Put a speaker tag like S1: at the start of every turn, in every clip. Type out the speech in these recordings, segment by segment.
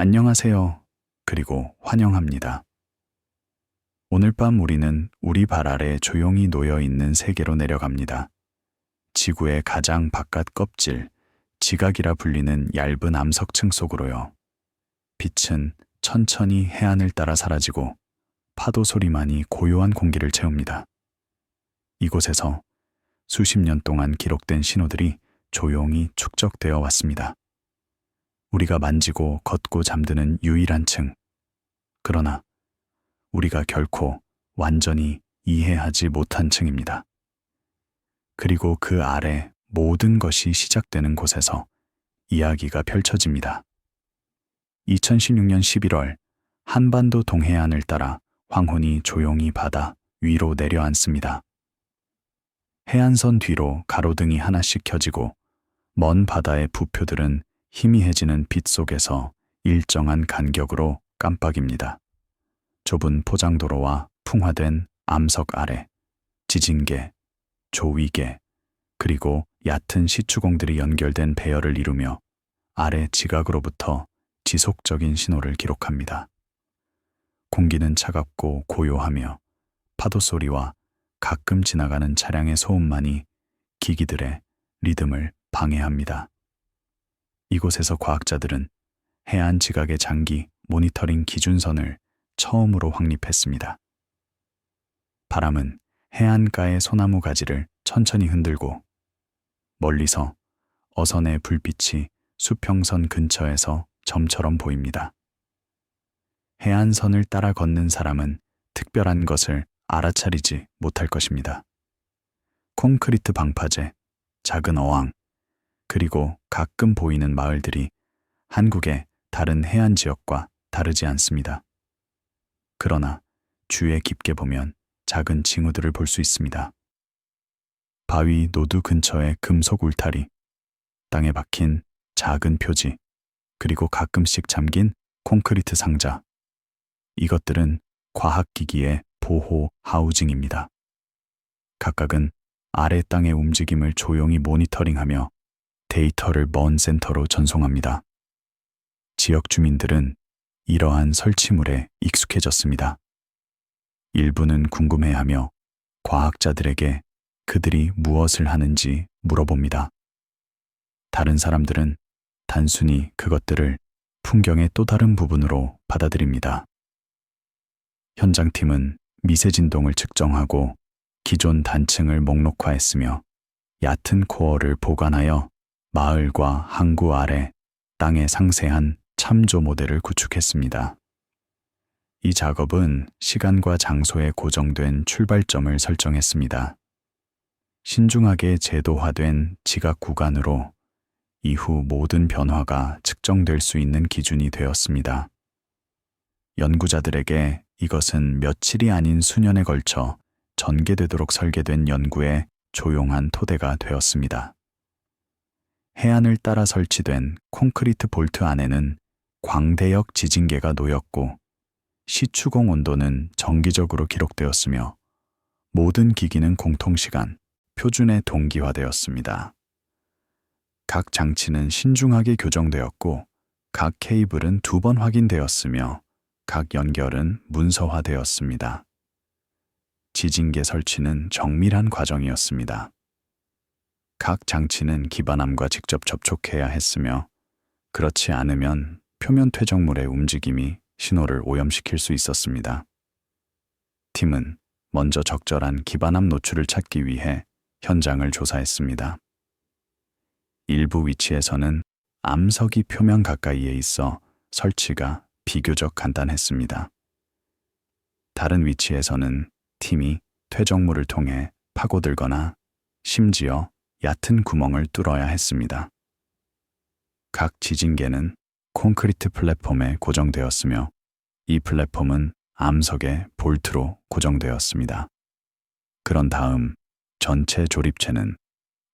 S1: 안녕하세요. 그리고 환영합니다. 오늘 밤 우리는 우리 발 아래 조용히 놓여 있는 세계로 내려갑니다. 지구의 가장 바깥 껍질, 지각이라 불리는 얇은 암석층 속으로요. 빛은 천천히 해안을 따라 사라지고 파도 소리만이 고요한 공기를 채웁니다. 이곳에서 수십 년 동안 기록된 신호들이 조용히 축적되어 왔습니다. 우리가 만지고 걷고 잠드는 유일한 층. 그러나 우리가 결코 완전히 이해하지 못한 층입니다. 그리고 그 아래 모든 것이 시작되는 곳에서 이야기가 펼쳐집니다. 2016년 11월 한반도 동해안을 따라 황혼이 조용히 바다 위로 내려앉습니다. 해안선 뒤로 가로등이 하나씩 켜지고 먼 바다의 부표들은 희미해지는 빛 속에서 일정한 간격으로 깜빡입니다. 좁은 포장도로와 풍화된 암석 아래 지진계, 조위계, 그리고 얕은 시추공들이 연결된 배열을 이루며 아래 지각으로부터 지속적인 신호를 기록합니다. 공기는 차갑고 고요하며 파도 소리와 가끔 지나가는 차량의 소음만이 기기들의 리듬을 방해합니다. 이곳에서 과학자들은 해안 지각의 장기 모니터링 기준선을 처음으로 확립했습니다. 바람은 해안가의 소나무 가지를 천천히 흔들고 멀리서 어선의 불빛이 수평선 근처에서 점처럼 보입니다. 해안선을 따라 걷는 사람은 특별한 것을 알아차리지 못할 것입니다. 콘크리트 방파제, 작은 어항, 그리고 가끔 보이는 마을들이 한국의 다른 해안 지역과 다르지 않습니다. 그러나 주위에 깊게 보면 작은 징후들을 볼 수 있습니다. 바위 노두 근처의 금속 울타리, 땅에 박힌 작은 표지, 그리고 가끔씩 잠긴 콘크리트 상자. 이것들은 과학기기의 보호 하우징입니다. 각각은 아래 땅의 움직임을 조용히 모니터링하며 데이터를 먼 센터로 전송합니다. 지역 주민들은 이러한 설치물에 익숙해졌습니다. 일부는 궁금해하며 과학자들에게 그들이 무엇을 하는지 물어봅니다. 다른 사람들은 단순히 그것들을 풍경의 또 다른 부분으로 받아들입니다. 현장팀은 미세 진동을 측정하고 기존 단층을 목록화했으며 얕은 코어를 보관하여 마을과 항구 아래 땅의 상세한 참조 모델을 구축했습니다. 이 작업은 시간과 장소에 고정된 출발점을 설정했습니다. 신중하게 제도화된 지각 구간으로 이후 모든 변화가 측정될 수 있는 기준이 되었습니다. 연구자들에게 이것은 며칠이 아닌 수년에 걸쳐 전개되도록 설계된 연구의 조용한 토대가 되었습니다. 해안을 따라 설치된 콘크리트 볼트 안에는 광대역 지진계가 놓였고 시추공 온도는 정기적으로 기록되었으며 모든 기기는 공통시간, 표준에 동기화되었습니다. 각 장치는 신중하게 교정되었고 각 케이블은 2번 확인되었으며 각 연결은 문서화되었습니다. 지진계 설치는 정밀한 과정이었습니다. 각 장치는 기반함과 직접 접촉해야 했으며 그렇지 않으면 표면 퇴적물의 움직임이 신호를 오염시킬 수 있었습니다. 팀은 먼저 적절한 기반함 노출을 찾기 위해 현장을 조사했습니다. 일부 위치에서는 암석이 표면 가까이에 있어 설치가 비교적 간단했습니다. 다른 위치에서는 팀이 퇴적물을 통해 파고들거나 심지어 얕은 구멍을 뚫어야 했습니다. 각 지진계는 콘크리트 플랫폼에 고정되었으며 이 플랫폼은 암석의 볼트로 고정되었습니다. 그런 다음 전체 조립체는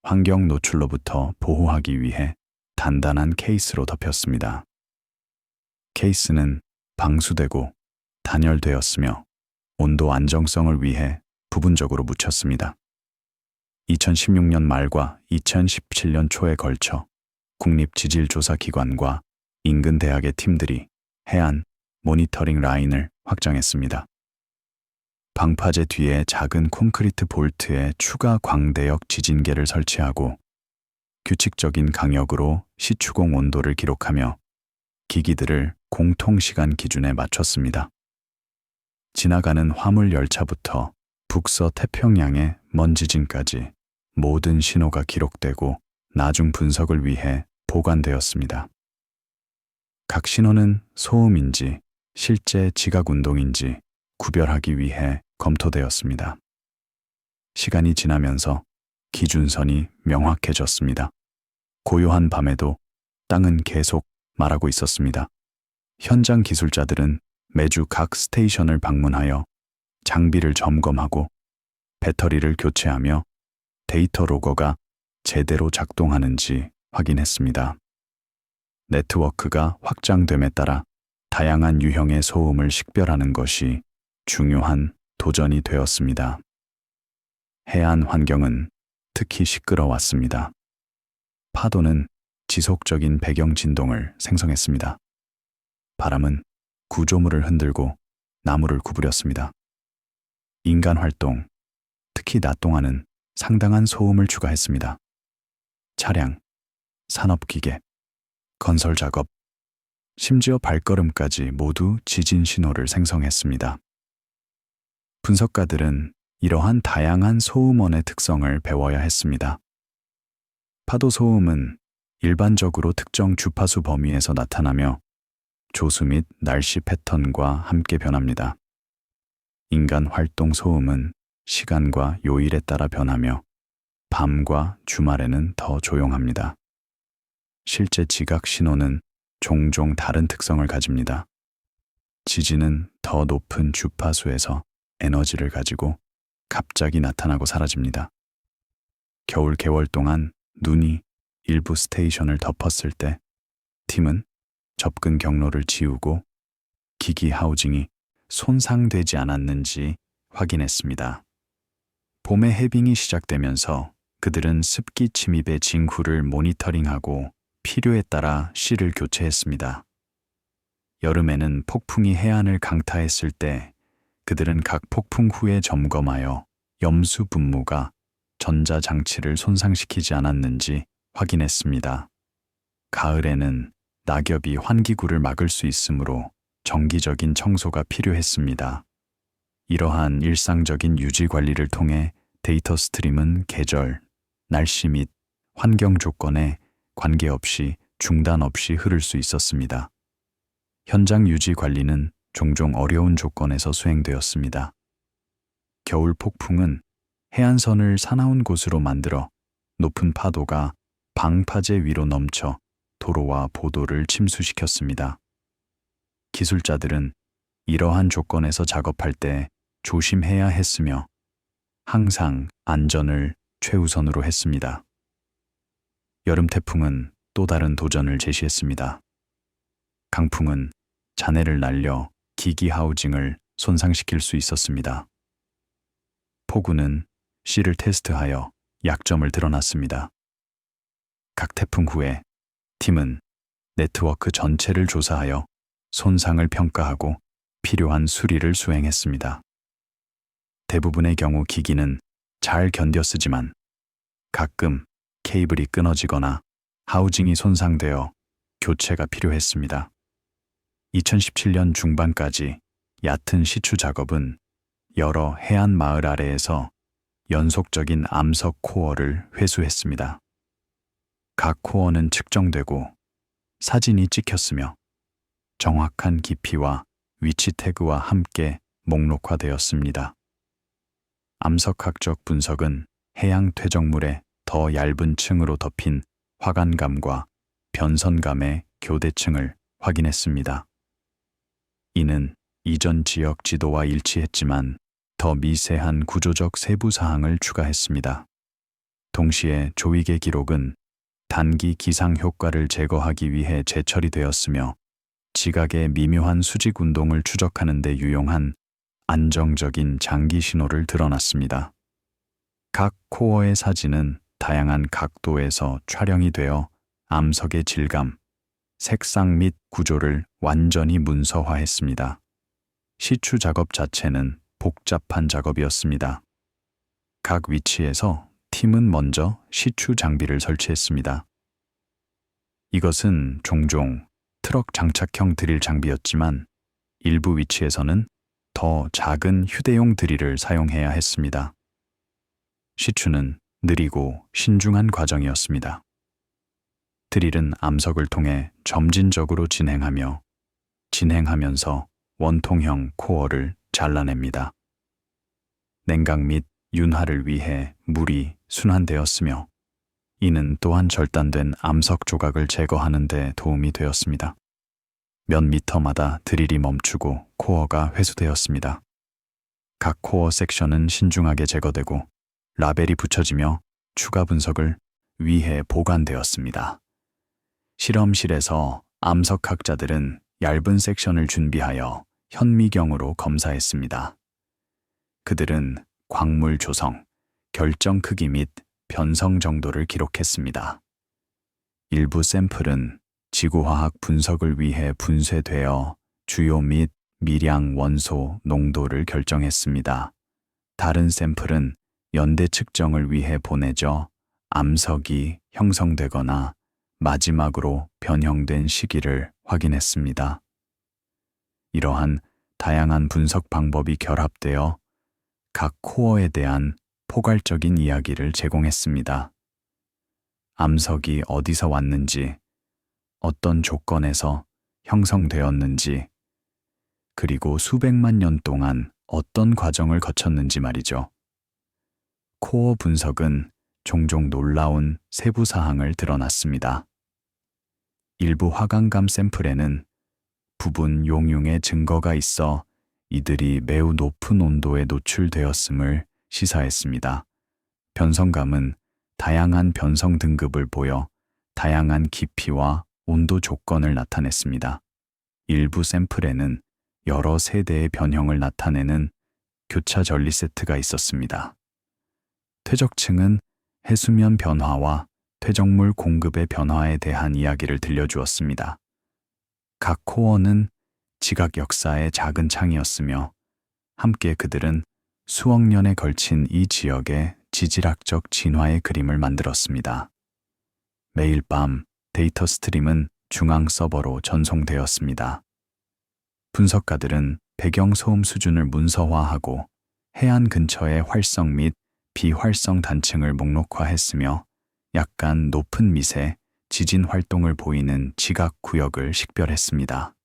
S1: 환경 노출로부터 보호하기 위해 단단한 케이스로 덮였습니다. 케이스는 방수되고 단열되었으며 온도 안정성을 위해 부분적으로 묻혔습니다. 2016년 말과 2017년 초에 걸쳐 국립지질조사기관과 인근 대학의 팀들이 해안 모니터링 라인을 확장했습니다. 방파제 뒤에 작은 콘크리트 볼트에 추가 광대역 지진계를 설치하고 규칙적인 강역으로 시추공 온도를 기록하며 기기들을 공통시간 기준에 맞췄습니다. 지나가는 화물 열차부터 북서 태평양의 먼지진까지 모든 신호가 기록되고 나중 분석을 위해 보관되었습니다. 각 신호는 소음인지 실제 지각 운동인지 구별하기 위해 검토되었습니다. 시간이 지나면서 기준선이 명확해졌습니다. 고요한 밤에도 땅은 계속 말하고 있었습니다. 현장 기술자들은 매주 각 스테이션을 방문하여 장비를 점검하고 배터리를 교체하며 데이터 로거가 제대로 작동하는지 확인했습니다. 네트워크가 확장됨에 따라 다양한 유형의 소음을 식별하는 것이 중요한 도전이 되었습니다. 해안 환경은 특히 시끄러웠습니다. 파도는 지속적인 배경 진동을 생성했습니다. 바람은 구조물을 흔들고 나무를 구부렸습니다. 인간 활동, 특히 낮 동안은 상당한 소음을 추가했습니다. 차량, 산업기계, 건설 작업, 심지어 발걸음까지 모두 지진 신호를 생성했습니다. 분석가들은 이러한 다양한 소음원의 특성을 배워야 했습니다. 파도 소음은 일반적으로 특정 주파수 범위에서 나타나며 조수 및 날씨 패턴과 함께 변합니다. 인간 활동 소음은 시간과 요일에 따라 변하며 밤과 주말에는 더 조용합니다. 실제 지각 신호는 종종 다른 특성을 가집니다. 지진은 더 높은 주파수에서 에너지를 가지고 갑자기 나타나고 사라집니다. 겨울 개월 동안 눈이 일부 스테이션을 덮었을 때 팀은 접근 경로를 지우고 기기 하우징이 손상되지 않았는지 확인했습니다. 봄에 해빙이 시작되면서 그들은 습기 침입의 징후를 모니터링하고 필요에 따라 실을 교체했습니다. 여름에는 폭풍이 해안을 강타했을 때 그들은 각 폭풍 후에 점검하여 염수 분무가 전자장치를 손상시키지 않았는지 확인했습니다. 가을에는 낙엽이 환기구를 막을 수 있으므로 정기적인 청소가 필요했습니다. 이러한 일상적인 유지 관리를 통해 데이터 스트림은 계절, 날씨 및 환경 조건에 관계없이 중단 없이 흐를 수 있었습니다. 현장 유지 관리는 종종 어려운 조건에서 수행되었습니다. 겨울 폭풍은 해안선을 사나운 곳으로 만들어 높은 파도가 방파제 위로 넘쳐 도로와 보도를 침수시켰습니다. 기술자들은 이러한 조건에서 작업할 때 조심해야 했으며 항상 안전을 최우선으로 했습니다. 여름 태풍은 또 다른 도전을 제시했습니다. 강풍은 잔해를 날려 기기 하우징을 손상시킬 수 있었습니다. 폭우는 실을 테스트하여 약점을 드러났습니다. 각 태풍 후에 팀은 네트워크 전체를 조사하여 손상을 평가하고 필요한 수리를 수행했습니다. 대부분의 경우 기기는 잘 견뎠으지만 가끔 케이블이 끊어지거나 하우징이 손상되어 교체가 필요했습니다. 2017년 중반까지 얕은 시추 작업은 여러 해안 마을 아래에서 연속적인 암석 코어를 회수했습니다. 각 코어는 측정되고 사진이 찍혔으며 정확한 깊이와 위치 태그와 함께 목록화되었습니다. 암석학적 분석은 해양 퇴적물의 더 얇은 층으로 덮인 화관감과 변선감의 교대층을 확인했습니다. 이는 이전 지역 지도와 일치했지만 더 미세한 구조적 세부 사항을 추가했습니다. 동시에 조이개 기록은 단기 기상 효과를 제거하기 위해 재처리되었으며 지각의 미묘한 수직 운동을 추적하는 데 유용한 안정적인 장기 신호를 드러났습니다. 각 코어의 사진은 다양한 각도에서 촬영이 되어 암석의 질감, 색상 및 구조를 완전히 문서화했습니다. 시추 작업 자체는 복잡한 작업이었습니다. 각 위치에서 팀은 먼저 시추 장비를 설치했습니다. 이것은 종종 트럭 장착형 드릴 장비였지만 일부 위치에서는 더 작은 휴대용 드릴을 사용해야 했습니다. 시추는 느리고 신중한 과정이었습니다. 드릴은 암석을 통해 점진적으로 진행하면서 원통형 코어를 잘라냅니다. 냉각 및 윤활을 위해 물이 순환되었으며 이는 또한 절단된 암석 조각을 제거하는 데 도움이 되었습니다. 몇 미터마다 드릴이 멈추고 코어가 회수되었습니다. 각 코어 섹션은 신중하게 제거되고 라벨이 붙여지며 추가 분석을 위해 보관되었습니다. 실험실에서 암석학자들은 얇은 섹션을 준비하여 현미경으로 검사했습니다. 그들은 광물 조성, 결정 크기 및 변성 정도를 기록했습니다. 일부 샘플은 지구화학 분석을 위해 분쇄되어 주요 및 미량 원소 농도를 결정했습니다. 다른 샘플은 연대 측정을 위해 보내져 암석이 형성되거나 마지막으로 변형된 시기를 확인했습니다. 이러한 다양한 분석 방법이 결합되어 각 코어에 대한 포괄적인 이야기를 제공했습니다. 암석이 어디서 왔는지, 어떤 조건에서 형성되었는지, 그리고 수백만 년 동안 어떤 과정을 거쳤는지 말이죠. 코어 분석은 종종 놀라운 세부 사항을 드러났습니다. 일부 화강감 샘플에는 부분 용융의 증거가 있어 이들이 매우 높은 온도에 노출되었음을 시사했습니다. 변성감은 다양한 변성 등급을 보여 다양한 깊이와 온도 조건을 나타냈습니다. 일부 샘플에는 여러 세대의 변형을 나타내는 교차 전리 세트가 있었습니다. 퇴적층은 해수면 변화와 퇴적물 공급의 변화에 대한 이야기를 들려주었습니다. 각 코어는 지각 역사의 작은 창이었으며 함께 그들은 수억 년에 걸친 이 지역의 지질학적 진화의 그림을 만들었습니다. 매일 밤 데이터 스트림은 중앙 서버로 전송되었습니다. 분석가들은 배경 소음 수준을 문서화하고 해안 근처의 활성 및 비활성 단층을 목록화했으며 약간 높은 밑에 지진 활동을 보이는 지각 구역을 식별했습니다.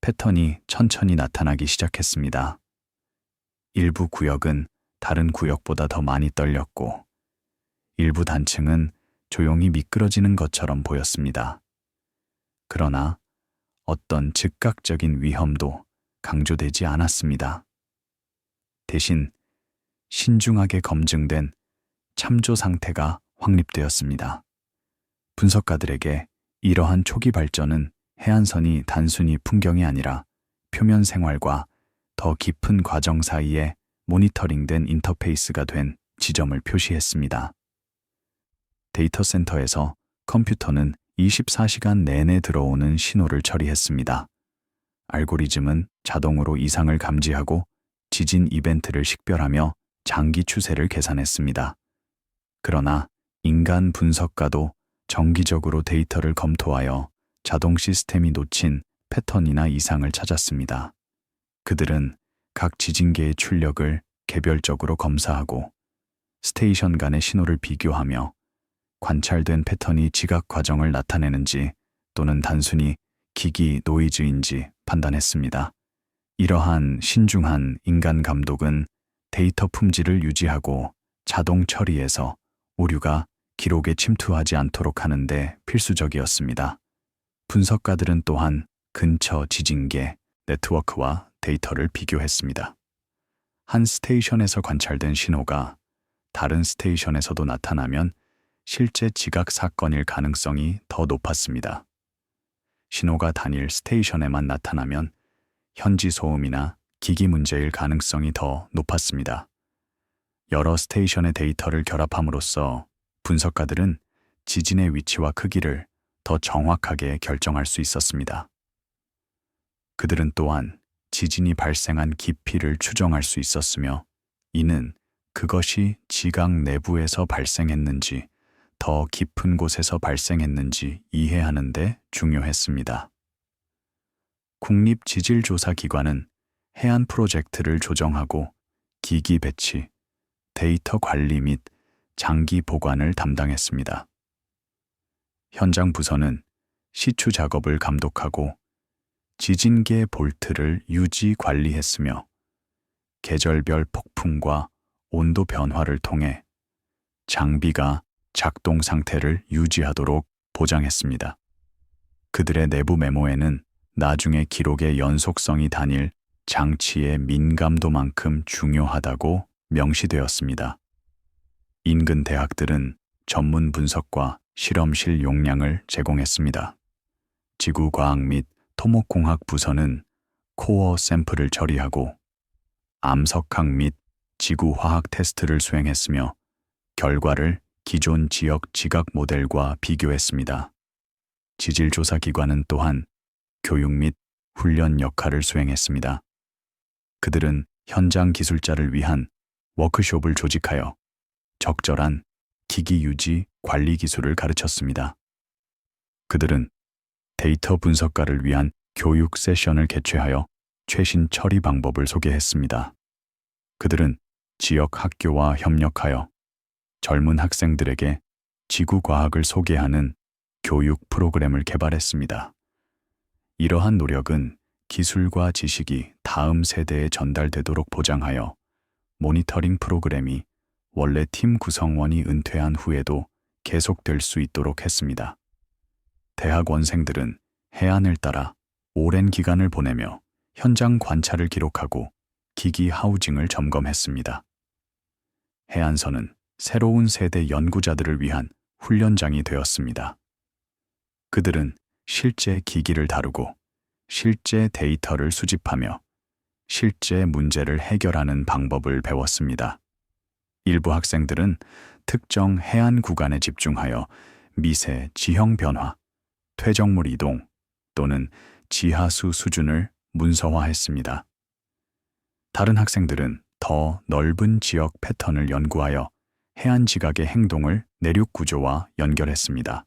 S1: 패턴이 천천히 나타나기 시작했습니다. 일부 구역은 다른 구역보다 더 많이 떨렸고 일부 단층은 조용히 미끄러지는 것처럼 보였습니다. 그러나 어떤 즉각적인 위험도 강조되지 않았습니다. 대신 신중하게 검증된 참조 상태가 확립되었습니다. 분석가들에게 이러한 초기 발전은 해안선이 단순히 풍경이 아니라 표면 생활과 더 깊은 과정 사이에 모니터링된 인터페이스가 된 지점을 표시했습니다. 데이터 센터에서 컴퓨터는 24시간 내내 들어오는 신호를 처리했습니다. 알고리즘은 자동으로 이상을 감지하고 지진 이벤트를 식별하며 장기 추세를 계산했습니다. 그러나 인간 분석가도 정기적으로 데이터를 검토하여 자동 시스템이 놓친 패턴이나 이상을 찾았습니다. 그들은 각 지진계의 출력을 개별적으로 검사하고 스테이션 간의 신호를 비교하며 관찰된 패턴이 지각 과정을 나타내는지 또는 단순히 기기 노이즈인지 판단했습니다. 이러한 신중한 인간 감독은 데이터 품질을 유지하고 자동 처리에서 오류가 기록에 침투하지 않도록 하는 데 필수적이었습니다. 분석가들은 또한 근처 지진계 네트워크와 데이터를 비교했습니다. 한 스테이션에서 관찰된 신호가 다른 스테이션에서도 나타나면 실제 지각 사건일 가능성이 더 높았습니다. 신호가 단일 스테이션에만 나타나면 현지 소음이나 기기 문제일 가능성이 더 높았습니다. 여러 스테이션의 데이터를 결합함으로써 분석가들은 지진의 위치와 크기를 더 정확하게 결정할 수 있었습니다. 그들은 또한 지진이 발생한 깊이를 추정할 수 있었으며, 이는 그것이 지각 내부에서 발생했는지 더 깊은 곳에서 발생했는지 이해하는 데 중요했습니다. 국립지질조사기관은 해안 프로젝트를 조정하고 기기 배치, 데이터 관리 및 장기 보관을 담당했습니다. 현장 부서는 시추 작업을 감독하고 지진계 볼트를 유지 관리했으며, 계절별 폭풍과 온도 변화를 통해 장비가 작동 상태를 유지하도록 보장했습니다. 그들의 내부 메모에는 나중에 기록의 연속성이 단일 장치의 민감도만큼 중요하다고 명시되었습니다. 인근 대학들은 전문 분석과 실험실 용량을 제공했습니다. 지구과학 및 토목공학 부서는 코어 샘플을 처리하고 암석학 및 지구화학 테스트를 수행했으며, 결과를 기존 지역 지각 모델과 비교했습니다. 지질조사기관은 또한 교육 및 훈련 역할을 수행했습니다. 그들은 현장 기술자를 위한 워크숍을 조직하여 적절한 기기 유지 관리 기술을 가르쳤습니다. 그들은 데이터 분석가를 위한 교육 세션을 개최하여 최신 처리 방법을 소개했습니다. 그들은 지역 학교와 협력하여 젊은 학생들에게 지구과학을 소개하는 교육 프로그램을 개발했습니다. 이러한 노력은 기술과 지식이 다음 세대에 전달되도록 보장하여 모니터링 프로그램이 원래 팀 구성원이 은퇴한 후에도 계속될 수 있도록 했습니다. 대학원생들은 해안을 따라 오랜 기간을 보내며 현장 관찰을 기록하고 기기 하우징을 점검했습니다. 해안선은 새로운 세대 연구자들을 위한 훈련장이 되었습니다. 그들은 실제 기기를 다루고 실제 데이터를 수집하며 실제 문제를 해결하는 방법을 배웠습니다. 일부 학생들은 특정 해안 구간에 집중하여 미세 지형 변화, 퇴적물 이동 또는 지하수 수준을 문서화했습니다. 다른 학생들은 더 넓은 지역 패턴을 연구하여 해안 지각의 행동을 내륙 구조와 연결했습니다.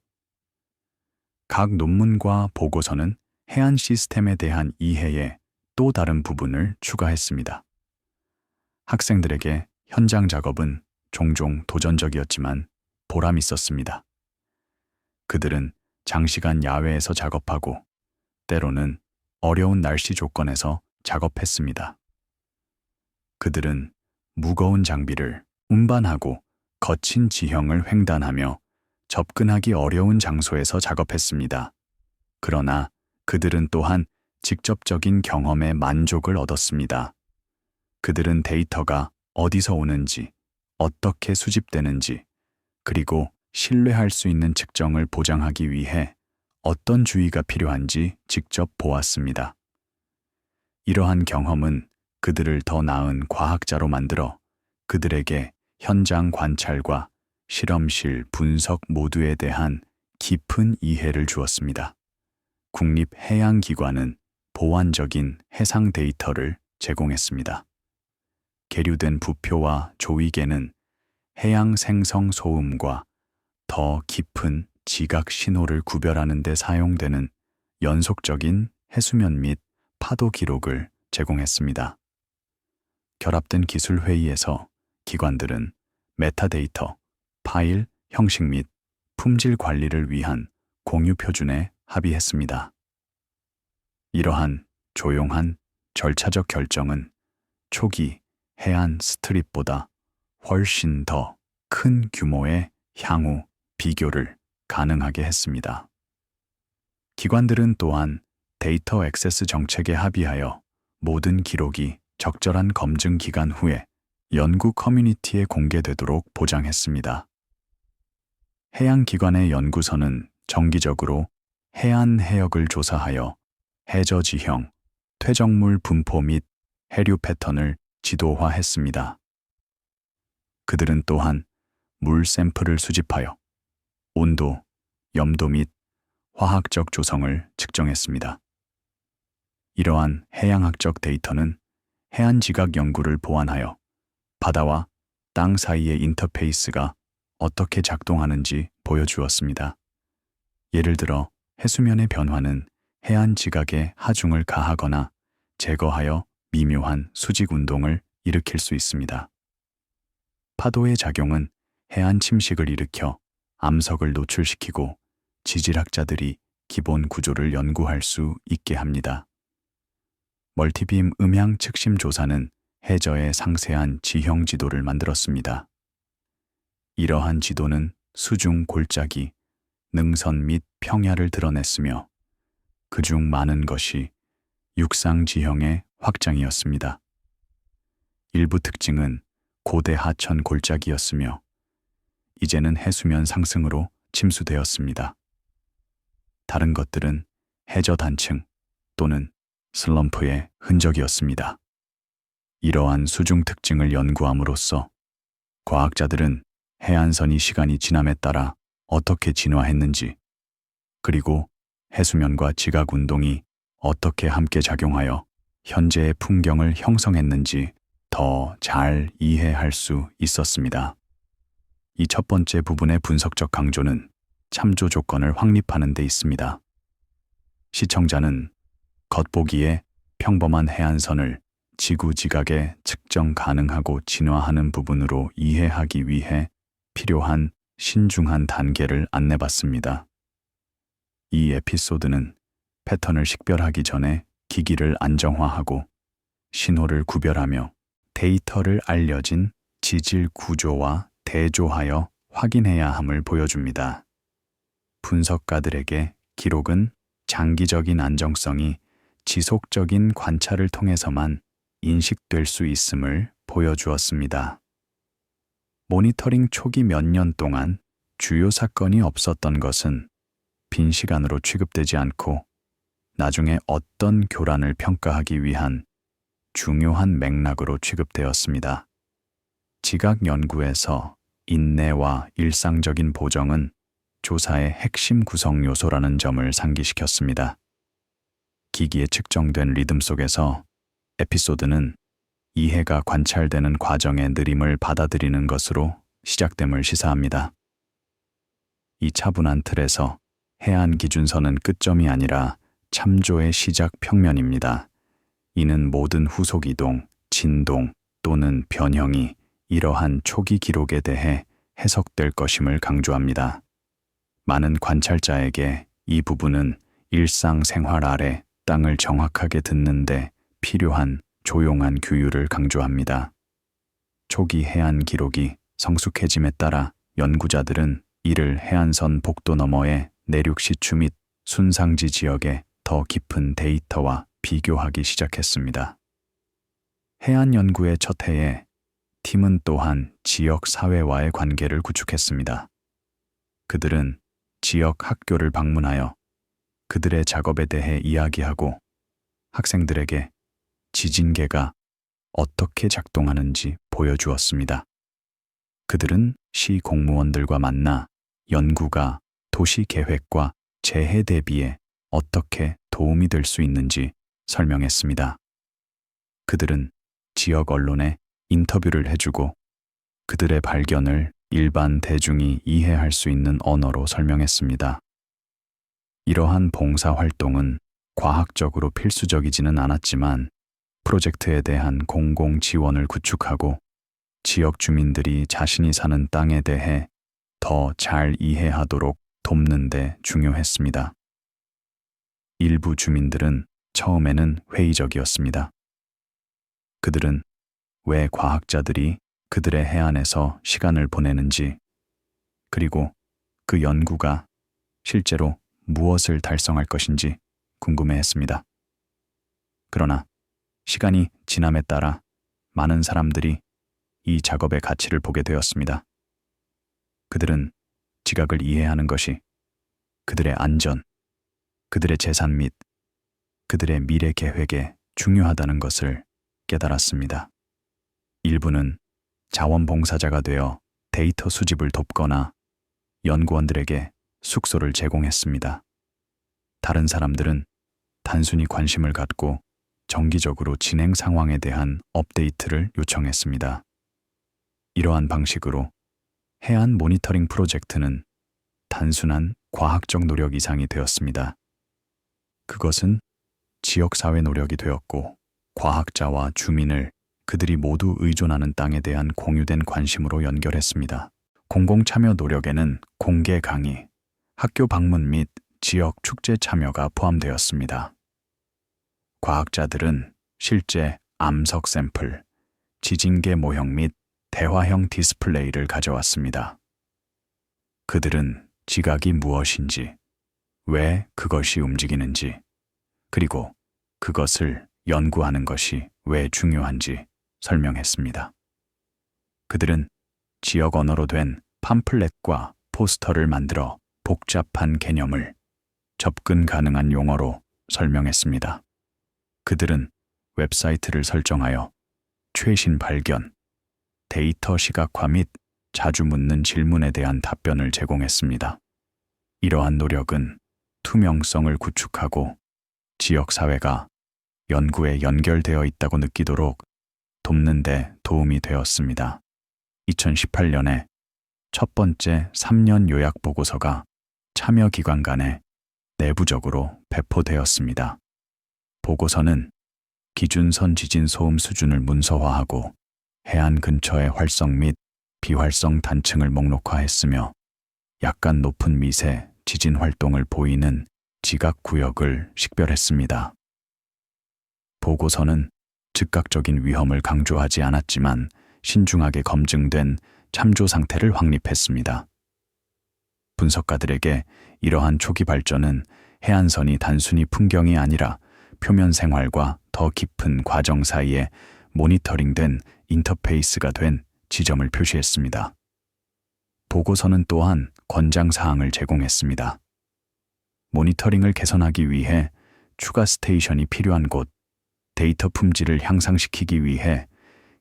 S1: 각 논문과 보고서는 해안 시스템에 대한 이해의 또 다른 부분을 추가했습니다. 학생들에게 현장 작업은 종종 도전적이었지만 보람 있었습니다. 그들은 장시간 야외에서 작업하고 때로는 어려운 날씨 조건에서 작업했습니다. 그들은 무거운 장비를 운반하고 거친 지형을 횡단하며 접근하기 어려운 장소에서 작업했습니다. 그러나 그들은 또한 직접적인 경험에 만족을 얻었습니다. 그들은 데이터가 어디서 오는지, 어떻게 수집되는지, 그리고 신뢰할 수 있는 측정을 보장하기 위해 어떤 주의가 필요한지 직접 보았습니다. 이러한 경험은 그들을 더 나은 과학자로 만들어 그들에게 현장 관찰과 실험실 분석 모두에 대한 깊은 이해를 주었습니다. 국립해양기관은 보완적인 해상 데이터를 제공했습니다. 계류된 부표와 조이개는 해양 생성 소음과 더 깊은 지각 신호를 구별하는 데 사용되는 연속적인 해수면 및 파도 기록을 제공했습니다. 결합된 기술 회의에서 기관들은 메타데이터, 파일, 형식 및 품질 관리를 위한 공유 표준에 합의했습니다. 이러한 조용한 절차적 결정은 초기 해안 스트립보다 훨씬 더 큰 규모의 향후 비교를 가능하게 했습니다. 기관들은 또한 데이터 액세스 정책에 합의하여 모든 기록이 적절한 검증 기간 후에 연구 커뮤니티에 공개되도록 보장했습니다. 해양기관의 연구선은 정기적으로 해안 해역을 조사하여 해저 지형, 퇴적물 분포 및 해류 패턴을 지도화했습니다. 그들은 또한 물 샘플을 수집하여 온도, 염도 및 화학적 조성을 측정했습니다. 이러한 해양학적 데이터는 해안지각 연구를 보완하여 바다와 땅 사이의 인터페이스가 어떻게 작동하는지 보여주었습니다. 예를 들어 해수면의 변화는 해안 지각에 하중을 가하거나 제거하여 미묘한 수직 운동을 일으킬 수 있습니다. 파도의 작용은 해안 침식을 일으켜 암석을 노출시키고 지질학자들이 기본 구조를 연구할 수 있게 합니다. 멀티빔 음향 측심 조사는 해저의 상세한 지형 지도를 만들었습니다. 이러한 지도는 수중 골짜기, 능선 및 평야를 드러냈으며 그중 많은 것이 육상 지형의 확장이었습니다. 일부 특징은 고대 하천 골짜기였으며 이제는 해수면 상승으로 침수되었습니다. 다른 것들은 해저 단층 또는 슬럼프의 흔적이었습니다. 이러한 수중 특징을 연구함으로써 과학자들은 해안선이 시간이 지남에 따라 어떻게 진화했는지, 그리고 해수면과 지각 운동이 어떻게 함께 작용하여 현재의 풍경을 형성했는지 더 잘 이해할 수 있었습니다. 이 첫 번째 부분의 분석적 강조는 참조 조건을 확립하는 데 있습니다. 시청자는 겉보기에 평범한 해안선을 지구 지각에 측정 가능하고 진화하는 부분으로 이해하기 위해 필요한 신중한 단계를 안내받습니다. 이 에피소드는 패턴을 식별하기 전에 기기를 안정화하고 신호를 구별하며 데이터를 알려진 지질 구조와 대조하여 확인해야 함을 보여줍니다. 분석가들에게 기록은 장기적인 안정성이 지속적인 관찰을 통해서만 인식될 수 있음을 보여주었습니다. 모니터링 초기 몇 년 동안 주요 사건이 없었던 것은 빈 시간으로 취급되지 않고 나중에 어떤 교란을 평가하기 위한 중요한 맥락으로 취급되었습니다. 지각 연구에서 인내와 일상적인 보정은 조사의 핵심 구성 요소라는 점을 상기시켰습니다. 기기에 측정된 리듬 속에서 에피소드는 이해가 관찰되는 과정의 느림을 받아들이는 것으로 시작됨을 시사합니다. 이 차분한 틀에서 해안 기준선은 끝점이 아니라 참조의 시작 평면입니다. 이는 모든 후속 이동, 진동 또는 변형이 이러한 초기 기록에 대해 해석될 것임을 강조합니다. 많은 관찰자에게 이 부분은 일상생활 아래 땅을 정확하게 듣는데 필요한 조용한 규율을 강조합니다. 초기 해안 기록이 성숙해짐에 따라 연구자들은 이를 해안선 복도 너머의 내륙 시추 및 순상지 지역의 더 깊은 데이터와 비교하기 시작했습니다. 해안 연구의 첫 해에 팀은 또한 지역 사회와의 관계를 구축했습니다. 그들은 지역 학교를 방문하여 그들의 작업에 대해 이야기하고 학생들에게 지진계가 어떻게 작동하는지 보여주었습니다. 그들은 시 공무원들과 만나 연구가 도시 계획과 재해 대비에 어떻게 도움이 될 수 있는지 설명했습니다. 그들은 지역 언론에 인터뷰를 해주고 그들의 발견을 일반 대중이 이해할 수 있는 언어로 설명했습니다. 이러한 봉사 활동은 과학적으로 필수적이지는 않았지만 프로젝트에 대한 공공 지원을 구축하고 지역 주민들이 자신이 사는 땅에 대해 더 잘 이해하도록 돕는 데 중요했습니다. 일부 주민들은 처음에는 회의적이었습니다. 그들은 왜 과학자들이 그들의 해안에서 시간을 보내는지, 그리고 그 연구가 실제로 무엇을 달성할 것인지 궁금해했습니다. 그러나 시간이 지남에 따라 많은 사람들이 이 작업의 가치를 보게 되었습니다. 그들은 지각을 이해하는 것이 그들의 안전, 그들의 재산 및 그들의 미래 계획에 중요하다는 것을 깨달았습니다. 일부는 자원봉사자가 되어 데이터 수집을 돕거나 연구원들에게 숙소를 제공했습니다. 다른 사람들은 단순히 관심을 갖고 정기적으로 진행 상황에 대한 업데이트를 요청했습니다. 이러한 방식으로 해안 모니터링 프로젝트는 단순한 과학적 노력 이상이 되었습니다. 그것은 지역사회 노력이 되었고, 과학자와 주민을 그들이 모두 의존하는 땅에 대한 공유된 관심으로 연결했습니다. 공공참여 노력에는 공개 강의, 학교 방문 및 지역 축제 참여가 포함되었습니다. 과학자들은 실제 암석 샘플, 지진계 모형 및 대화형 디스플레이를 가져왔습니다. 그들은 지각이 무엇인지, 왜 그것이 움직이는지, 그리고 그것을 연구하는 것이 왜 중요한지 설명했습니다. 그들은 지역 언어로 된 팜플렛과 포스터를 만들어 복잡한 개념을 접근 가능한 용어로 설명했습니다. 그들은 웹사이트를 설정하여 최신 발견, 데이터 시각화 및 자주 묻는 질문에 대한 답변을 제공했습니다. 이러한 노력은 투명성을 구축하고 지역사회가 연구에 연결되어 있다고 느끼도록 돕는 데 도움이 되었습니다. 2018년에 첫 번째 3년 요약 보고서가 참여기관 간에 내부적으로 배포되었습니다. 보고서는 기준선 지진 소음 수준을 문서화하고 해안 근처의 활성 및 비활성 단층을 목록화했으며 약간 높은 미세 지진 활동을 보이는 지각 구역을 식별했습니다. 보고서는 즉각적인 위험을 강조하지 않았지만 신중하게 검증된 참조 상태를 확립했습니다. 분석가들에게 이러한 초기 발전은 해안선이 단순히 풍경이 아니라 표면 생활과 더 깊은 과정 사이에 모니터링된 인터페이스가 된 지점을 표시했습니다. 보고서는 또한 권장사항을 제공했습니다. 모니터링을 개선하기 위해 추가 스테이션이 필요한 곳, 데이터 품질을 향상시키기 위해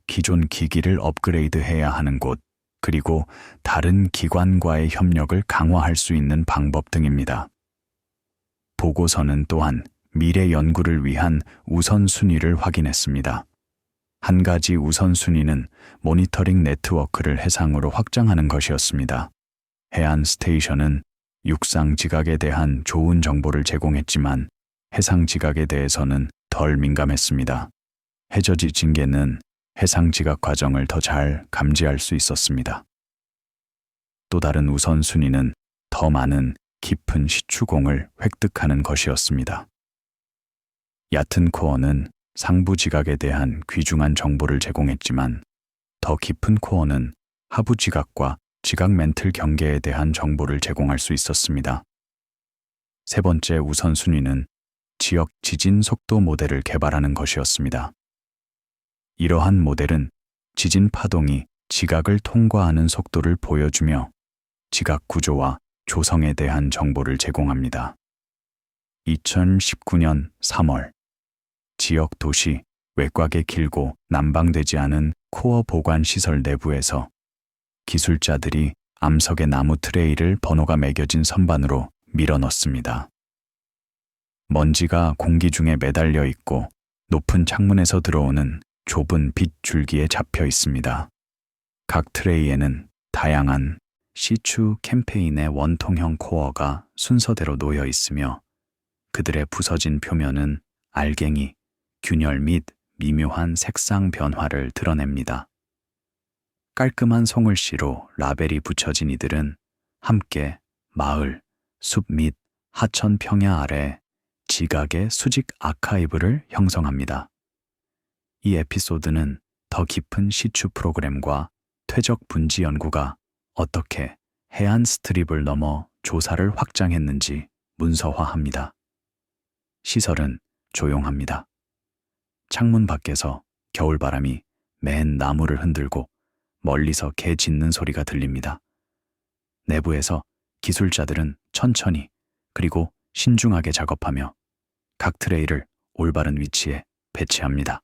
S1: 기존 기기를 업그레이드해야 하는 곳, 그리고 다른 기관과의 협력을 강화할 수 있는 방법 등입니다. 보고서는 또한 미래 연구를 위한 우선순위를 확인했습니다. 한 가지 우선순위는 모니터링 네트워크를 해상으로 확장하는 것이었습니다. 해안 스테이션은 육상 지각에 대한 좋은 정보를 제공했지만 해상 지각에 대해서는 덜 민감했습니다. 해저지 징계는 해상 지각 과정을 더 잘 감지할 수 있었습니다. 또 다른 우선순위는 더 많은 깊은 시추공을 획득하는 것이었습니다. 얕은 코어는 상부 지각에 대한 귀중한 정보를 제공했지만 더 깊은 코어는 하부 지각과 지각 멘틀 경계에 대한 정보를 제공할 수 있었습니다. 세 번째 우선순위는 지역 지진 속도 모델을 개발하는 것이었습니다. 이러한 모델은 지진 파동이 지각을 통과하는 속도를 보여주며 지각 구조와 조성에 대한 정보를 제공합니다. 2019년 3월, 지역 도시 외곽에 길고 난방되지 않은 코어 보관 시설 내부에서 기술자들이 암석의 나무 트레이를 번호가 매겨진 선반으로 밀어 넣습니다. 먼지가 공기 중에 매달려 있고 높은 창문에서 들어오는 좁은 빛 줄기에 잡혀 있습니다. 각 트레이에는 다양한 시추 캠페인의 원통형 코어가 순서대로 놓여 있으며 그들의 부서진 표면은 알갱이, 균열 및 미묘한 색상 변화를 드러냅니다. 깔끔한 송글씨로 라벨이 붙여진 이들은 함께 마을, 숲 및 하천 평야 아래 지각의 수직 아카이브를 형성합니다. 이 에피소드는 더 깊은 시추 프로그램과 퇴적 분지 연구가 어떻게 해안 스트립을 넘어 조사를 확장했는지 문서화합니다. 시설은 조용합니다. 창문 밖에서 겨울바람이 맨 나무를 흔들고 멀리서 개 짖는 소리가 들립니다. 내부에서 기술자들은 천천히 그리고 신중하게 작업하며 각 트레이를 올바른 위치에 배치합니다.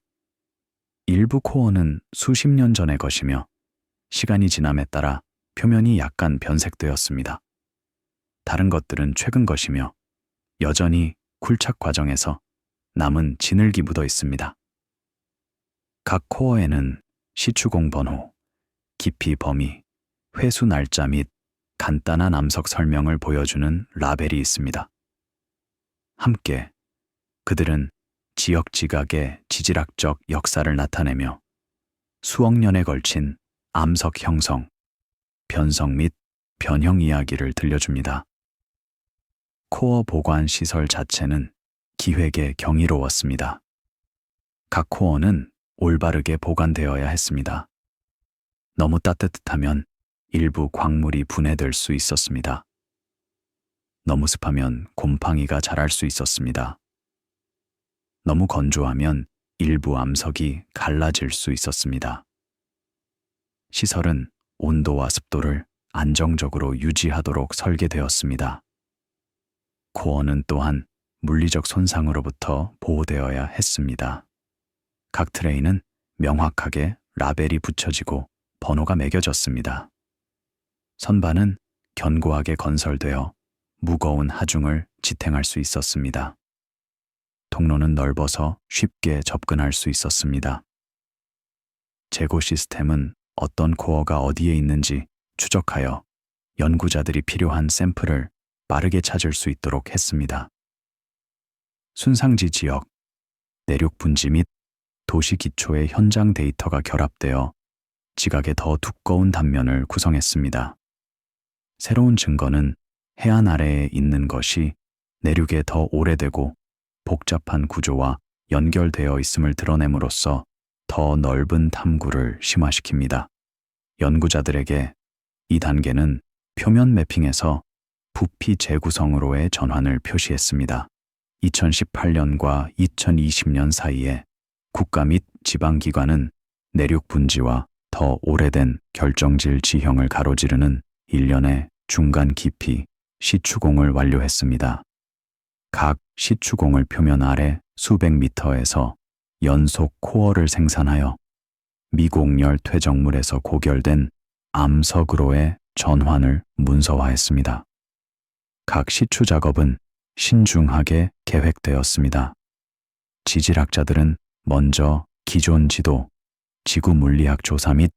S1: 일부 코어는 수십 년 전의 것이며 시간이 지남에 따라 표면이 약간 변색되었습니다. 다른 것들은 최근 것이며 여전히 쿨착 과정에서 남은 진흙이 묻어 있습니다. 각 코어에는 시추공 번호, 깊이 범위, 회수 날짜 및 간단한 암석 설명을 보여주는 라벨이 있습니다. 함께 그들은 지역 지각의 지질학적 역사를 나타내며 수억 년에 걸친 암석 형성, 변성 및 변형 이야기를 들려줍니다. 코어 보관 시설 자체는 기획에 경이로웠습니다. 각 코어는 올바르게 보관되어야 했습니다. 너무 따뜻하면 일부 광물이 분해될 수 있었습니다. 너무 습하면 곰팡이가 자랄 수 있었습니다. 너무 건조하면 일부 암석이 갈라질 수 있었습니다. 시설은 온도와 습도를 안정적으로 유지하도록 설계되었습니다. 코어는 또한 물리적 손상으로부터 보호되어야 했습니다. 각 트레이는 명확하게 라벨이 붙여지고 번호가 매겨졌습니다. 선반은 견고하게 건설되어 무거운 하중을 지탱할 수 있었습니다. 통로는 넓어서 쉽게 접근할 수 있었습니다. 재고 시스템은 어떤 코어가 어디에 있는지 추적하여 연구자들이 필요한 샘플을 빠르게 찾을 수 있도록 했습니다. 순상지 지역, 내륙 분지 및 도시 기초의 현장 데이터가 결합되어 지각의 더 두꺼운 단면을 구성했습니다. 새로운 증거는 해안 아래에 있는 것이 내륙에 더 오래되고 복잡한 구조와 연결되어 있음을 드러냄으로써 더 넓은 탐구를 심화시킵니다. 연구자들에게 이 단계는 표면 매핑에서 부피 재구성으로의 전환을 표시했습니다. 2018년과 2020년 사이에 국가 및 지방기관은 내륙 분지와 더 오래된 결정질 지형을 가로지르는 일련의 중간 깊이 시추공을 완료했습니다. 각 시추공을 표면 아래 수백 미터에서 연속 코어를 생산하여 미공열 퇴적물에서 고결된 암석으로의 전환을 문서화했습니다. 각 시추 작업은 신중하게 계획되었습니다. 지질학자들은 먼저 기존 지도, 지구 물리학 조사 및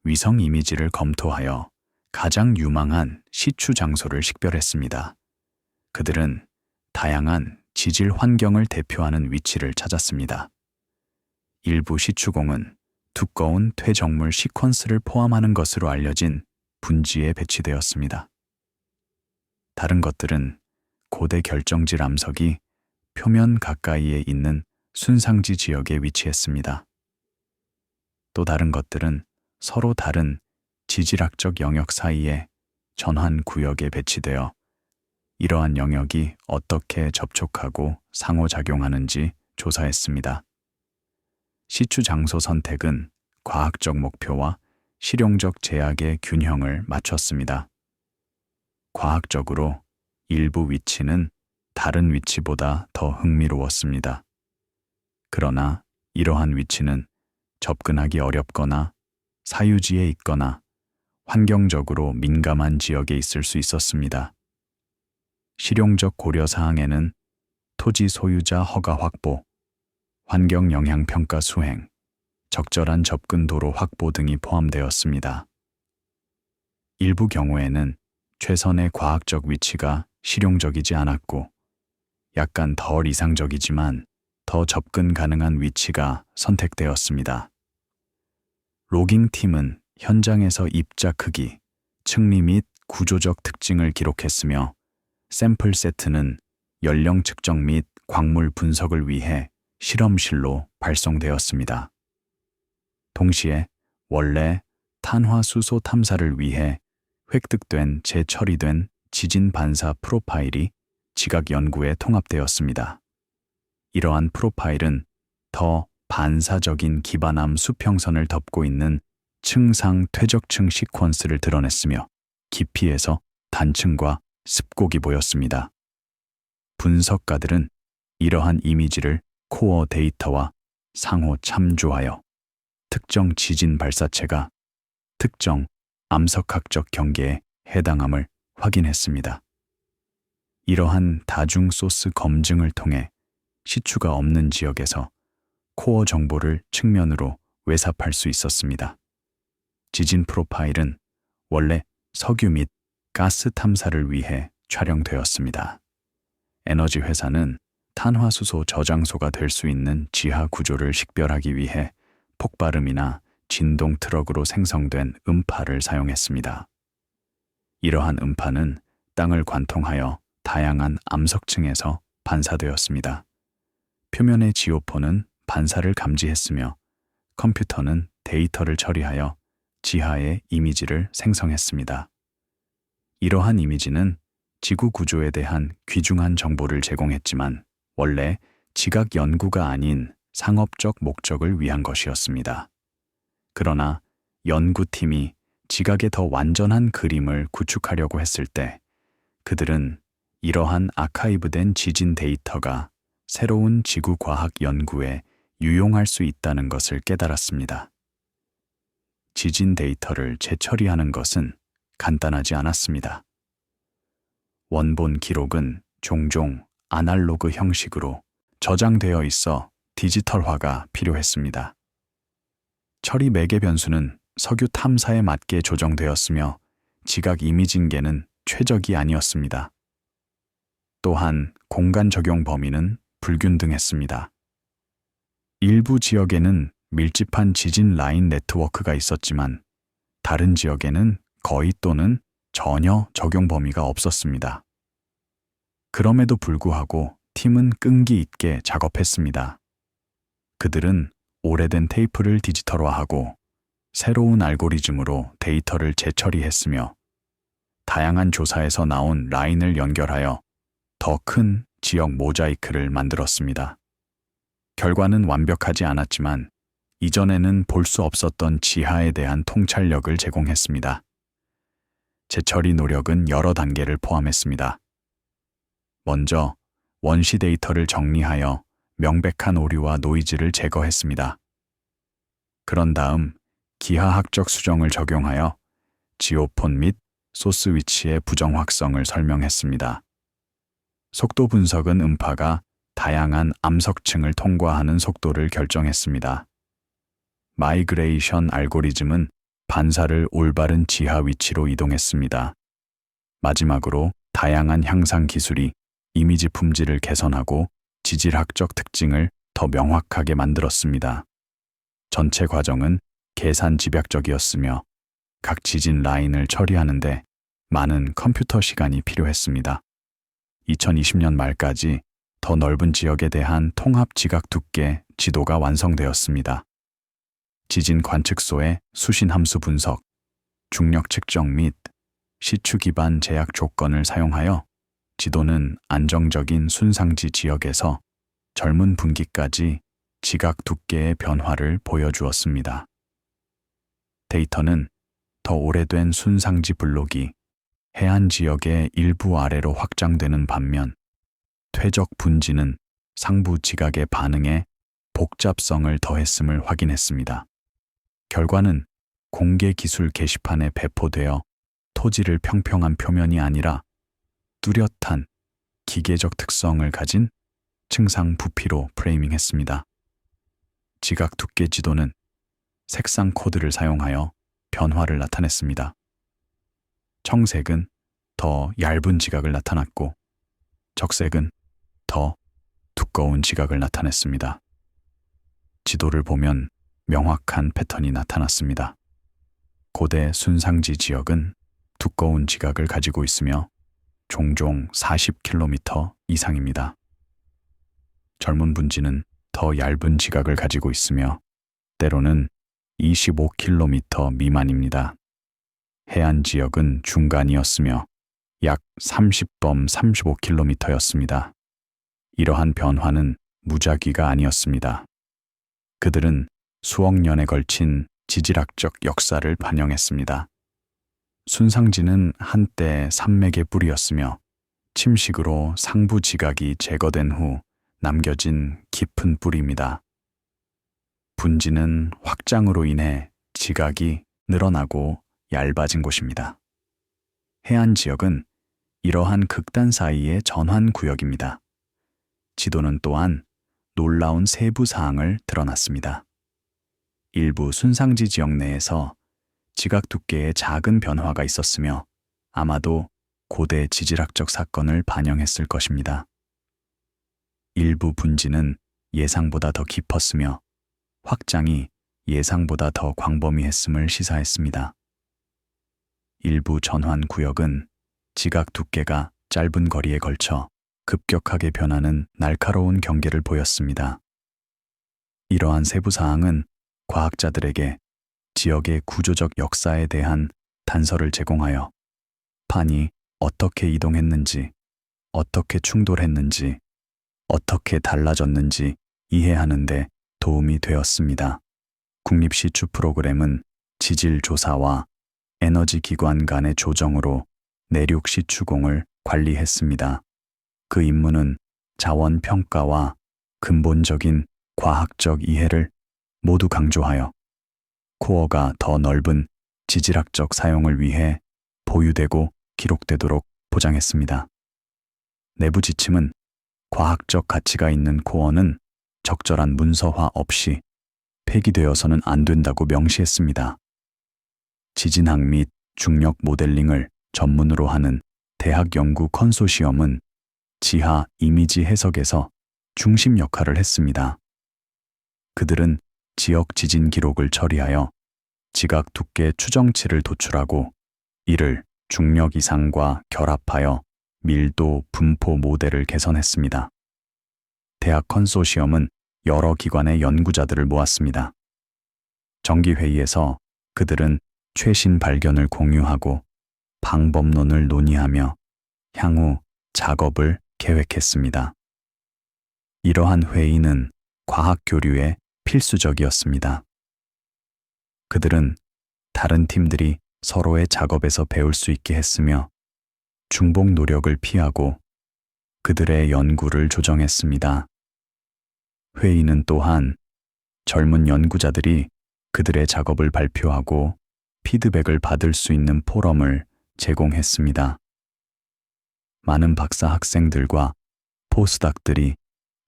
S1: 위성 이미지를 검토하여 가장 유망한 시추 장소를 식별했습니다. 그들은 다양한 지질 환경을 대표하는 위치를 찾았습니다. 일부 시추공은 두꺼운 퇴적물 시퀀스를 포함하는 것으로 알려진 분지에 배치되었습니다. 다른 것들은 고대 결정질 암석이 표면 가까이에 있는 순상지 지역에 위치했습니다. 또 다른 것들은 서로 다른 지질학적 영역 사이에 전환 구역에 배치되어 이러한 영역이 어떻게 접촉하고 상호작용하는지 조사했습니다. 시추 장소 선택은 과학적 목표와 실용적 제약의 균형을 맞췄습니다. 과학적으로 일부 위치는 다른 위치보다 더 흥미로웠습니다. 그러나 이러한 위치는 접근하기 어렵거나 사유지에 있거나 환경적으로 민감한 지역에 있을 수 있었습니다. 실용적 고려사항에는 토지 소유자 허가 확보, 환경 영향 평가 수행, 적절한 접근 도로 확보 등이 포함되었습니다. 일부 경우에는 최선의 과학적 위치가 실용적이지 않았고 약간 덜 이상적이지만 더 접근 가능한 위치가 선택되었습니다. 로깅팀은 현장에서 입자 크기, 층리 및 구조적 특징을 기록했으며 샘플 세트는 연령 측정 및 광물 분석을 위해 실험실로 발송되었습니다. 동시에 원래 탄화수소 탐사를 위해 획득된 재처리된 지진 반사 프로파일이 지각 연구에 통합되었습니다. 이러한 프로파일은 더 반사적인 기반암 수평선을 덮고 있는 층상 퇴적층 시퀀스를 드러냈으며 깊이에서 단층과 습곡이 보였습니다. 분석가들은 이러한 이미지를 코어 데이터와 상호 참조하여 특정 지진 발사체가 특정 암석학적 경계에 해당함을 확인했습니다. 이러한 다중 소스 검증을 통해 시추가 없는 지역에서 코어 정보를 측면으로 외삽할 수 있었습니다. 지진 프로파일은 원래 석유 및 가스 탐사를 위해 촬영되었습니다. 에너지 회사는 탄화수소 저장소가 될 수 있는 지하 구조를 식별하기 위해 폭발음이나 진동 트럭으로 생성된 음파를 사용했습니다. 이러한 음파는 땅을 관통하여 다양한 암석층에서 반사되었습니다. 표면의 지오포는 반사를 감지했으며 컴퓨터는 데이터를 처리하여 지하의 이미지를 생성했습니다. 이러한 이미지는 지구 구조에 대한 귀중한 정보를 제공했지만 원래 지각 연구가 아닌 상업적 목적을 위한 것이었습니다. 그러나 연구팀이 지각의 더 완전한 그림을 구축하려고 했을 때 그들은 이러한 아카이브된 지진 데이터가 새로운 지구 과학 연구에 유용할 수 있다는 것을 깨달았습니다. 지진 데이터를 재처리하는 것은 간단하지 않았습니다. 원본 기록은 종종 아날로그 형식으로 저장되어 있어 디지털화가 필요했습니다. 처리 매개 변수는 석유 탐사에 맞게 조정되었으며 지각 이미징계는 최적이 아니었습니다. 또한 공간 적용 범위는 불균등했습니다. 일부 지역에는 밀집한 지진 라인 네트워크가 있었지만 다른 지역에는 거의 또는 전혀 적용 범위가 없었습니다. 그럼에도 불구하고 팀은 끈기 있게 작업했습니다. 그들은 오래된 테이프를 디지털화하고 새로운 알고리즘으로 데이터를 재처리했으며 다양한 조사에서 나온 라인을 연결하여 더 큰 지역 모자이크를 만들었습니다. 결과는 완벽하지 않았지만 이전에는 볼 수 없었던 지하에 대한 통찰력을 제공했습니다. 재처리 노력은 여러 단계를 포함했습니다. 먼저 원시 데이터를 정리하여 명백한 오류와 노이즈를 제거했습니다. 그런 다음 기하학적 수정을 적용하여 지오폰 및 소스 위치의 부정확성을 설명했습니다. 속도 분석은 음파가 다양한 암석층을 통과하는 속도를 결정했습니다. 마이그레이션 알고리즘은 반사를 올바른 지하 위치로 이동했습니다. 마지막으로 다양한 향상 기술이 이미지 품질을 개선하고 지질학적 특징을 더 명확하게 만들었습니다. 전체 과정은 계산 집약적이었으며 각 지진 라인을 처리하는데 많은 컴퓨터 시간이 필요했습니다. 2020년 말까지 더 넓은 지역에 대한 통합 지각 두께 지도가 완성되었습니다. 지진 관측소의 수신 함수 분석, 중력 측정 및 시추 기반 제약 조건을 사용하여 지도는 안정적인 순상지 지역에서 젊은 분기까지 지각 두께의 변화를 보여주었습니다. 데이터는 더 오래된 순상지 블록이 해안 지역의 일부 아래로 확장되는 반면 퇴적 분지는 상부 지각의 반응에 복잡성을 더했음을 확인했습니다. 결과는 공개 기술 게시판에 배포되어 토지를 평평한 표면이 아니라 뚜렷한 기계적 특성을 가진 층상 부피로 프레이밍했습니다. 지각 두께 지도는 색상 코드를 사용하여 변화를 나타냈습니다. 청색은 더 얇은 지각을 나타났고 적색은 더 두꺼운 지각을 나타냈습니다. 지도를 보면 명확한 패턴이 나타났습니다. 고대 순상지 지역은 두꺼운 지각을 가지고 있으며 종종 40km 이상입니다. 젊은 분지는 더 얇은 지각을 가지고 있으며 때로는 25km 미만입니다. 해안 지역은 중간이었으며 약 30범 35km였습니다. 이러한 변화는 무작위가 아니었습니다. 그들은 수억 년에 걸친 지질학적 역사를 반영했습니다. 순상지는 한때 산맥의 뿌리였으며 침식으로 상부 지각이 제거된 후 남겨진 깊은 뿌리입니다. 분지는 확장으로 인해 지각이 늘어나고 얇아진 곳입니다. 해안 지역은 이러한 극단 사이의 전환 구역입니다. 지도는 또한 놀라운 세부 사항을 드러났습니다. 일부 순상지 지역 내에서 지각 두께의 작은 변화가 있었으며 아마도 고대 지질학적 사건을 반영했을 것입니다. 일부 분지는 예상보다 더 깊었으며 확장이 예상보다 더 광범위했음을 시사했습니다. 일부 전환 구역은 지각 두께가 짧은 거리에 걸쳐 급격하게 변하는 날카로운 경계를 보였습니다. 이러한 세부 사항은 과학자들에게 지역의 구조적 역사에 대한 단서를 제공하여 판이 어떻게 이동했는지, 어떻게 충돌했는지, 어떻게 달라졌는지 이해하는 데 도움이 되었습니다. 국립시추 프로그램은 지질 조사와 에너지 기관 간의 조정으로 내륙 시추공을 관리했습니다. 그 임무는 자원 평가와 근본적인 과학적 이해를 모두 강조하여 코어가 더 넓은 지질학적 사용을 위해 보유되고 기록되도록 보장했습니다. 내부 지침은 과학적 가치가 있는 코어는 적절한 문서화 없이 폐기되어서는 안 된다고 명시했습니다. 지진학 및 중력 모델링을 전문으로 하는 대학 연구 컨소시엄은 지하 이미지 해석에서 중심 역할을 했습니다. 그들은 지역 지진 기록을 처리하여 지각 두께 추정치를 도출하고 이를 중력 이상과 결합하여 밀도 분포 모델을 개선했습니다. 대학 컨소시엄은 여러 기관의 연구자들을 모았습니다. 정기회의에서 그들은 최신 발견을 공유하고 방법론을 논의하며 향후 작업을 계획했습니다. 이러한 회의는 과학 교류에 필수적이었습니다. 그들은 다른 팀들이 서로의 작업에서 배울 수 있게 했으며 중복 노력을 피하고 그들의 연구를 조정했습니다. 회의는 또한 젊은 연구자들이 그들의 작업을 발표하고 피드백을 받을 수 있는 포럼을 제공했습니다. 많은 박사 학생들과 포스닥들이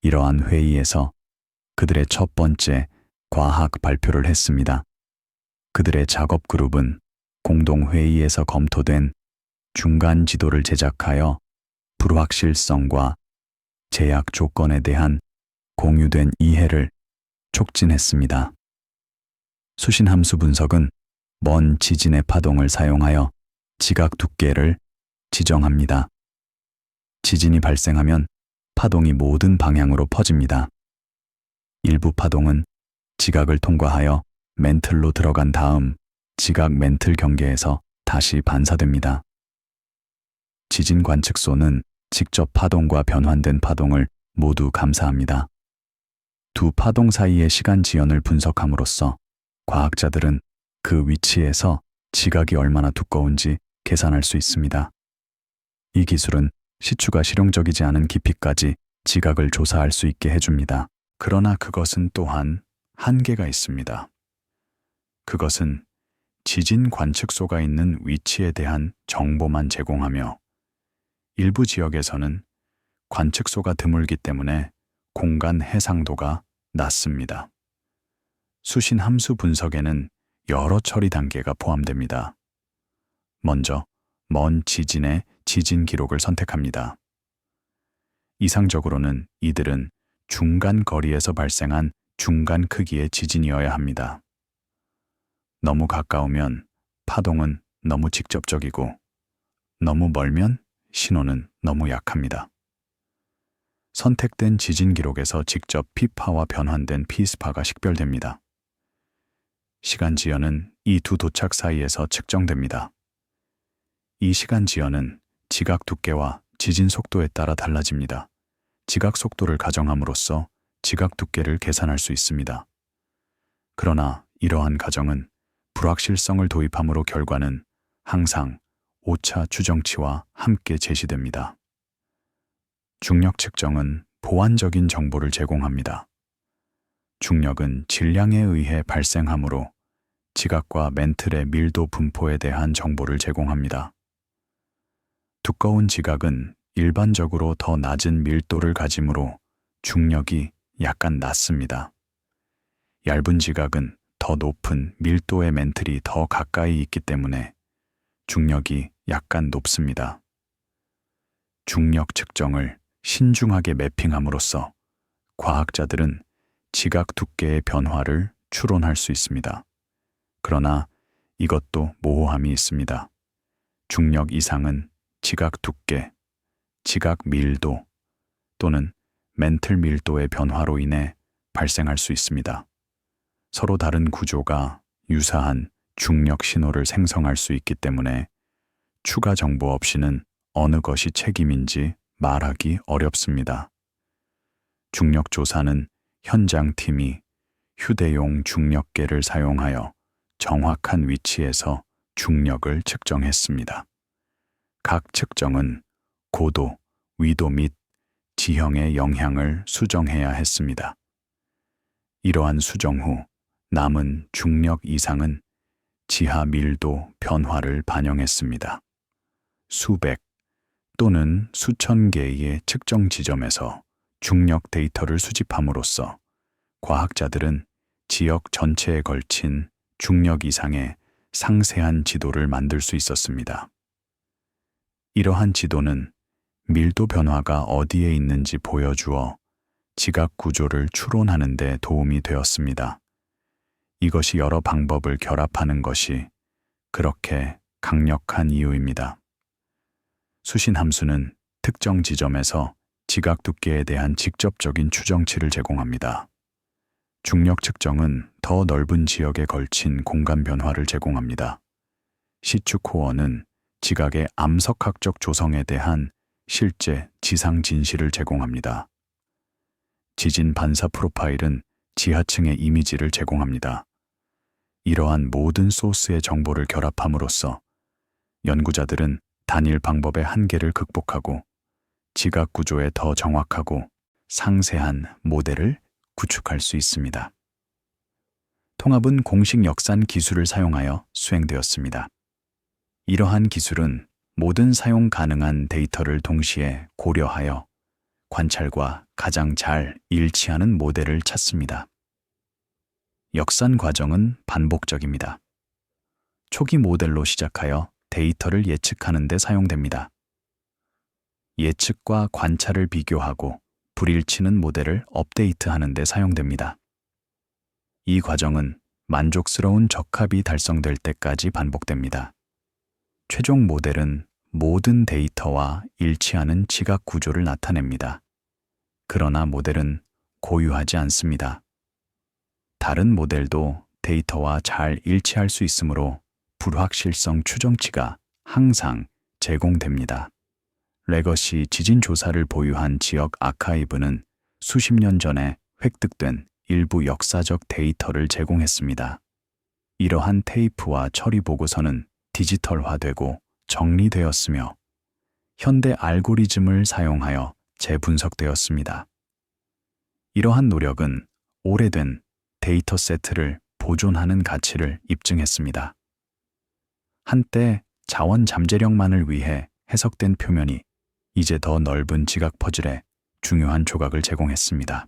S1: 이러한 회의에서 그들의 첫 번째 과학 발표를 했습니다. 그들의 작업 그룹은 공동회의에서 검토된 중간 지도를 제작하여 불확실성과 제약 조건에 대한 공유된 이해를 촉진했습니다. 수신함수 분석은 먼 지진의 파동을 사용하여 지각 두께를 지정합니다. 지진이 발생하면 파동이 모든 방향으로 퍼집니다. 일부 파동은 지각을 통과하여 멘틀로 들어간 다음 지각 멘틀 경계에서 다시 반사됩니다. 지진 관측소는 직접 파동과 변환된 파동을 모두 감사합니다. 두 파동 사이의 시간 지연을 분석함으로써 과학자들은 그 위치에서 지각이 얼마나 두꺼운지 계산할 수 있습니다. 이 기술은 시추가 실용적이지 않은 깊이까지 지각을 조사할 수 있게 해줍니다. 그러나 그것은 또한 한계가 있습니다. 그것은 지진 관측소가 있는 위치에 대한 정보만 제공하며 일부 지역에서는 관측소가 드물기 때문에 공간 해상도가 낮습니다. 수신 함수 분석에는 여러 처리 단계가 포함됩니다. 먼저 먼 지진의 지진 기록을 선택합니다. 이상적으로는 이들은 중간 거리에서 발생한 중간 크기의 지진이어야 합니다. 너무 가까우면 파동은 너무 직접적이고 너무 멀면 신호는 너무 약합니다. 선택된 지진 기록에서 직접 P파와 변환된 P스파가 식별됩니다. 시간 지연은 이 두 도착 사이에서 측정됩니다. 이 시간 지연은 지각 두께와 지진 속도에 따라 달라집니다. 지각 속도를 가정함으로써 지각 두께를 계산할 수 있습니다. 그러나 이러한 가정은 불확실성을 도입함으로 결과는 항상 오차 추정치와 함께 제시됩니다. 중력 측정은 보완적인 정보를 제공합니다. 중력은 질량에 의해 발생하므로 지각과 멘틀의 밀도 분포에 대한 정보를 제공합니다. 두꺼운 지각은 일반적으로 더 낮은 밀도를 가지므로 중력이 약간 낮습니다. 얇은 지각은 더 높은 밀도의 멘틀이 더 가까이 있기 때문에 중력이 약간 높습니다. 중력 측정을 신중하게 매핑함으로써 과학자들은 지각 두께의 변화를 추론할 수 있습니다. 그러나 이것도 모호함이 있습니다. 중력 이상은 지각 두께, 지각 밀도 또는 멘틀 밀도의 변화로 인해 발생할 수 있습니다. 서로 다른 구조가 유사한 중력 신호를 생성할 수 있기 때문에 추가 정보 없이는 어느 것이 책임인지 말하기 어렵습니다. 중력 조사는 현장팀이 휴대용 중력계를 사용하여 정확한 위치에서 중력을 측정했습니다. 각 측정은 고도, 위도 및 지형의 영향을 수정해야 했습니다. 이러한 수정 후 남은 중력 이상은 지하 밀도 변화를 반영했습니다. 수백 또는 수천 개의 측정 지점에서 중력 데이터를 수집함으로써 과학자들은 지역 전체에 걸친 중력 이상의 상세한 지도를 만들 수 있었습니다. 이러한 지도는 밀도 변화가 어디에 있는지 보여주어 지각 구조를 추론하는 데 도움이 되었습니다. 이것이 여러 방법을 결합하는 것이 그렇게 강력한 이유입니다. 수신 함수는 특정 지점에서 지각 두께에 대한 직접적인 추정치를 제공합니다. 중력 측정은 더 넓은 지역에 걸친 공간 변화를 제공합니다. 시추 코어는 지각의 암석학적 조성에 대한 실제 지상 진실을 제공합니다. 지진 반사 프로파일은 지하층의 이미지를 제공합니다. 이러한 모든 소스의 정보를 결합함으로써 연구자들은 단일 방법의 한계를 극복하고 지각 구조에 더 정확하고 상세한 모델을 구축할 수 있습니다. 통합은 공식 역산 기술을 사용하여 수행되었습니다. 이러한 기술은 모든 사용 가능한 데이터를 동시에 고려하여 관찰과 가장 잘 일치하는 모델을 찾습니다. 역산 과정은 반복적입니다. 초기 모델로 시작하여 데이터를 예측하는 데 사용됩니다. 예측과 관찰을 비교하고 불일치는 모델을 업데이트하는 데 사용됩니다. 이 과정은 만족스러운 적합이 달성될 때까지 반복됩니다. 최종 모델은 모든 데이터와 일치하는 지각 구조를 나타냅니다. 그러나 모델은 고유하지 않습니다. 다른 모델도 데이터와 잘 일치할 수 있으므로 불확실성 추정치가 항상 제공됩니다. 레거시 지진 조사를 보유한 지역 아카이브는 수십 년 전에 획득된 일부 역사적 데이터를 제공했습니다. 이러한 테이프와 처리 보고서는 디지털화되고 정리되었으며 현대 알고리즘을 사용하여 재분석되었습니다. 이러한 노력은 오래된 데이터 세트를 보존하는 가치를 입증했습니다. 한때 자원 잠재력만을 위해 해석된 표면이 이제 더 넓은 지각 퍼즐에 중요한 조각을 제공했습니다.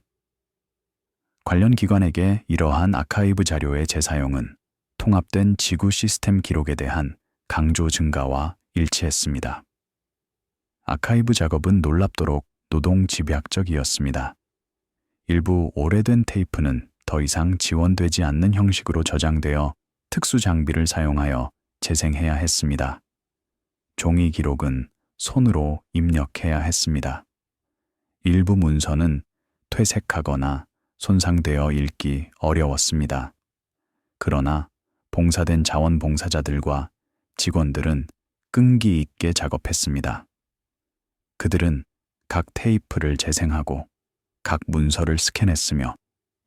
S1: 관련 기관에게 이러한 아카이브 자료의 재사용은 통합된 지구 시스템 기록에 대한 강조 증가와 일치했습니다. 아카이브 작업은 놀랍도록 노동 집약적이었습니다. 일부 오래된 테이프는 더 이상 지원되지 않는 형식으로 저장되어 특수 장비를 사용하여 재생해야 했습니다. 종이 기록은 손으로 입력해야 했습니다. 일부 문서는 퇴색하거나 손상되어 읽기 어려웠습니다. 그러나 봉사된 자원봉사자들과 직원들은 끈기 있게 작업했습니다. 그들은 각 테이프를 재생하고 각 문서를 스캔했으며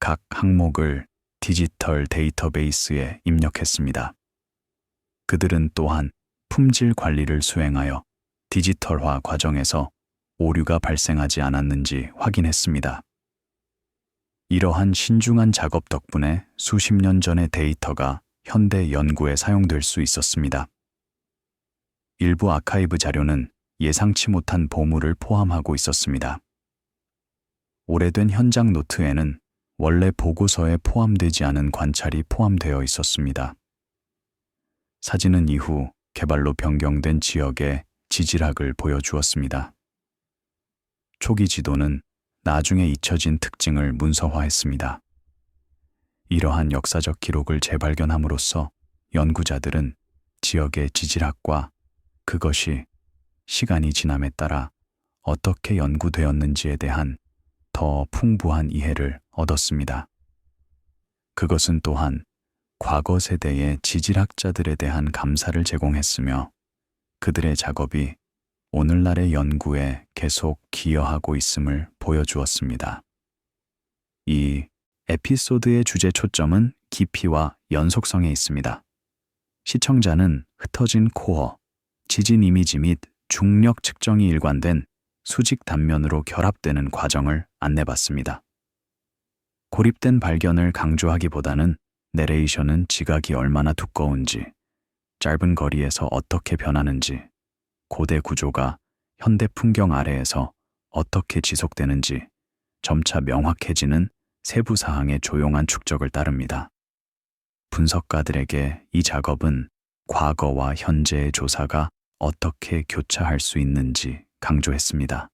S1: 각 항목을 디지털 데이터베이스에 입력했습니다. 그들은 또한 품질 관리를 수행하여 디지털화 과정에서 오류가 발생하지 않았는지 확인했습니다. 이러한 신중한 작업 덕분에 수십 년 전의 데이터가 현대 연구에 사용될 수 있었습니다. 일부 아카이브 자료는 예상치 못한 보물을 포함하고 있었습니다. 오래된 현장 노트에는 원래 보고서에 포함되지 않은 관찰이 포함되어 있었습니다. 사진은 이후 개발로 변경된 지역의 지질학을 보여주었습니다. 초기 지도는 나중에 잊혀진 특징을 문서화했습니다. 이러한 역사적 기록을 재발견함으로써 연구자들은 지역의 지질학과 그것이 시간이 지남에 따라 어떻게 연구되었는지에 대한 더 풍부한 이해를 얻었습니다. 그것은 또한 과거 세대의 지질학자들에 대한 감사를 제공했으며 그들의 작업이 오늘날의 연구에 계속 기여하고 있음을 보여주었습니다. 이 에피소드의 주제 초점은 깊이와 연속성에 있습니다. 시청자는 흩어진 코어, 지진 이미지 및 중력 측정이 일관된 수직 단면으로 결합되는 과정을 안내받습니다. 고립된 발견을 강조하기보다는 내레이션은 지각이 얼마나 두꺼운지, 짧은 거리에서 어떻게 변하는지, 고대 구조가 현대 풍경 아래에서 어떻게 지속되는지 점차 명확해지는 세부 사항의 조용한 축적을 따릅니다. 분석가들에게 이 작업은 과거와 현재의 조사가 어떻게 교차할 수 있는지 강조했습니다.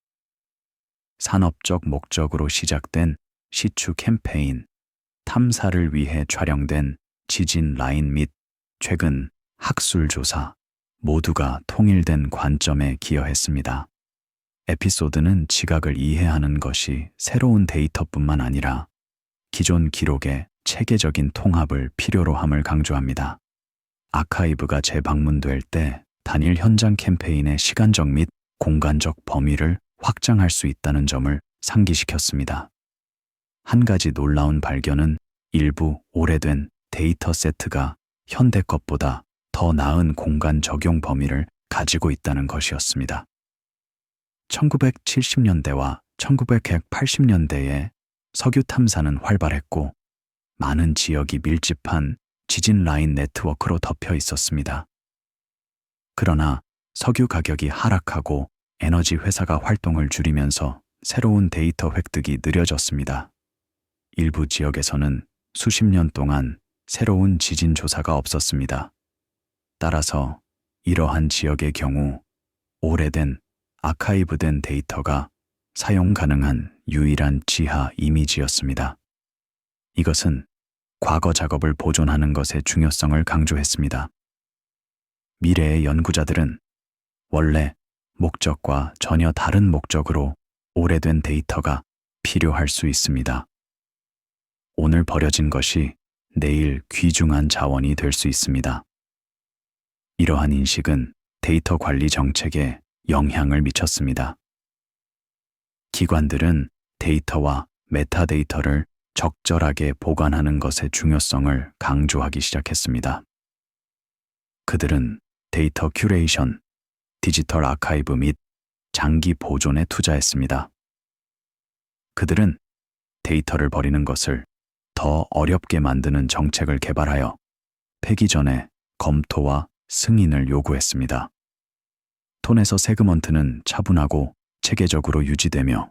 S1: 산업적 목적으로 시작된 시추 캠페인, 탐사를 위해 촬영된 지진 라인 및 최근 학술 조사 모두가 통일된 관점에 기여했습니다. 에피소드는 지각을 이해하는 것이 새로운 데이터뿐만 아니라 기존 기록의 체계적인 통합을 필요로 함을 강조합니다. 아카이브가 재방문될 때 단일 현장 캠페인의 시간적 및 공간적 범위를 확장할 수 있다는 점을 상기시켰습니다. 한 가지 놀라운 발견은 일부 오래된 데이터 세트가 현대 것보다 더 나은 공간 적용 범위를 가지고 있다는 것이었습니다. 1970년대와 1980년대에 석유 탐사는 활발했고 많은 지역이 밀집한 지진 라인 네트워크로 덮여 있었습니다. 그러나 석유 가격이 하락하고 에너지 회사가 활동을 줄이면서 새로운 데이터 획득이 느려졌습니다. 일부 지역에서는 수십 년 동안 새로운 지진 조사가 없었습니다. 따라서 이러한 지역의 경우 오래된 아카이브된 데이터가 사용 가능한 유일한 지하 이미지였습니다. 이것은 과거 작업을 보존하는 것의 중요성을 강조했습니다. 미래의 연구자들은 원래 목적과 전혀 다른 목적으로 오래된 데이터가 필요할 수 있습니다. 오늘 버려진 것이 내일 귀중한 자원이 될 수 있습니다. 이러한 인식은 데이터 관리 정책에 영향을 미쳤습니다. 기관들은 데이터와 메타데이터를 적절하게 보관하는 것의 중요성을 강조하기 시작했습니다. 그들은 데이터 큐레이션, 디지털 아카이브 및 장기 보존에 투자했습니다. 그들은 데이터를 버리는 것을 더 어렵게 만드는 정책을 개발하여 폐기 전에 검토와 승인을 요구했습니다. 톤에서 세그먼트는 차분하고 체계적으로 유지되며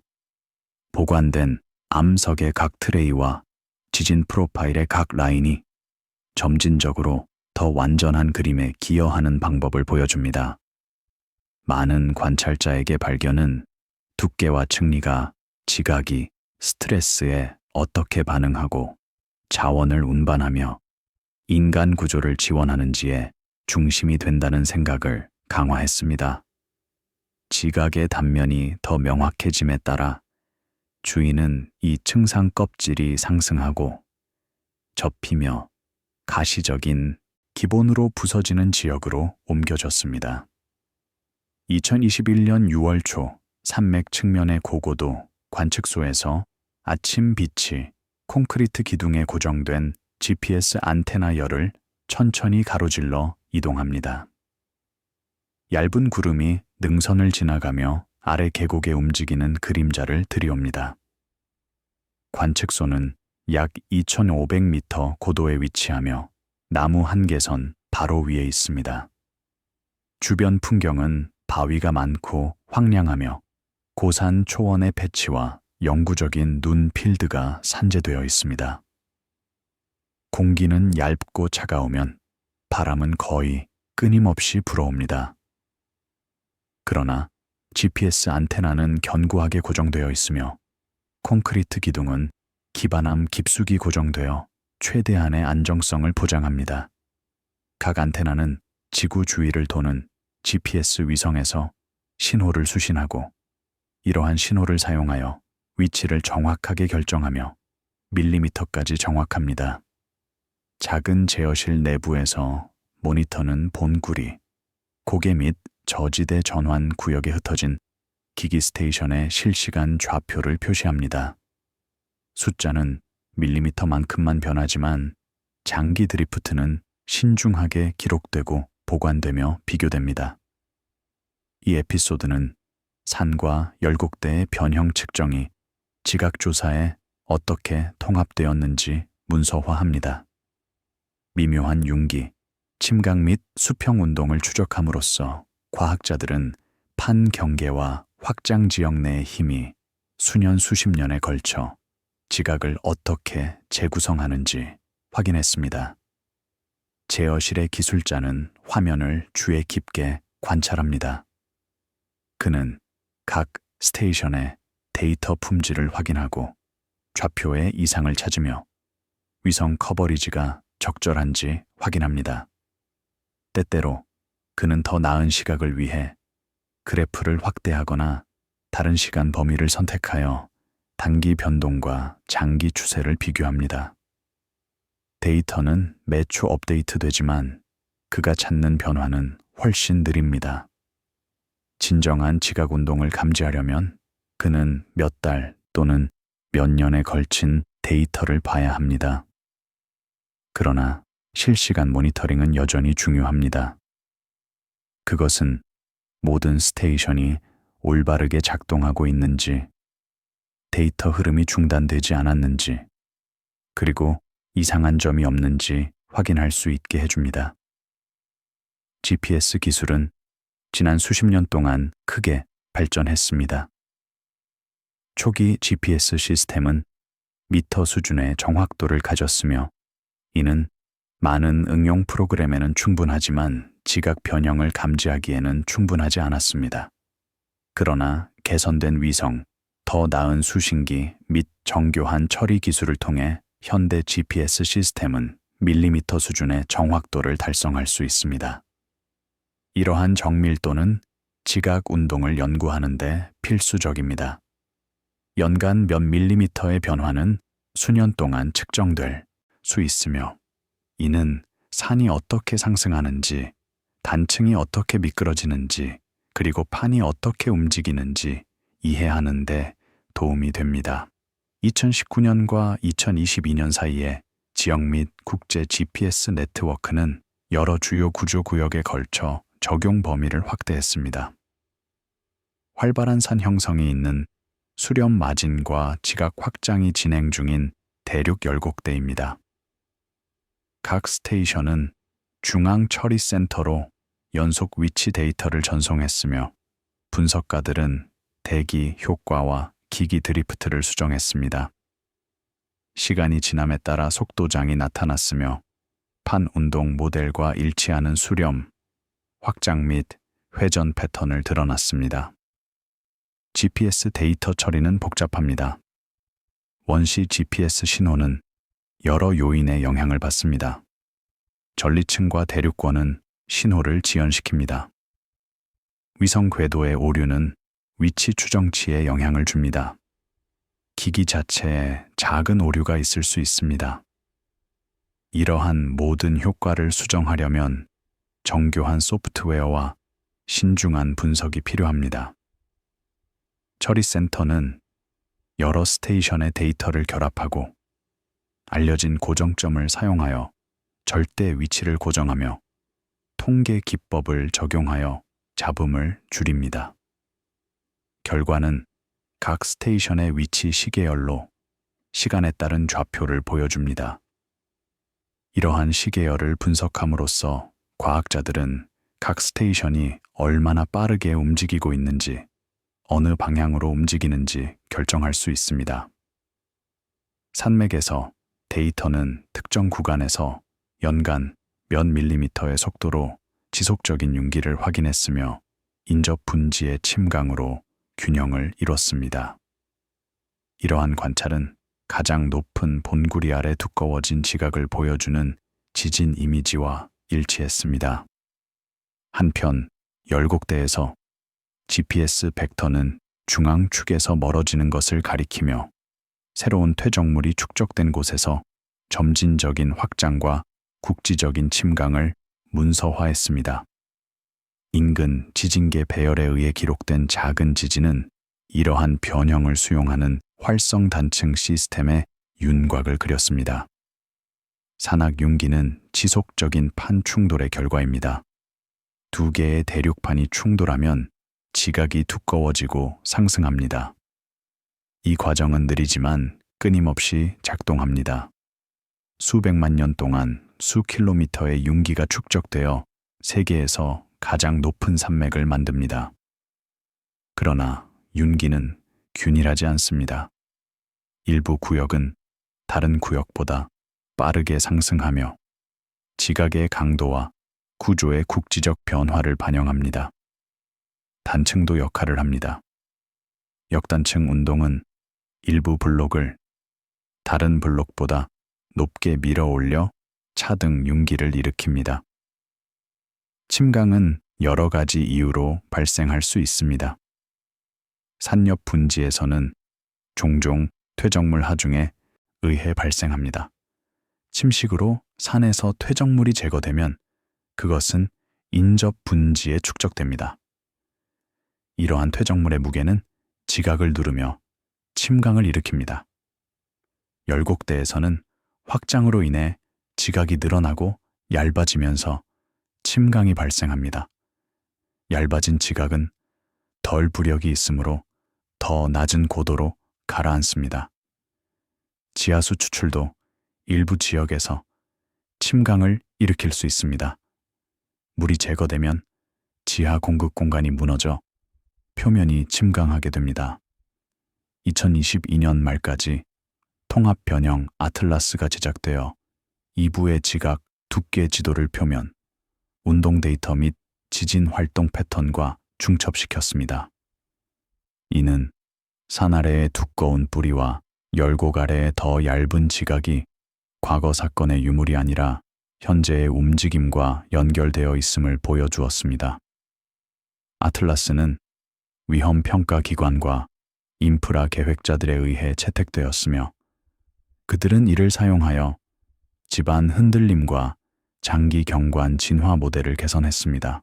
S1: 보관된 암석의 각 트레이와 지진 프로파일의 각 라인이 점진적으로 더 완전한 그림에 기여하는 방법을 보여줍니다. 많은 관찰자에게 발견은 두께와 층리가 지각이 스트레스에 어떻게 반응하고 자원을 운반하며 인간 구조를 지원하는지에 중심이 된다는 생각을 강화했습니다. 지각의 단면이 더 명확해짐에 따라 주인은 이 층상 껍질이 상승하고 접히며 가시적인 기본으로 부서지는 지역으로 옮겨졌습니다. 2021년 6월 초 산맥 측면의 고고도 관측소에서 아침 빛이 콘크리트 기둥에 고정된 GPS 안테나 열을 천천히 가로질러 이동합니다. 얇은 구름이 능선을 지나가며 아래 계곡에 움직이는 그림자를 들이옵니다. 관측소는 약 2,500m 고도에 위치하며 나무 한 개선 바로 위에 있습니다. 주변 풍경은 바위가 많고 황량하며 고산 초원의 배치와 영구적인 눈 필드가 산재되어 있습니다. 공기는 얇고 차가우면 바람은 거의 끊임없이 불어옵니다. 그러나 GPS 안테나는 견고하게 고정되어 있으며 콘크리트 기둥은 기반함 깊숙이 고정되어 최대한의 안정성을 보장합니다. 각 안테나는 지구 주위를 도는 GPS 위성에서 신호를 수신하고 이러한 신호를 사용하여 위치를 정확하게 결정하며 밀리미터까지 정확합니다. 작은 제어실 내부에서 모니터는 본구리, 고개 및 저지대 전환 구역에 흩어진 기기 스테이션의 실시간 좌표를 표시합니다. 숫자는 밀리미터만큼만 변하지만 장기 드리프트는 신중하게 기록되고 보관되며 비교됩니다. 이 에피소드는 산과 열곡대의 변형 측정이 지각 조사에 어떻게 통합되었는지 문서화합니다. 미묘한 융기, 침각 및 수평 운동을 추적함으로써 과학자들은 판 경계와 확장 지역 내의 힘이 수년 수십 년에 걸쳐 지각을 어떻게 재구성하는지 확인했습니다. 제어실의 기술자는 화면을 주의 깊게 관찰합니다. 그는 각 스테이션의 데이터 품질을 확인하고 좌표의 이상을 찾으며 위성 커버리지가 적절한지 확인합니다. 때때로 그는 더 나은 시각을 위해 그래프를 확대하거나 다른 시간 범위를 선택하여 단기 변동과 장기 추세를 비교합니다. 데이터는 매초 업데이트되지만 그가 찾는 변화는 훨씬 느립니다. 진정한 지각 운동을 감지하려면 그는 몇 달 또는 몇 년에 걸친 데이터를 봐야 합니다. 그러나 실시간 모니터링은 여전히 중요합니다. 그것은 모든 스테이션이 올바르게 작동하고 있는지, 데이터 흐름이 중단되지 않았는지, 그리고 이상한 점이 없는지 확인할 수 있게 해줍니다. GPS 기술은 지난 수십 년 동안 크게 발전했습니다. 초기 GPS 시스템은 미터 수준의 정확도를 가졌으며 이는 많은 응용 프로그램에는 충분하지만 지각 변형을 감지하기에는 충분하지 않았습니다. 그러나 개선된 위성, 더 나은 수신기 및 정교한 처리 기술을 통해 현대 GPS 시스템은 밀리미터 수준의 정확도를 달성할 수 있습니다. 이러한 정밀도는 지각 운동을 연구하는 데 필수적입니다. 연간 몇 밀리미터의 변화는 수년 동안 측정될 수 있으며 이는 산이 어떻게 상승하는지, 단층이 어떻게 미끄러지는지, 그리고 판이 어떻게 움직이는지 이해하는 데 도움이 됩니다. 2019년과 2022년 사이에 지역 및 국제 GPS 네트워크는 여러 주요 구조 구역에 걸쳐 적용 범위를 확대했습니다. 활발한 산 형성이 있는 수렴 마진과 지각 확장이 진행 중인 대륙 열곡대입니다. 각 스테이션은 중앙 처리 센터로 연속 위치 데이터를 전송했으며 분석가들은 대기 효과와 기기 드리프트를 수정했습니다. 시간이 지남에 따라 속도장이 나타났으며 판 운동 모델과 일치하는 수렴, 확장 및 회전 패턴을 드러났습니다. GPS 데이터 처리는 복잡합니다. 원시 GPS 신호는 여러 요인의 영향을 받습니다. 전리층과 대륙권은 신호를 지연시킵니다. 위성 궤도의 오류는 위치 추정치에 영향을 줍니다. 기기 자체에 작은 오류가 있을 수 있습니다. 이러한 모든 효과를 수정하려면 정교한 소프트웨어와 신중한 분석이 필요합니다. 처리센터는 여러 스테이션의 데이터를 결합하고 알려진 고정점을 사용하여 절대 위치를 고정하며 통계 기법을 적용하여 잡음을 줄입니다. 결과는 각 스테이션의 위치 시계열로 시간에 따른 좌표를 보여줍니다. 이러한 시계열을 분석함으로써 과학자들은 각 스테이션이 얼마나 빠르게 움직이고 있는지, 어느 방향으로 움직이는지 결정할 수 있습니다. 산맥에서 데이터는 특정 구간에서 연간 몇 밀리미터의 속도로 지속적인 윤기를 확인했으며 인접 분지의 침강으로 균형을 이뤘습니다. 이러한 관찰은 가장 높은 본구리 아래 두꺼워진 지각을 보여주는 지진 이미지와 일치했습니다. 한편 열곡대에서 GPS 벡터는 중앙축에서 멀어지는 것을 가리키며 새로운 퇴적물이 축적된 곳에서 점진적인 확장과 국지적인 침강을 문서화했습니다. 인근 지진계 배열에 의해 기록된 작은 지진은 이러한 변형을 수용하는 활성 단층 시스템의 윤곽을 그렸습니다. 산악 윤기는 지속적인 판 충돌의 결과입니다. 두 개의 대륙판이 충돌하면 지각이 두꺼워지고 상승합니다. 이 과정은 느리지만 끊임없이 작동합니다. 수백만 년 동안 수 킬로미터의 윤기가 축적되어 세계에서 가장 높은 산맥을 만듭니다. 그러나 윤기는 균일하지 않습니다. 일부 구역은 다른 구역보다 빠르게 상승하며 지각의 강도와 구조의 국지적 변화를 반영합니다. 단층도 역할을 합니다. 역단층 운동은 일부 블록을 다른 블록보다 높게 밀어 올려 차등 윤기를 일으킵니다. 침강은 여러 가지 이유로 발생할 수 있습니다. 산 옆 분지에서는 종종 퇴적물 하중에 의해 발생합니다. 침식으로 산에서 퇴적물이 제거되면 그것은 인접 분지에 축적됩니다. 이러한 퇴적물의 무게는 지각을 누르며 침강을 일으킵니다. 열곡대에서는 확장으로 인해 지각이 늘어나고 얇아지면서 침강이 발생합니다. 얇아진 지각은 덜 부력이 있으므로 더 낮은 고도로 가라앉습니다. 지하수 추출도 일부 지역에서 침강을 일으킬 수 있습니다. 물이 제거되면 지하 공급 공간이 무너져 표면이 침강하게 됩니다. 2022년 말까지 통합 변형 아틀라스가 제작되어 2부의 지각 두께 지도를 표면, 운동 데이터 및 지진 활동 패턴과 중첩시켰습니다. 이는 산 아래의 두꺼운 뿌리와 열곡 아래의 더 얇은 지각이 과거 사건의 유물이 아니라 현재의 움직임과 연결되어 있음을 보여주었습니다. 아틀라스는 위험평가기관과 인프라 계획자들에 의해 채택되었으며 그들은 이를 사용하여 집안 흔들림과 장기 경관 진화 모델을 개선했습니다.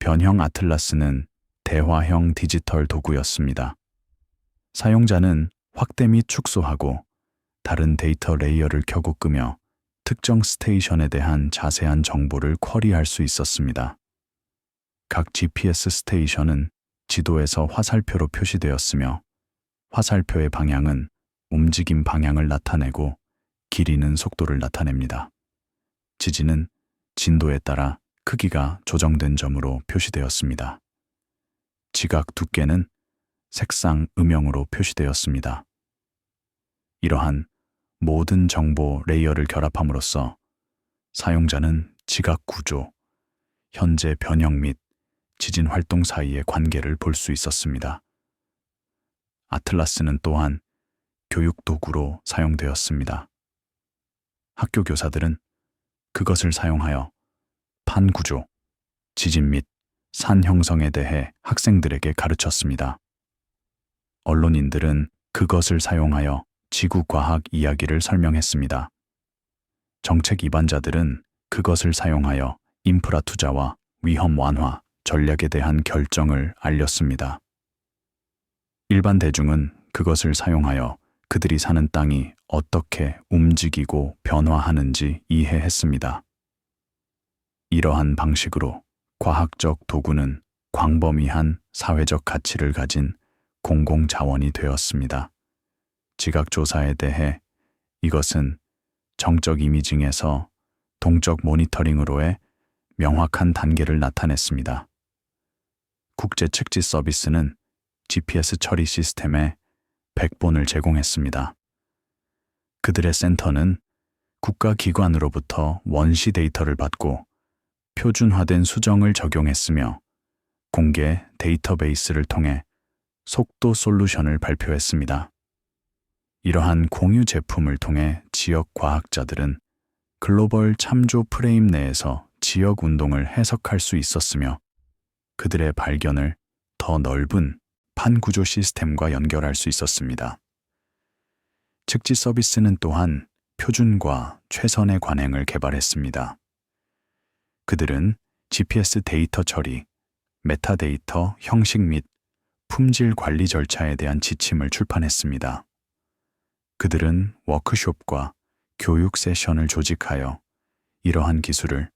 S1: 변형 아틀라스는 대화형 디지털 도구였습니다. 사용자는 확대 및 축소하고 다른 데이터 레이어를 켜고 끄며 특정 스테이션에 대한 자세한 정보를 쿼리할 수 있었습니다. 각 GPS 스테이션은 지도에서 화살표로 표시되었으며 화살표의 방향은 움직임 방향을 나타내고 길이는 속도를 나타냅니다. 지진은 진도에 따라 크기가 조정된 점으로 표시되었습니다. 지각 두께는 색상 음영으로 표시되었습니다. 이러한 모든 정보 레이어를 결합함으로써 사용자는 지각 구조, 현재 변형 및 지진 활동 사이의 관계를 볼 수 있었습니다. 아틀라스는 또한 교육 도구로 사용되었습니다. 학교 교사들은 그것을 사용하여 판 구조, 지진 및 산 형성에 대해 학생들에게 가르쳤습니다. 언론인들은 그것을 사용하여 지구과학 이야기를 설명했습니다. 정책 입안자들은 그것을 사용하여 인프라 투자와 위험 완화, 전략에 대한 결정을 알렸습니다. 일반 대중은 그것을 사용하여 그들이 사는 땅이 어떻게 움직이고 변화하는지 이해했습니다. 이러한 방식으로 과학적 도구는 광범위한 사회적 가치를 가진 공공자원이 되었습니다. 지각조사에 대해 이것은 정적 이미징에서 동적 모니터링으로의 명확한 단계를 나타냈습니다. 국제 측지 서비스는 GPS 처리 시스템에 백본을 제공했습니다. 그들의 센터는 국가기관으로부터 원시 데이터를 받고 표준화된 수정을 적용했으며 공개 데이터베이스를 통해 속도 솔루션을 발표했습니다. 이러한 공유 제품을 통해 지역 과학자들은 글로벌 참조 프레임 내에서 지역 운동을 해석할 수 있었으며 그들의 발견을 더 넓은 판구조 시스템과 연결할 수 있었습니다. 측지 서비스는 또한 표준과 최선의 관행을 개발했습니다. 그들은 GPS 데이터 처리, 메타데이터 형식 및 품질 관리 절차에 대한 지침을 출판했습니다. 그들은 워크숍과 교육 세션을 조직하여 이러한 기술을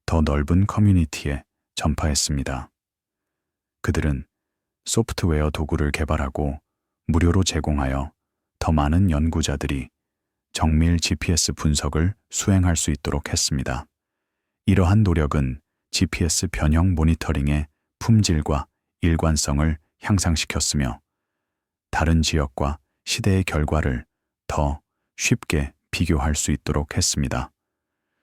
S1: 더 넓은 커뮤니티에 전파했습니다. 그들은 소프트웨어 도구를 개발하고 무료로 제공하여 더 많은 연구자들이 정밀 GPS 분석을 수행할 수 있도록 했습니다. 이러한 노력은 GPS 변형 모니터링의 품질과 일관성을 향상시켰으며 다른 지역과 시대의 결과를 더 쉽게 비교할 수 있도록 했습니다.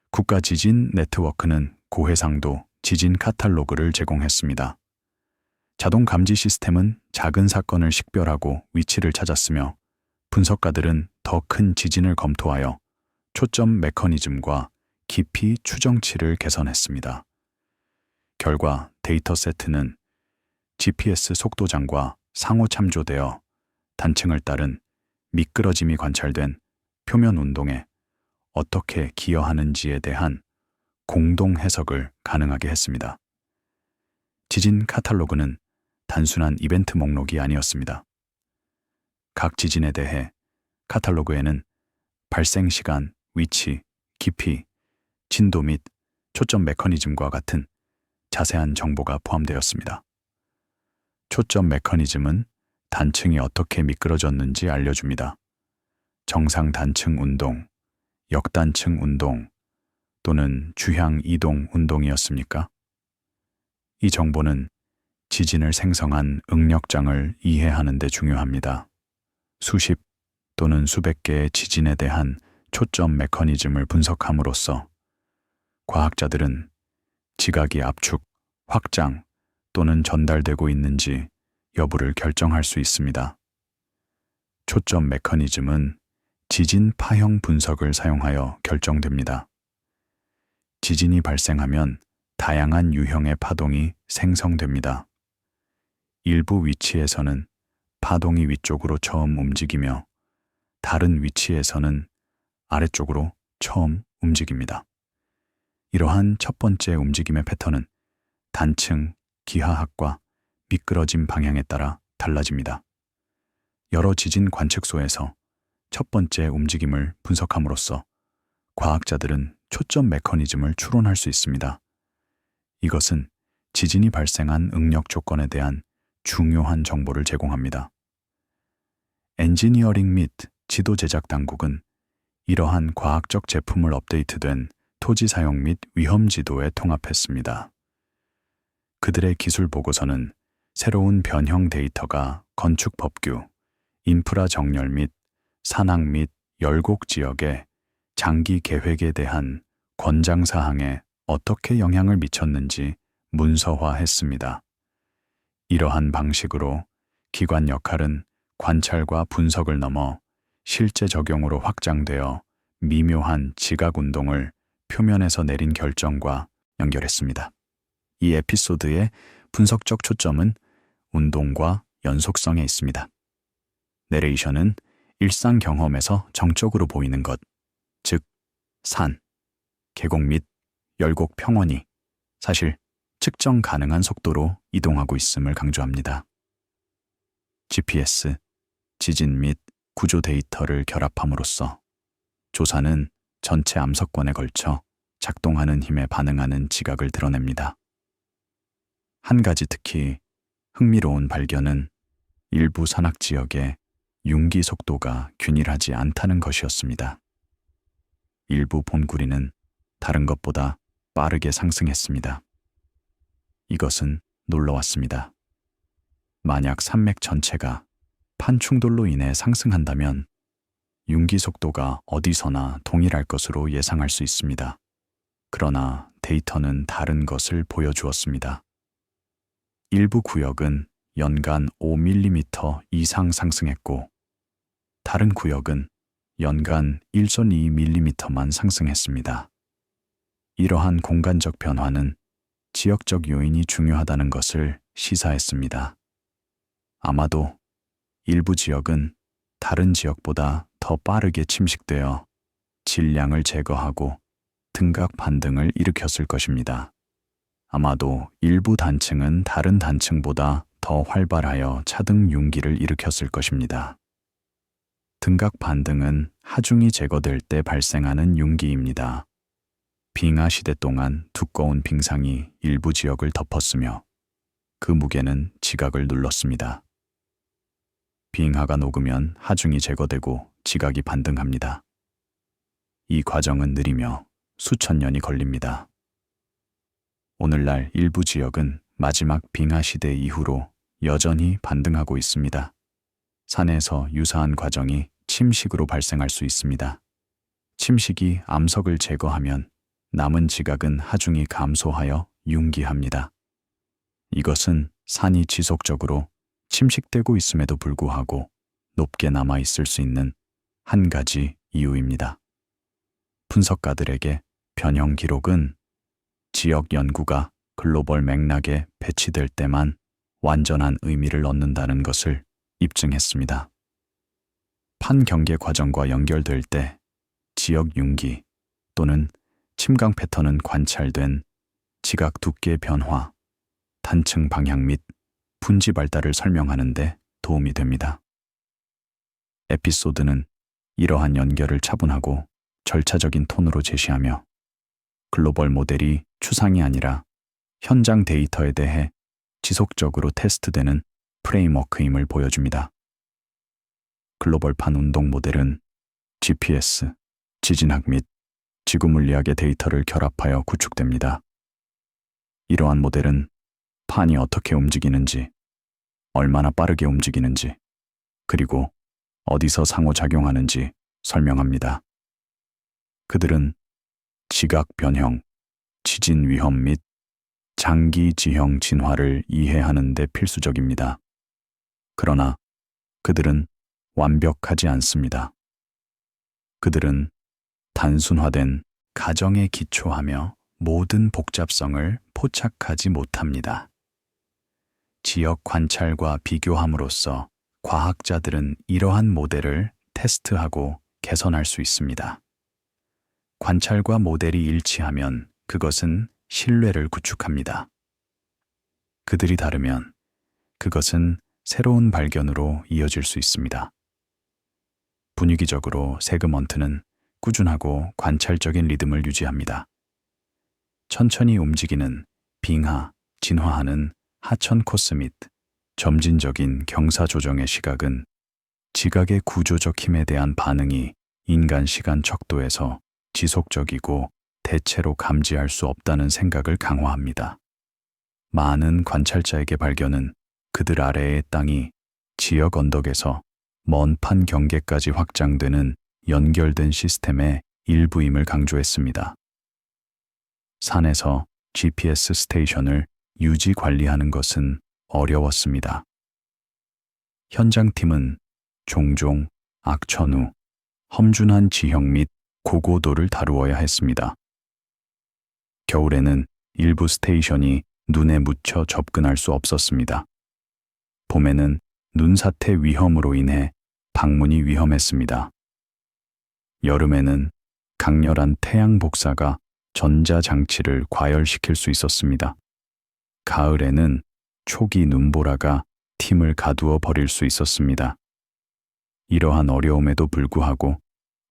S1: 국가 지진 네트워크는 고해상도 지진 카탈로그를 제공했습니다. 자동 감지 시스템은 작은 사건을 식별하고 위치를 찾았으며 분석가들은 더 큰 지진을 검토하여 초점 메커니즘과 깊이 추정치를 개선했습니다. 결과 데이터 세트는 GPS 속도장과 상호 참조되어 단층을 따른 미끄러짐이 관찰된 표면 운동에 어떻게 기여하는지에 대한 공동 해석을 가능하게 했습니다. 지진 카탈로그는 단순한 이벤트 목록이 아니었습니다. 각 지진에 대해 카탈로그에는 발생 시간, 위치, 깊이, 진도 및 초점 메커니즘과 같은 자세한 정보가 포함되었습니다. 초점 메커니즘은 단층이 어떻게 미끄러졌는지 알려줍니다. 정상 단층 운동, 역단층 운동 또는 주향 이동 운동이었습니까? 이 정보는 지진을 생성한 응력장을 이해하는 데 중요합니다. 수십 또는 수백 개의 지진에 대한 초점 메커니즘을 분석함으로써 과학자들은 지각이 압축, 확장 또는 전달되고 있는지 여부를 결정할 수 있습니다. 초점 메커니즘은 지진 파형 분석을 사용하여 결정됩니다. 지진이 발생하면 다양한 유형의 파동이 생성됩니다. 일부 위치에서는 파동이 위쪽으로 처음 움직이며 다른 위치에서는 아래쪽으로 처음 움직입니다. 이러한 첫 번째 움직임의 패턴은 단층, 기하학과 미끄러짐 방향에 따라 달라집니다. 여러 지진 관측소에서 첫 번째 움직임을 분석함으로써 과학자들은 초점 메커니즘을 추론할 수 있습니다. 이것은 지진이 발생한 응력 조건에 대한 중요한 정보를 제공합니다. 엔지니어링 및 지도 제작 당국은 이러한 과학적 제품을 업데이트된 토지 사용 및 위험 지도에 통합했습니다. 그들의 기술 보고서는 새로운 변형 데이터가 건축 법규, 인프라 정렬 및 산악 및 열곡 지역의 장기 계획에 대한 권장 사항에 어떻게 영향을 미쳤는지 문서화했습니다. 이러한 방식으로 기관 역할은 관찰과 분석을 넘어 실제 적용으로 확장되어 미묘한 지각 운동을 표면에서 내린 결정과 연결했습니다. 이 에피소드의 분석적 초점은 운동과 연속성에 있습니다. 내레이션은 일상 경험에서 정적으로 보이는 것, 즉 산, 계곡 및 열곡 평원이 사실 측정 가능한 속도로 이동하고 있음을 강조합니다. GPS, 지진 및 구조 데이터를 결합함으로써 조사는 전체 암석권에 걸쳐 작동하는 힘에 반응하는 지각을 드러냅니다. 한 가지 특히 흥미로운 발견은 일부 산악 지역의 융기 속도가 균일하지 않다는 것이었습니다. 일부 본구리는 다른 것보다 빠르게 상승했습니다. 이것은 놀라웠습니다. 만약 산맥 전체가 판충돌로 인해 상승한다면 융기 속도가 어디서나 동일할 것으로 예상할 수 있습니다. 그러나 데이터는 다른 것을 보여주었습니다. 일부 구역은 연간 5mm 이상 상승했고, 다른 구역은 연간 1.2mm만 상승했습니다. 이러한 공간적 변화는 지역적 요인이 중요하다는 것을 시사했습니다. 아마도 일부 지역은 다른 지역보다 더 빠르게 침식되어 질량을 제거하고 등각 반등을 일으켰을 것입니다. 아마도 일부 단층은 다른 단층보다 더 활발하여 차등 융기를 일으켰을 것입니다. 등각 반등은 하중이 제거될 때 발생하는 융기입니다. 빙하 시대 동안 두꺼운 빙상이 일부 지역을 덮었으며 그 무게는 지각을 눌렀습니다. 빙하가 녹으면 하중이 제거되고 지각이 반등합니다. 이 과정은 느리며 수천 년이 걸립니다. 오늘날 일부 지역은 마지막 빙하 시대 이후로 여전히 반등하고 있습니다. 산에서 유사한 과정이 침식으로 발생할 수 있습니다. 침식이 암석을 제거하면 남은 지각은 하중이 감소하여 융기합니다. 이것은 산이 지속적으로 침식되고 있음에도 불구하고 높게 남아 있을 수 있는 한 가지 이유입니다. 분석가들에게 변형 기록은 지역 연구가 글로벌 맥락에 배치될 때만 완전한 의미를 얻는다는 것을 입증했습니다. 판경계 과정과 연결될 때 지역 융기 또는 침강 패턴은 관찰된 지각 두께 변화, 단층 방향 및 분지 발달을 설명하는 데 도움이 됩니다. 에피소드는 이러한 연결을 차분하고 절차적인 톤으로 제시하며 글로벌 모델이 추상이 아니라 현장 데이터에 대해 지속적으로 테스트되는 프레임워크임을 보여줍니다. 글로벌판 운동 모델은 GPS, 지진학 및 지구 물리학의 데이터를 결합하여 구축됩니다. 이러한 모델은 판이 어떻게 움직이는지, 얼마나 빠르게 움직이는지, 그리고 어디서 상호작용하는지 설명합니다. 그들은 지각 변형, 지진 위험 및 장기 지형 진화를 이해하는 데 필수적입니다. 그러나 그들은 완벽하지 않습니다. 그들은 단순화된 가정에 기초하며 모든 복잡성을 포착하지 못합니다. 지역 관찰과 비교함으로써 과학자들은 이러한 모델을 테스트하고 개선할 수 있습니다. 관찰과 모델이 일치하면 그것은 신뢰를 구축합니다. 그들이 다르면 그것은 새로운 발견으로 이어질 수 있습니다. 분위기적으로 세그먼트는 꾸준하고 관찰적인 리듬을 유지합니다. 천천히 움직이는 빙하, 진화하는 하천 코스 및 점진적인 경사 조정의 시각은 지각의 구조적 힘에 대한 반응이 인간 시간 척도에서 지속적이고 대체로 감지할 수 없다는 생각을 강화합니다. 많은 관찰자에게 발견은 그들 아래의 땅이 지역 언덕에서 먼 판 경계까지 확장되는 연결된 시스템의 일부임을 강조했습니다. 산에서 GPS 스테이션을 유지 관리하는 것은 어려웠습니다. 현장팀은 종종 악천후, 험준한 지형 및 고고도를 다루어야 했습니다. 겨울에는 일부 스테이션이 눈에 묻혀 접근할 수 없었습니다. 봄에는 눈사태 위험으로 인해 방문이 위험했습니다. 여름에는 강렬한 태양 복사가 전자장치를 과열시킬 수 있었습니다. 가을에는 초기 눈보라가 팀을 가두어 버릴 수 있었습니다. 이러한 어려움에도 불구하고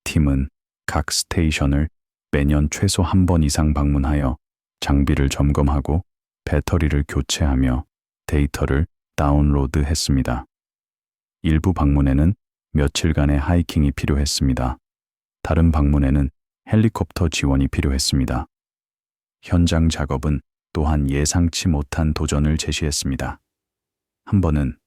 S1: 팀은 각 스테이션을 매년 최소 한 번 이상 방문하여 장비를 점검하고 배터리를 교체하며 데이터를 다운로드했습니다. 일부 방문에는 며칠간의 하이킹이 필요했습니다. 다른 방문에는 헬리콥터 지원이 필요했습니다. 현장 작업은 또한 예상치 못한 도전을 제시했습니다. 한 번은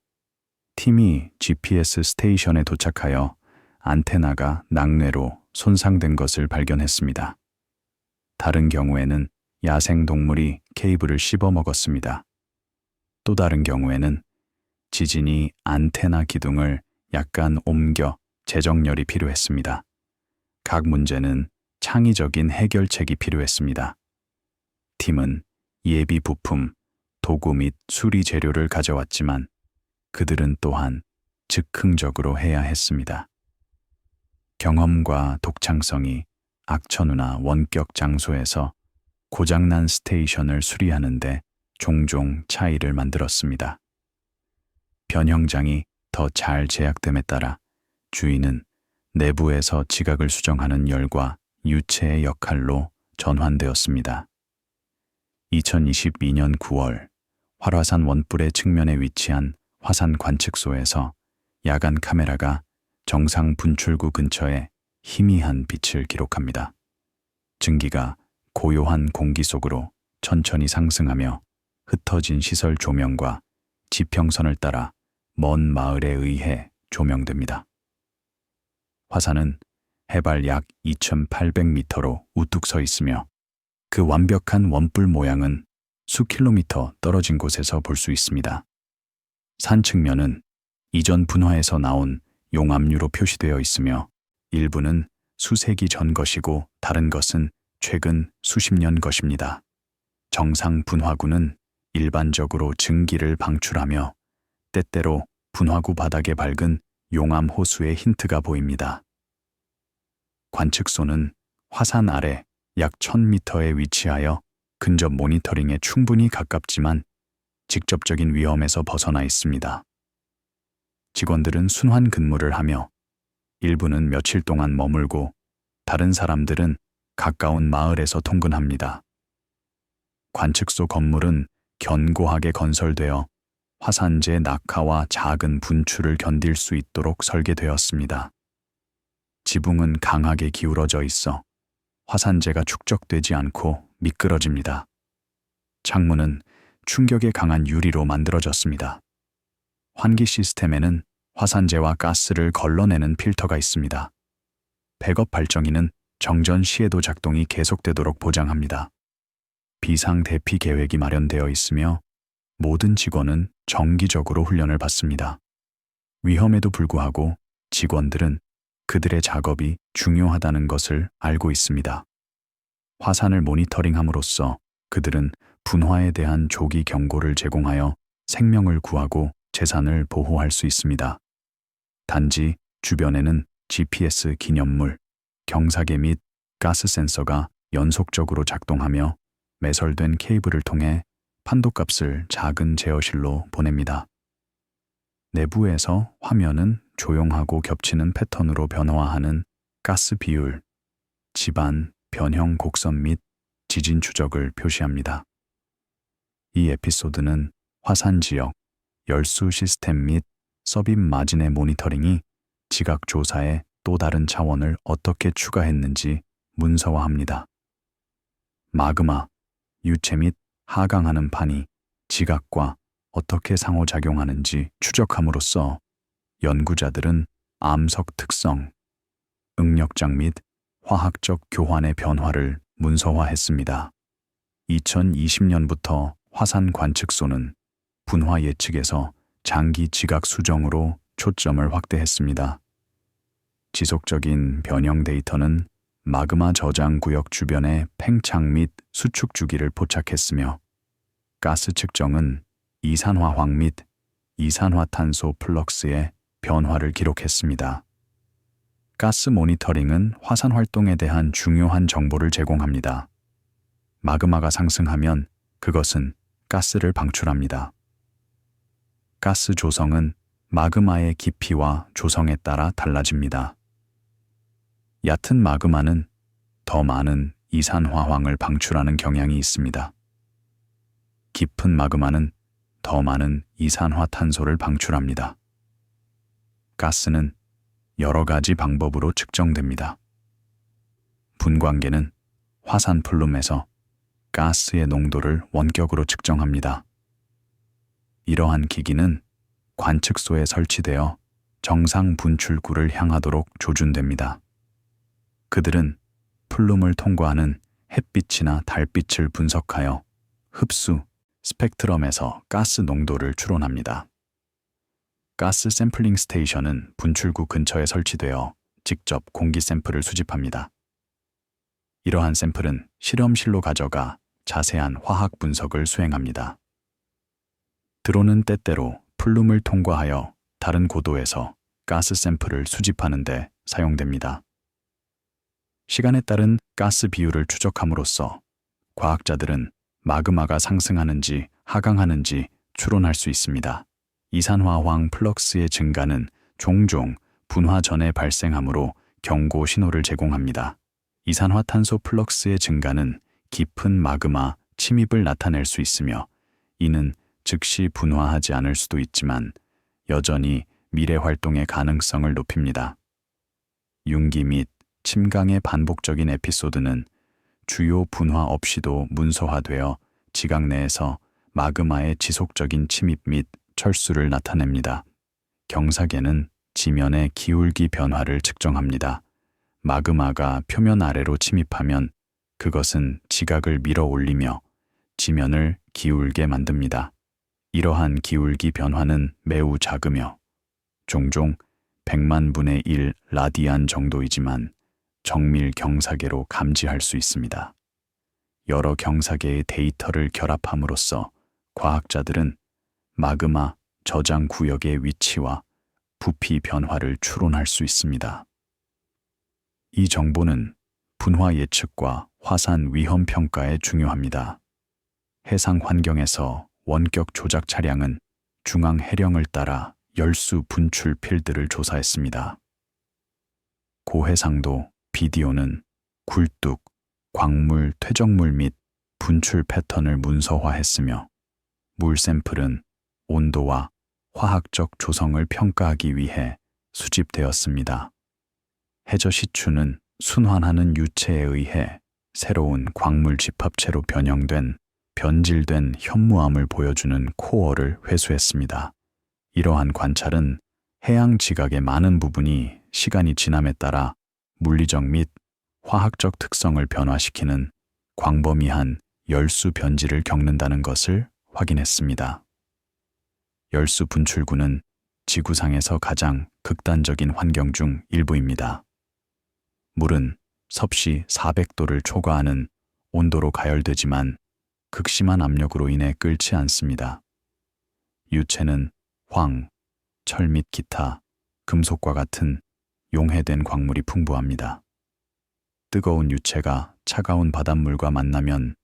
S1: 팀이 GPS 스테이션에 도착하여 안테나가 낙뢰로 손상된 것을 발견했습니다. 다른 경우에는 야생 동물이 케이블을 씹어 먹었습니다. 또 다른 경우에는 지진이 안테나 기둥을 약간 옮겨 재정렬이 필요했습니다. 각 문제는 창의적인 해결책이 필요했습니다. 팀은 예비 부품, 도구 및 수리 재료를 가져왔지만 그들은 또한 즉흥적으로 해야 했습니다. 경험과 독창성이 악천후나 원격 장소에서 고장난 스테이션을 수리하는데 종종 차이를 만들었습니다. 변형장이 더 잘 제약됨에 따라 주인은 내부에서 지각을 수정하는 열과 유체의 역할로 전환되었습니다. 2022년 9월 활화산 원뿔의 측면에 위치한 화산 관측소에서 야간 카메라가 정상 분출구 근처에 희미한 빛을 기록합니다. 증기가 고요한 공기 속으로 천천히 상승하며 흩어진 시설 조명과 지평선을 따라 먼 마을에 의해 조명됩니다. 화산은 해발 약 2,800m로 우뚝 서 있으며 그 완벽한 원뿔 모양은 수 킬로미터 떨어진 곳에서 볼 수 있습니다. 산 측면은 이전 분화에서 나온 용암류로 표시되어 있으며 일부는 수세기 전 것이고 다른 것은 최근 수십 년 것입니다. 정상 분화구는 일반적으로 증기를 방출하며 때때로 분화구 바닥에 밝은 용암 호수의 힌트가 보입니다. 관측소는 화산 아래 약 1,000m에 위치하여 근접 모니터링에 충분히 가깝지만 직접적인 위험에서 벗어나 있습니다. 직원들은 순환 근무를 하며 일부는 며칠 동안 머물고 다른 사람들은 가까운 마을에서 통근합니다. 관측소 건물은 견고하게 건설되어 화산재 낙하와 작은 분출을 견딜 수 있도록 설계되었습니다. 지붕은 강하게 기울어져 있어 화산재가 축적되지 않고 미끄러집니다. 창문은 충격에 강한 유리로 만들어졌습니다. 환기 시스템에는 화산재와 가스를 걸러내는 필터가 있습니다. 백업 발전기는 정전 시에도 작동이 계속되도록 보장합니다. 비상 대피 계획이 마련되어 있으며 모든 직원은 정기적으로 훈련을 받습니다. 위험에도 불구하고 직원들은 그들의 작업이 중요하다는 것을 알고 있습니다. 화산을 모니터링함으로써 그들은 분화에 대한 조기 경고를 제공하여 생명을 구하고 재산을 보호할 수 있습니다. 단지 주변에는 GPS 기념물, 경사계 및 가스 센서가 연속적으로 작동하며 매설된 케이블을 통해 판도값을 작은 제어실로 보냅니다. 내부에서 화면은 조용하고 겹치는 패턴으로 변화하는 가스 비율, 집안, 변형 곡선 및 지진 추적을 표시합니다. 이 에피소드는 화산 지역, 열수 시스템 및 서빗 마진의 모니터링이 지각 조사에 또 다른 차원을 어떻게 추가했는지 문서화합니다. 마그마, 유체 및 하강하는 판이 지각과 어떻게 상호작용하는지 추적함으로써 연구자들은 암석 특성, 응력장 및 화학적 교환의 변화를 문서화했습니다. 2020년부터 화산 관측소는 분화 예측에서 장기 지각 수정으로 초점을 확대했습니다. 지속적인 변형 데이터는 마그마 저장 구역 주변의 팽창 및 수축 주기를 포착했으며 가스 측정은 이산화황 및 이산화탄소 플럭스의 변화를 기록했습니다. 가스 모니터링은 화산 활동에 대한 중요한 정보를 제공합니다. 마그마가 상승하면 그것은 가스를 방출합니다. 가스 조성은 마그마의 깊이와 조성에 따라 달라집니다. 얕은 마그마는 더 많은 이산화황을 방출하는 경향이 있습니다. 깊은 마그마는 더 많은 이산화탄소를 방출합니다. 가스는 여러 가지 방법으로 측정됩니다. 분광계는 화산 플룸에서 가스의 농도를 원격으로 측정합니다. 이러한 기기는 관측소에 설치되어 정상 분출구를 향하도록 조준됩니다. 그들은 플룸을 통과하는 햇빛이나 달빛을 분석하여 흡수, 스펙트럼에서 가스 농도를 추론합니다. 가스 샘플링 스테이션은 분출구 근처에 설치되어 직접 공기 샘플을 수집합니다. 이러한 샘플은 실험실로 가져가 자세한 화학 분석을 수행합니다. 드론은 때때로 플룸을 통과하여 다른 고도에서 가스 샘플을 수집하는 데 사용됩니다. 시간에 따른 가스 비율을 추적함으로써 과학자들은 마그마가 상승하는지 하강하는지 추론할 수 있습니다. 이산화황 플럭스의 증가는 종종 분화 전에 발생하므로 경고 신호를 제공합니다. 이산화탄소 플럭스의 증가는 깊은 마그마 침입을 나타낼 수 있으며 이는 즉시 분화하지 않을 수도 있지만 여전히 미래 활동의 가능성을 높입니다. 융기 및 침강의 반복적인 에피소드는 주요 분화 없이도 문서화되어 지각 내에서 마그마의 지속적인 침입 및 철수를 나타냅니다. 경사계는 지면의 기울기 변화를 측정합니다. 마그마가 표면 아래로 침입하면 그것은 지각을 밀어 올리며 지면을 기울게 만듭니다. 이러한 기울기 변화는 매우 작으며 종종 100만 분의 1 라디안 정도이지만 정밀 경사계로 감지할 수 있습니다. 여러 경사계의 데이터를 결합함으로써 과학자들은 마그마 저장 구역의 위치와 부피 변화를 추론할 수 있습니다. 이 정보는 분화 예측과 화산 위험 평가에 중요합니다. 해상 환경에서 원격 조작 차량은 중앙 해령을 따라 열수 분출 필드를 조사했습니다. 고해상도 비디오는 굴뚝, 광물, 퇴적물 및 분출 패턴을 문서화했으며 물 샘플은 온도와 화학적 조성을 평가하기 위해 수집되었습니다. 해저 시추는 순환하는 유체에 의해 새로운 광물 집합체로 변형된 변질된 현무암을 보여주는 코어를 회수했습니다. 이러한 관찰은 해양 지각의 많은 부분이 시간이 지남에 따라 물리적 및 화학적 특성을 변화시키는 광범위한 열수 변질을 겪는다는 것을 확인했습니다. 열수 분출구는 지구상에서 가장 극단적인 환경 중 일부입니다. 물은 섭씨 400도를 초과하는 온도로 가열되지만 극심한 압력으로 인해 끓지 않습니다. 유체는 황, 철 및 기타, 금속과 같은 용해된 광물이 풍부합니다. 뜨거운 유체가 차가운 바닷물과 만나면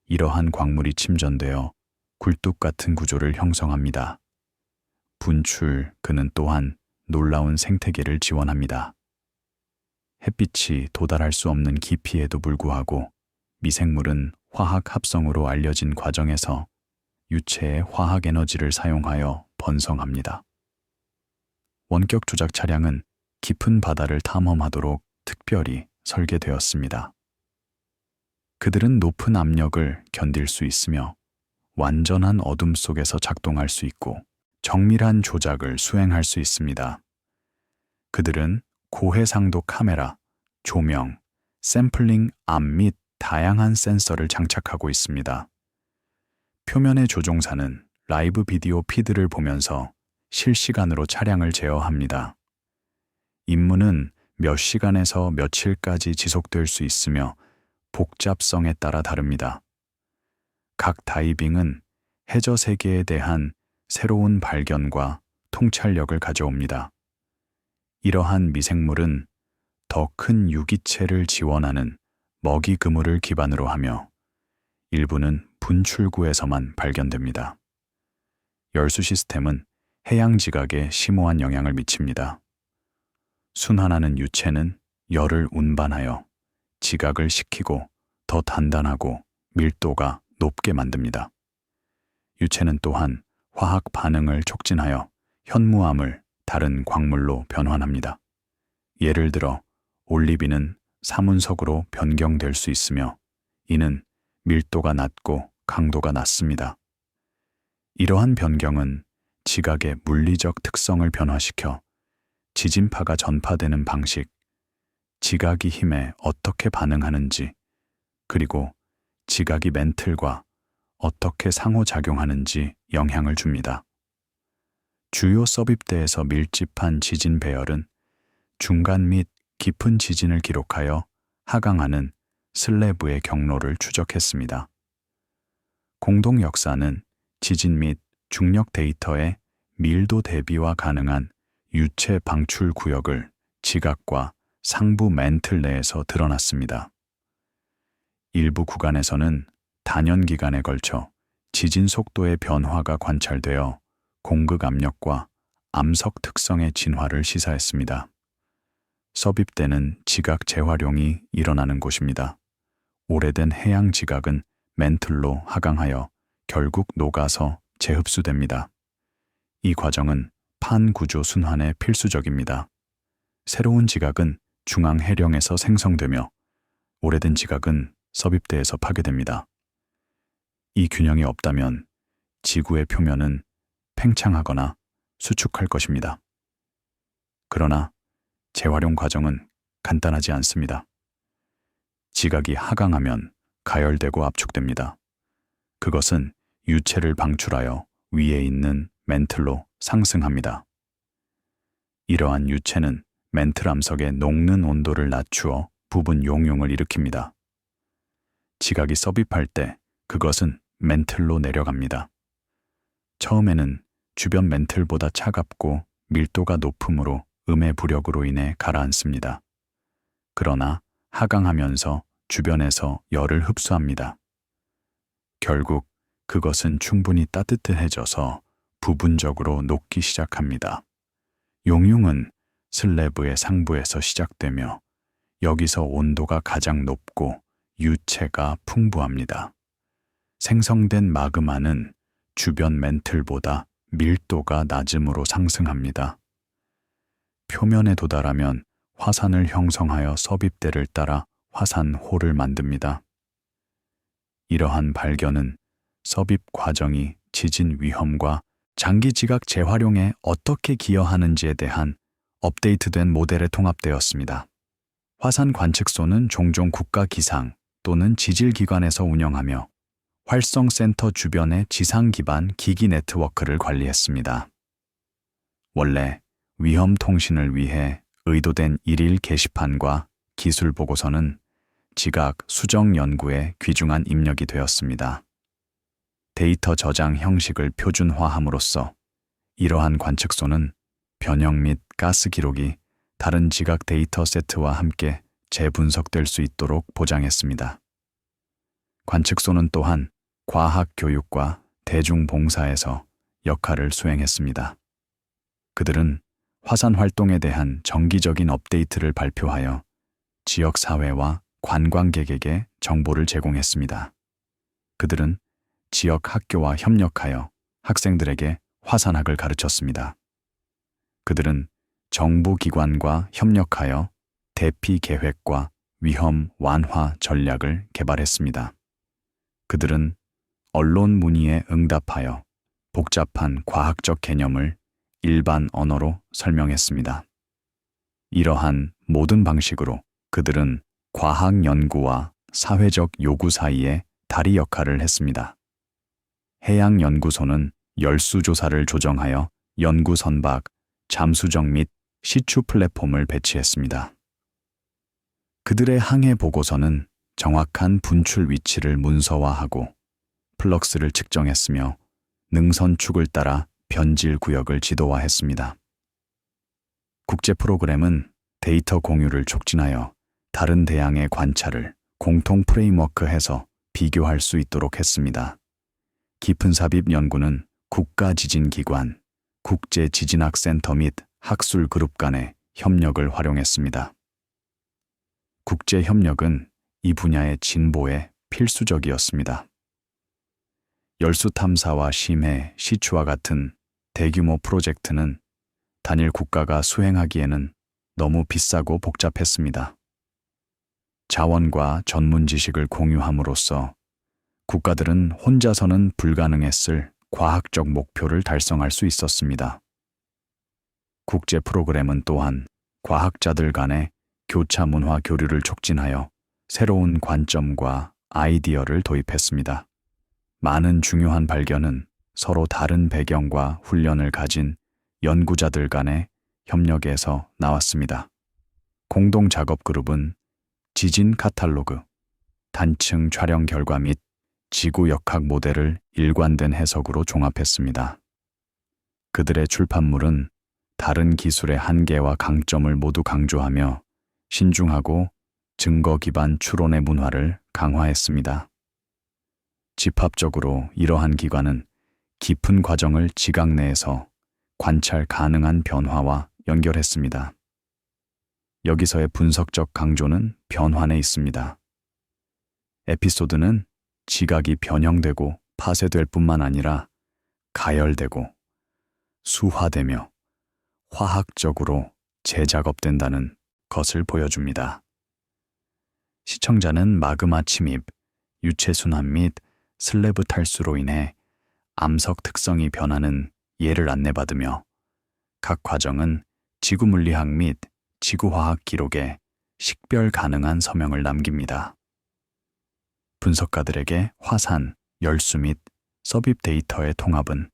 S1: 이러한 광물이 침전되어 굴뚝 같은 구조를 형성합니다. 그는 또한 놀라운 생태계를 지원합니다. 햇빛이 도달할 수 없는 깊이에도 불구하고 미생물은 화학 합성으로 알려진 과정에서 유체의 화학 에너지를 사용하여 번성합니다. 원격 조작 차량은 깊은 바다를 탐험하도록 특별히 설계되었습니다. 그들은 높은 압력을 견딜 수 있으며 완전한 어둠 속에서 작동할 수 있고 정밀한 조작을 수행할 수 있습니다. 그들은 고해상도 카메라, 조명, 샘플링 암 및 다양한 센서를 장착하고 있습니다. 표면의 조종사는 라이브 비디오 피드를 보면서 실시간으로 차량을 제어합니다. 임무는 몇 시간에서 며칠까지 지속될 수 있으며 복잡성에 따라 다릅니다. 각 다이빙은 해저 세계에 대한 새로운 발견과 통찰력을 가져옵니다. 이러한 미생물은 더 큰 유기체를 지원하는 먹이 그물을 기반으로 하며 일부는 분출구에서만 발견됩니다. 열수 시스템은 해양 지각에 심오한 영향을 미칩니다. 순환하는 유체는 열을 운반하여 지각을 식히고 더 단단하고 밀도가 높게 만듭니다. 유체는 또한 화학 반응을 촉진하여 현무암을 다른 광물로 변환합니다. 예를 들어 올리빈은 사문석으로 변경될 수 있으며 이는 밀도가 낮고 강도가 낮습니다. 이러한 변경은 지각의 물리적 특성을 변화시켜 지진파가 전파되는 방식, 지각이 힘에 어떻게 반응하는지, 그리고 지각이 멘틀과 어떻게 상호작용하는지 영향을 줍니다. 주요 섭입대에서 밀집한 지진 배열은 중간 및 깊은 지진을 기록하여 하강하는 슬래브의 경로를 추적했습니다. 공동 역사는 지진 및 중력 데이터의 밀도 대비와 가능한 유체 방출 구역을 지각과 상부 멘틀 내에서 드러났습니다. 일부 구간에서는 단연 기간에 걸쳐 지진 속도의 변화가 관찰되어 공극 압력과 암석 특성의 진화를 시사했습니다. 섭입대는 지각 재활용이 일어나는 곳입니다. 오래된 해양 지각은 멘틀로 하강하여 결국 녹아서 재흡수됩니다. 이 과정은 판구조 순환에 필수적입니다. 새로운 지각은 중앙 해령에서 생성되며 오래된 지각은 섭입대에서 파괴됩니다. 이 균형이 없다면 지구의 표면은 팽창하거나 수축할 것입니다. 그러나 재활용 과정은 간단하지 않습니다. 지각이 하강하면 가열되고 압축됩니다. 그것은 유체를 방출하여 위에 있는 멘틀로 상승합니다. 이러한 유체는 멘틀 암석의 녹는 온도를 낮추어 부분 용융을 일으킵니다. 지각이 섭입할 때 그것은 멘틀로 내려갑니다. 처음에는 주변 멘틀보다 차갑고 밀도가 높으므로 음의 부력으로 인해 가라앉습니다. 그러나 하강하면서 주변에서 열을 흡수합니다. 결국 그것은 충분히 따뜻해져서 부분적으로 녹기 시작합니다. 용융은 슬래브의 상부에서 시작되며 여기서 온도가 가장 높고 유체가 풍부합니다. 생성된 마그마는 주변 멘틀보다 밀도가 낮음으로 상승합니다. 표면에 도달하면 화산을 형성하여 섭입대를 따라 화산호를 만듭니다. 이러한 발견은 섭입 과정이 지진 위험과 장기 지각 재활용에 어떻게 기여하는지에 대한 업데이트된 모델에 통합되었습니다. 화산 관측소는 종종 국가 기상 또는 지질기관에서 운영하며 활성센터 주변의 지상 기반 기기 네트워크를 관리했습니다. 원래 위험 통신을 위해 의도된 일일 게시판과 기술 보고서는 지각 수정 연구에 귀중한 입력이 되었습니다. 데이터 저장 형식을 표준화함으로써 이러한 관측소는 변형 및 가스 기록이 다른 지각 데이터 세트와 함께 재분석될 수 있도록 보장했습니다. 관측소는 또한 과학 교육과 대중봉사에서 역할을 수행했습니다. 그들은 화산 활동에 대한 정기적인 업데이트를 발표하여 지역사회와 관광객에게 정보를 제공했습니다. 그들은 지역 학교와 협력하여 학생들에게 화산학을 가르쳤습니다. 그들은 정부 기관과 협력하여 대피 계획과 위험 완화 전략을 개발했습니다. 그들은 언론 문의에 응답하여 복잡한 과학적 개념을 일반 언어로 설명했습니다. 이러한 모든 방식으로 그들은 과학 연구와 사회적 요구 사이에 다리 역할을 했습니다. 해양연구소는 열수조사를 조정하여 연구 선박, 잠수정 및 시추 플랫폼을 배치했습니다. 그들의 항해 보고서는 정확한 분출 위치를 문서화하고 플럭스를 측정했으며 능선축을 따라 변질 구역을 지도화했습니다. 국제 프로그램은 데이터 공유를 촉진하여 다른 대양의 관찰을 공통 프레임워크해서 비교할 수 있도록 했습니다. 깊은 삽입 연구는 국가지진기관, 국제지진학센터 및 학술 그룹 간의 협력을 활용했습니다. 국제협력은 이 분야의 진보에 필수적이었습니다. 열수 탐사와 심해, 시추와 같은 대규모 프로젝트는 단일 국가가 수행하기에는 너무 비싸고 복잡했습니다. 자원과 전문 지식을 공유함으로써 국가들은 혼자서는 불가능했을 과학적 목표를 달성할 수 있었습니다. 국제 프로그램은 또한 과학자들 간의 교차 문화 교류를 촉진하여 새로운 관점과 아이디어를 도입했습니다. 많은 중요한 발견은 서로 다른 배경과 훈련을 가진 연구자들 간의 협력에서 나왔습니다. 공동 작업 그룹은 지진 카탈로그, 단층 촬영 결과 및 지구 역학 모델을 일관된 해석으로 종합했습니다. 그들의 출판물은 다른 기술의 한계와 강점을 모두 강조하며 신중하고 증거 기반 추론의 문화를 강화했습니다. 집합적으로 이러한 기관은 깊은 과정을 지각 내에서 관찰 가능한 변화와 연결했습니다. 여기서의 분석적 강조는 변환에 있습니다. 에피소드는 지각이 변형되고 파쇄될 뿐만 아니라 가열되고 수화되며 화학적으로 재작업된다는 것을 보여줍니다. 시청자는 마그마 침입, 유체 순환 및 슬래브 탈수로 인해 암석 특성이 변하는 예를 안내받으며 각 과정은 지구 물리학 및 지구화학 기록에 식별 가능한 서명을 남깁니다. 분석가들에게 화산, 열수 및 섭입 데이터의 통합은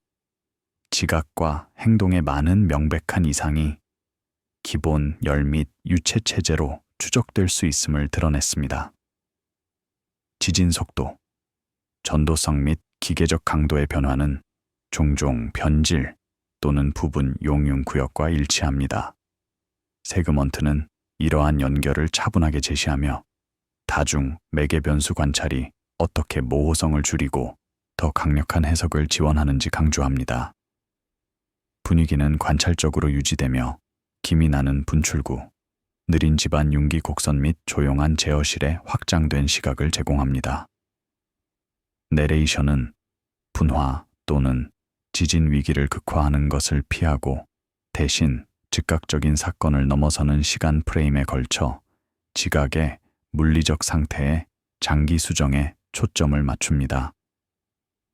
S1: 지각과 행동의 많은 명백한 이상이 기본 열 및 유체 체제로 추적될 수 있음을 드러냈습니다. 지진 속도, 전도성 및 기계적 강도의 변화는 종종 변질 또는 부분 용융 구역과 일치합니다. 세그먼트는 이러한 연결을 차분하게 제시하며 다중 매개 변수 관찰이 어떻게 모호성을 줄이고 더 강력한 해석을 지원하는지 강조합니다. 분위기는 관찰적으로 유지되며 김이 나는 분출구, 느린 집안 융기 곡선 및 조용한 제어실에 확장된 시각을 제공합니다. 내레이션은 분화 또는 지진 위기를 극화하는 것을 피하고 대신 즉각적인 사건을 넘어서는 시간 프레임에 걸쳐 지각의 물리적 상태의 장기 수정에 초점을 맞춥니다.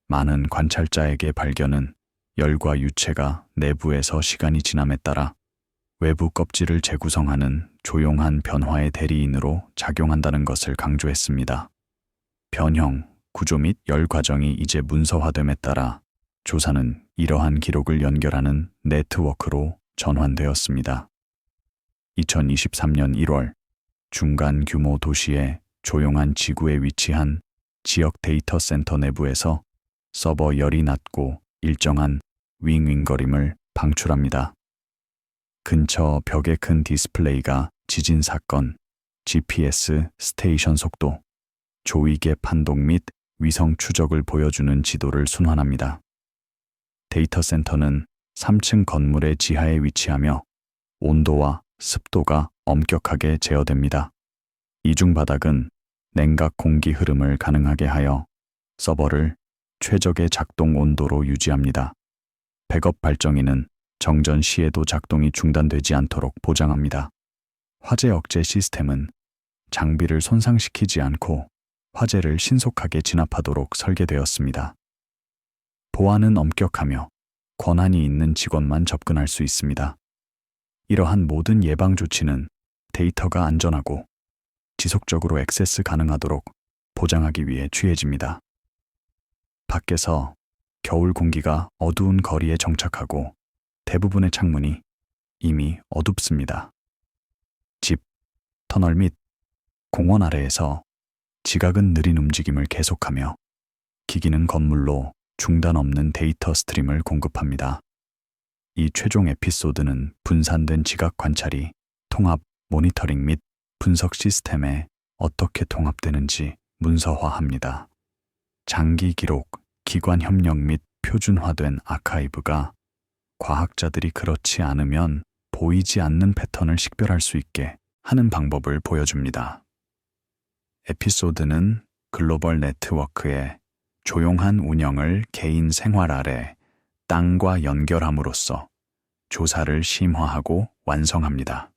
S1: 많은 관찰자에게 발견은 열과 유체가 내부에서 시간이 지남에 따라 외부 껍질을 재구성하는 조용한 변화의 대리인으로 작용한다는 것을 강조했습니다. 변형, 구조 및 열 과정이 이제 문서화됨에 따라 조사는 이러한 기록을 연결하는 네트워크로 전환되었습니다. 2023년 1월 중간 규모 도시의 조용한 지구에 위치한 지역 데이터 센터 내부에서 서버 열이 낮고 일정한 윙윙거림을 방출합니다. 근처 벽의 큰 디스플레이가 지진 사건, GPS 스테이션 속도, 조이개 판독 및 위성 추적을 보여주는 지도를 순환합니다. 데이터 센터는 3층 건물의 지하에 위치하며 온도와 습도가 엄격하게 제어됩니다. 이중 바닥은 냉각 공기 흐름을 가능하게 하여 서버를 최적의 작동 온도로 유지합니다. 백업 발정기는 정전 시에도 작동이 중단되지 않도록 보장합니다. 화재 억제 시스템은 장비를 손상시키지 않고 화재를 신속하게 진압하도록 설계되었습니다. 보안은 엄격하며 권한이 있는 직원만 접근할 수 있습니다. 이러한 모든 예방 조치는 데이터가 안전하고 지속적으로 액세스 가능하도록 보장하기 위해 취해집니다. 밖에서 겨울 공기가 어두운 거리에 정착하고 대부분의 창문이 이미 어둡습니다. 집, 터널 및 공원 아래에서 지각은 느린 움직임을 계속하며 기기는 건물로 중단 없는 데이터 스트림을 공급합니다. 이 최종 에피소드는 분산된 지각 관찰이 통합, 모니터링 및 분석 시스템에 어떻게 통합되는지 문서화합니다. 장기 기록, 기관 협력 및 표준화된 아카이브가 과학자들이 그렇지 않으면 보이지 않는 패턴을 식별할 수 있게 하는 방법을 보여줍니다. 에피소드는 글로벌 네트워크의 조용한 운영을 개인 생활 아래 땅과 연결함으로써 조사를 심화하고 완성합니다.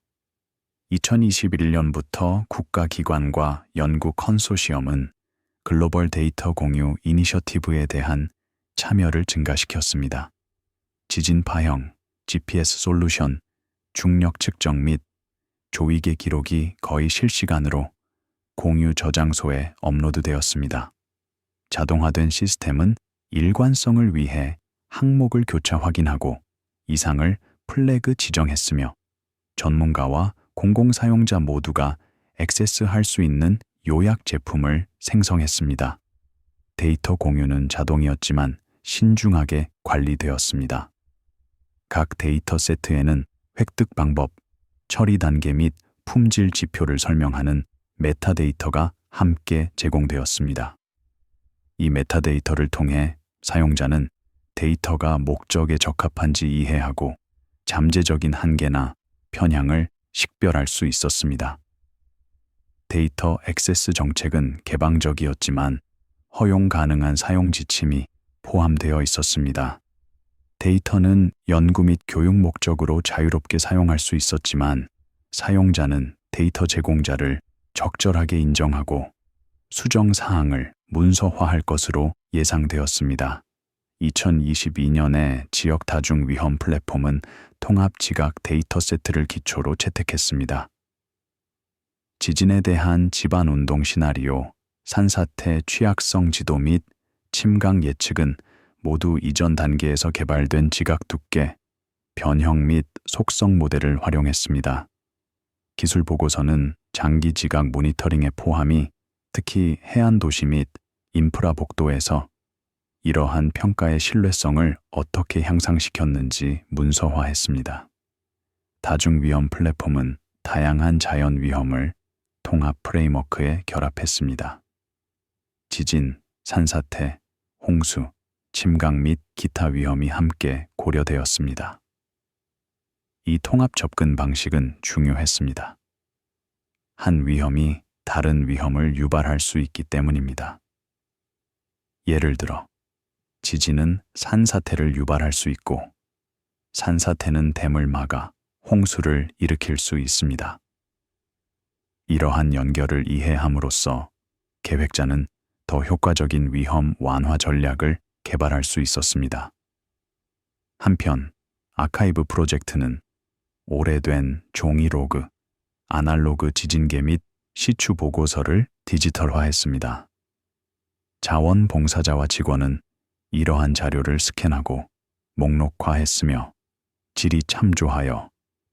S1: 2021년부터 국가기관과 연구 컨소시엄은 글로벌 데이터 공유 이니셔티브에 대한 참여를 증가시켰습니다. 지진 파형, GPS 솔루션, 중력 측정 및 조이개 기록이 거의 실시간으로 공유 저장소에 업로드되었습니다. 자동화된 시스템은 일관성을 위해 항목을 교차 확인하고 이상을 플래그 지정했으며 전문가와 공공사용자 모두가 액세스할 수 있는 요약 제품을 생성했습니다. 데이터 공유는 자동이었지만 신중하게 관리되었습니다. 각 데이터 세트에는 획득 방법, 처리 단계 및 품질 지표를 설명하는 메타데이터가 함께 제공되었습니다. 이 메타데이터를 통해 사용자는 데이터가 목적에 적합한지 이해하고 잠재적인 한계나 편향을 식별할 수 있었습니다. 데이터 액세스 정책은 개방적이었지만 허용 가능한 사용 지침이 포함되어 있었습니다. 데이터는 연구 및 교육 목적으로 자유롭게 사용할 수 있었지만 사용자는 데이터 제공자를 적절하게 인정하고 수정 사항을 문서화할 것으로 예상되었습니다. 2022년에 지역 다중 위험 플랫폼은 통합 지각 데이터 세트를 기초로 채택했습니다. 지진에 대한 집안 운동 시나리오, 산사태 취약성 지도 및 침강 예측은 모두 이전 단계에서 개발된 지각 두께, 변형 및 속성 모델을 활용했습니다. 기술 보고서는 장기 지각 모니터링의 포함이 특히 해안 도시 및 인프라 복도에서 이러한 평가의 신뢰성을 어떻게 향상시켰는지 문서화했습니다. 다중위험 플랫폼은 다양한 자연 위험을 통합 프레임워크에 결합했습니다. 지진, 산사태, 홍수, 침강 및 기타 위험이 함께 고려되었습니다. 이 통합 접근 방식은 중요했습니다. 한 위험이 다른 위험을 유발할 수 있기 때문입니다. 예를 들어, 지진은 산사태를 유발할 수 있고, 산사태는 댐을 막아 홍수를 일으킬 수 있습니다. 이러한 연결을 이해함으로써 계획자는 더 효과적인 위험 완화 전략을 개발할 수 있었습니다. 한편, 아카이브 프로젝트는 오래된 종이 로그, 아날로그 지진계 및 시추 보고서를 디지털화했습니다. 자원봉사자와 직원은 이러한 자료를 스캔하고 목록화했으며 질이 참조하여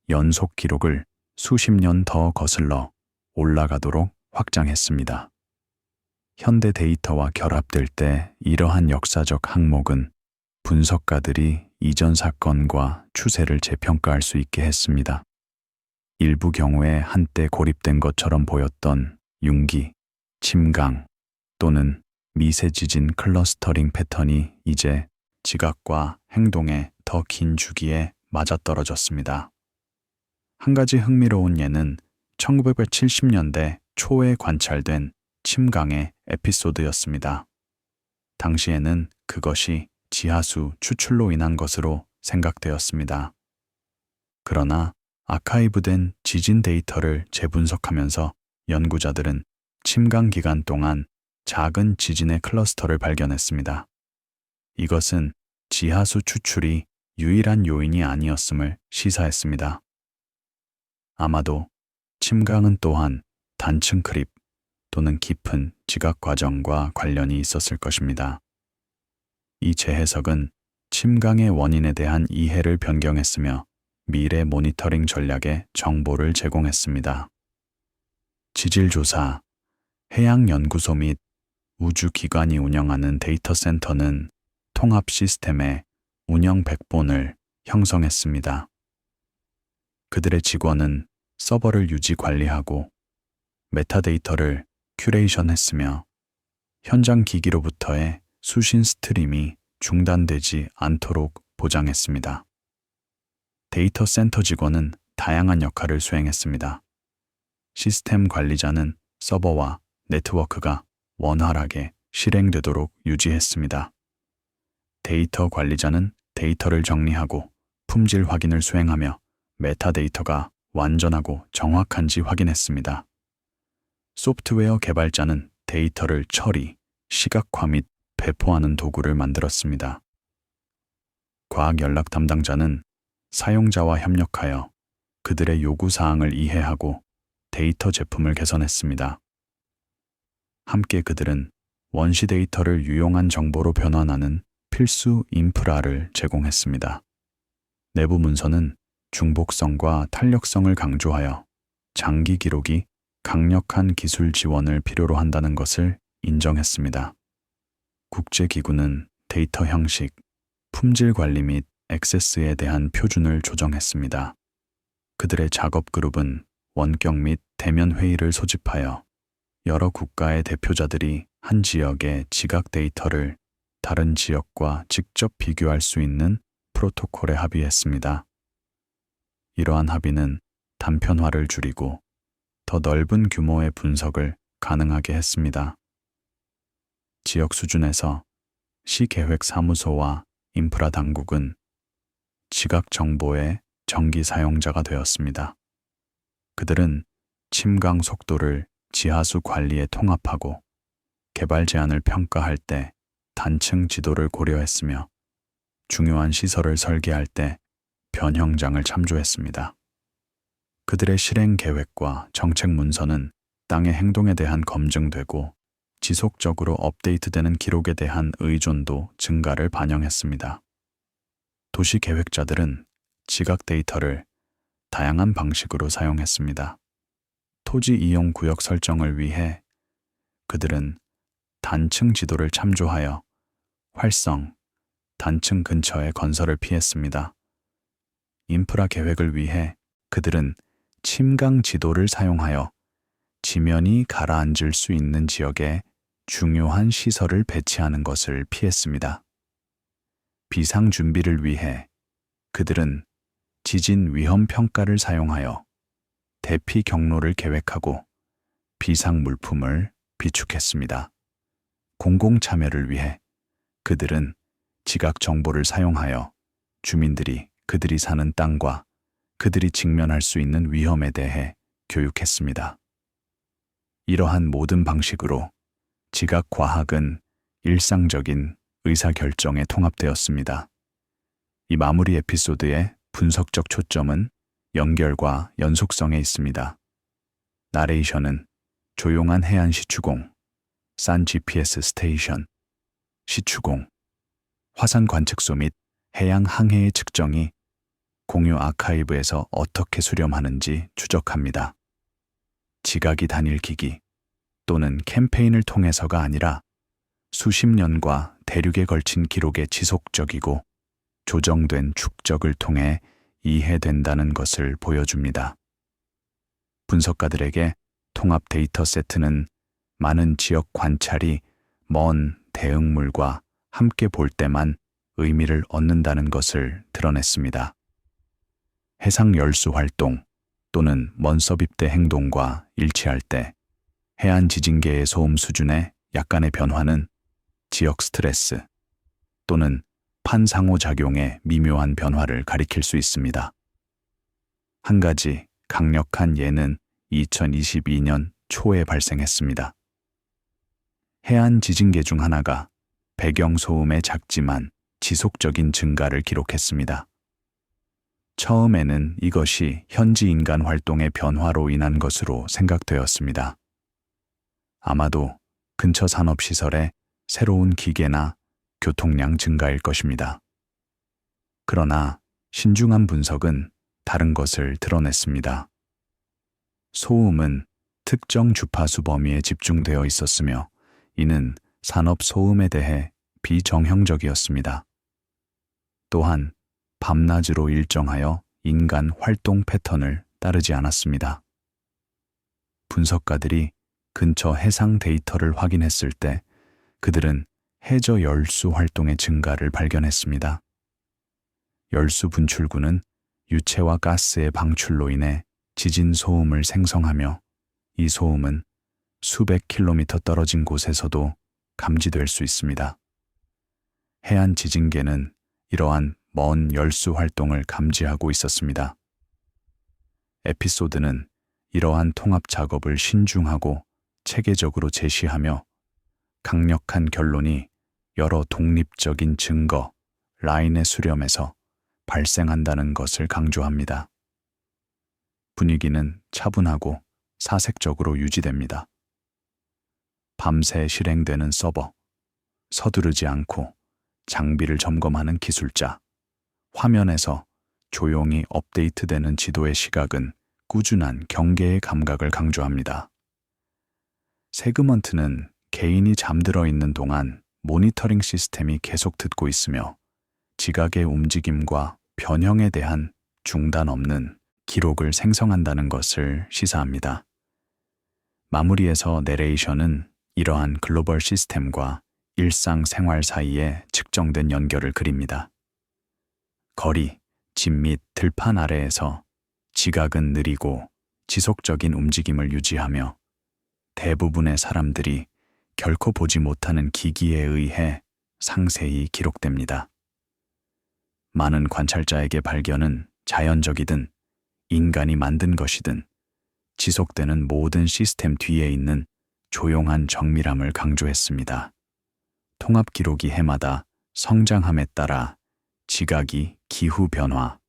S1: 연속 기록을 수십 년 더 거슬러 올라가도록 확장했습니다. 현대 데이터와 결합될 때 이러한 역사적 항목은 분석가들이 이전 사건과 추세를 재평가할 수 있게 했습니다. 일부 경우에 한때 고립된 것처럼 보였던 융기, 침강 또는 미세 지진 클러스터링 패턴이 이제 지각과 행동의 더 긴 주기에 맞아떨어졌습니다. 한 가지 흥미로운 예는 1970년대 초에 관찰된 침강의 에피소드였습니다. 당시에는 그것이 지하수 추출로 인한 것으로 생각되었습니다. 그러나 아카이브된 지진 데이터를 재분석하면서 연구자들은 침강 기간 동안 작은 지진의 클러스터를 발견했습니다. 이것은 지하수 추출이 유일한 요인이 아니었음을 시사했습니다. 아마도 침강은 또한 단층 크립 또는 깊은 지각 과정과 관련이 있었을 것입니다. 이 재해석은 침강의 원인에 대한 이해를 변경했으며 미래 모니터링 전략에 정보를 제공했습니다. 지질조사, 해양연구소 및 우주기관이 운영하는 데이터 센터는 통합 시스템의 운영 백본을 형성했습니다. 그들의 직원은 서버를 유지 관리하고 메타데이터를 큐레이션했으며 현장 기기로부터의 수신 스트림이 중단되지 않도록 보장했습니다. 데이터 센터 직원은 다양한 역할을 수행했습니다. 시스템 관리자는 서버와 네트워크가 원활하게 실행되도록 유지했습니다. 데이터 관리자는 데이터를 정리하고 품질 확인을 수행하며 메타데이터가 완전하고 정확한지 확인했습니다. 소프트웨어 개발자는 데이터를 처리, 시각화 및 배포하는 도구를 만들었습니다. 과학 연락 담당자는 사용자와 협력하여 그들의 요구 사항을 이해하고 데이터 제품을 개선했습니다. 함께 그들은 원시 데이터를 유용한 정보로 변환하는 필수 인프라를 제공했습니다. 내부 문서는 중복성과 탄력성을 강조하여 장기 기록이 강력한 기술 지원을 필요로 한다는 것을 인정했습니다. 국제기구는 데이터 형식, 품질 관리 및 액세스에 대한 표준을 조정했습니다. 그들의 작업 그룹은 원격 및 대면 회의를 소집하여 여러 국가의 대표자들이 한 지역의 지각 데이터를 다른 지역과 직접 비교할 수 있는 프로토콜에 합의했습니다. 이러한 합의는 단편화를 줄이고 더 넓은 규모의 분석을 가능하게 했습니다. 지역 수준에서 시계획사무소와 인프라 당국은 지각 정보의 정기 사용자가 되었습니다. 그들은 침강 속도를 지하수 관리에 통합하고 개발 제안을 평가할 때 단층 지도를 고려했으며 중요한 시설을 설계할 때 변형장을 참조했습니다. 그들의 실행 계획과 정책 문서는 땅의 행동에 대한 검증되고 지속적으로 업데이트되는 기록에 대한 의존도 증가를 반영했습니다. 도시 계획자들은 지각 데이터를 다양한 방식으로 사용했습니다. 토지 이용 구역 설정을 위해 그들은 단층 지도를 참조하여 활성, 단층 근처의 건설을 피했습니다. 인프라 계획을 위해 그들은 침강 지도를 사용하여 지면이 가라앉을 수 있는 지역에 중요한 시설을 배치하는 것을 피했습니다. 비상 준비를 위해 그들은 지진 위험 평가를 사용하여 대피 경로를 계획하고 비상 물품을 비축했습니다. 공공 참여를 위해 그들은 지각 정보를 사용하여 주민들이 그들이 사는 땅과 그들이 직면할 수 있는 위험에 대해 교육했습니다. 이러한 모든 방식으로 지각 과학은 일상적인 의사결정에 통합되었습니다. 이 마무리 에피소드의 분석적 초점은 연결과 연속성에 있습니다. 나레이션은 조용한 해안 시추공, 산 GPS 스테이션, 시추공, 화산 관측소 및 해양 항해의 측정이 공유 아카이브에서 어떻게 수렴하는지 추적합니다. 지각이 단일 기기 또는 캠페인을 통해서가 아니라 수십 년과 대륙에 걸친 기록의 지속적이고 조정된 축적을 통해 이해된다는 것을 보여줍니다. 분석가들에게 통합 데이터 세트는 많은 지역 관찰이 먼 대응물과 함께 볼 때만 의미를 얻는다는 것을 드러냈습니다. 해상 열수 활동 또는 먼서빗대 행동과 일치할 때 해안 지진계의 소음 수준의 약간의 변화는 지역 스트레스 또는 판상호작용의 미묘한 변화를 가리킬 수 있습니다. 한 가지 강력한 예는 2022년 초에 발생했습니다. 해안 지진계 중 하나가 배경 소음의 작지만 지속적인 증가를 기록했습니다. 처음에는 이것이 현지 인간 활동의 변화로 인한 것으로 생각되었습니다. 아마도 근처 산업시설에 새로운 기계나 교통량 증가일 것입니다. 그러나 신중한 분석은 다른 것을 드러냈습니다. 소음은 특정 주파수 범위에 집중되어 있었으며 이는 산업 소음에 대해 비정형적이었습니다. 또한 밤낮으로 일정하여 인간 활동 패턴을 따르지 않았습니다. 분석가들이 근처 해상 데이터를 확인했을 때 그들은 해저 열수 활동의 증가를 발견했습니다. 열수 분출구는 유체와 가스의 방출로 인해 지진 소음을 생성하며 이 소음은 수백 킬로미터 떨어진 곳에서도 감지될 수 있습니다. 해안 지진계는 이러한 먼 열수 활동을 감지하고 있었습니다. 에피소드는 이러한 통합 작업을 신중하고 체계적으로 제시하며 강력한 결론이 여러 독립적인 증거, 라인의 수렴에서 발생한다는 것을 강조합니다. 분위기는 차분하고 사색적으로 유지됩니다. 밤새 실행되는 서버, 서두르지 않고 장비를 점검하는 기술자, 화면에서 조용히 업데이트되는 지도의 시각은 꾸준한 경계의 감각을 강조합니다. 세그먼트는 개인이 잠들어 있는 동안 모니터링 시스템이 계속 듣고 있으며 지각의 움직임과 변형에 대한 중단 없는 기록을 생성한다는 것을 시사합니다. 마무리에서 내레이션은 이러한 글로벌 시스템과 일상생활 사이에 측정된 연결을 그립니다. 거리, 집 및 들판 아래에서 지각은 느리고 지속적인 움직임을 유지하며 대부분의 사람들이 결코 보지 못하는 기기에 의해 상세히 기록됩니다. 많은 관찰자에게 발견은 자연적이든 인간이 만든 것이든 지속되는 모든 시스템 뒤에 있는 조용한 정밀함을 강조했습니다. 통합 기록이 해마다 성장함에 따라 지각이 기후 변화,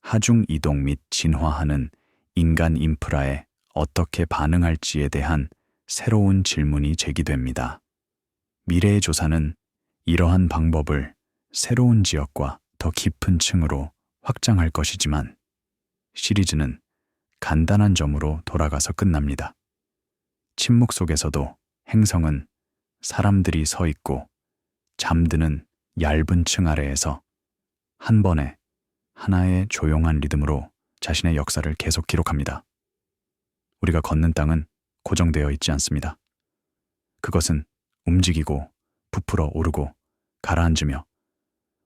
S1: 하중 이동 및 진화하는 인간 인프라에 어떻게 반응할지에 대한 새로운 질문이 제기됩니다. 미래의 조사는 이러한 방법을 새로운 지역과 더 깊은 층으로 확장할 것이지만 시리즈는 간단한 점으로 돌아가서 끝납니다. 침묵 속에서도 행성은 사람들이 서 있고 잠드는 얇은 층 아래에서 한 번에 하나의 조용한 리듬으로 자신의 역사를 계속 기록합니다. 우리가 걷는 땅은 고정되어 있지 않습니다. 그것은 움직이고 부풀어 오르고 가라앉으며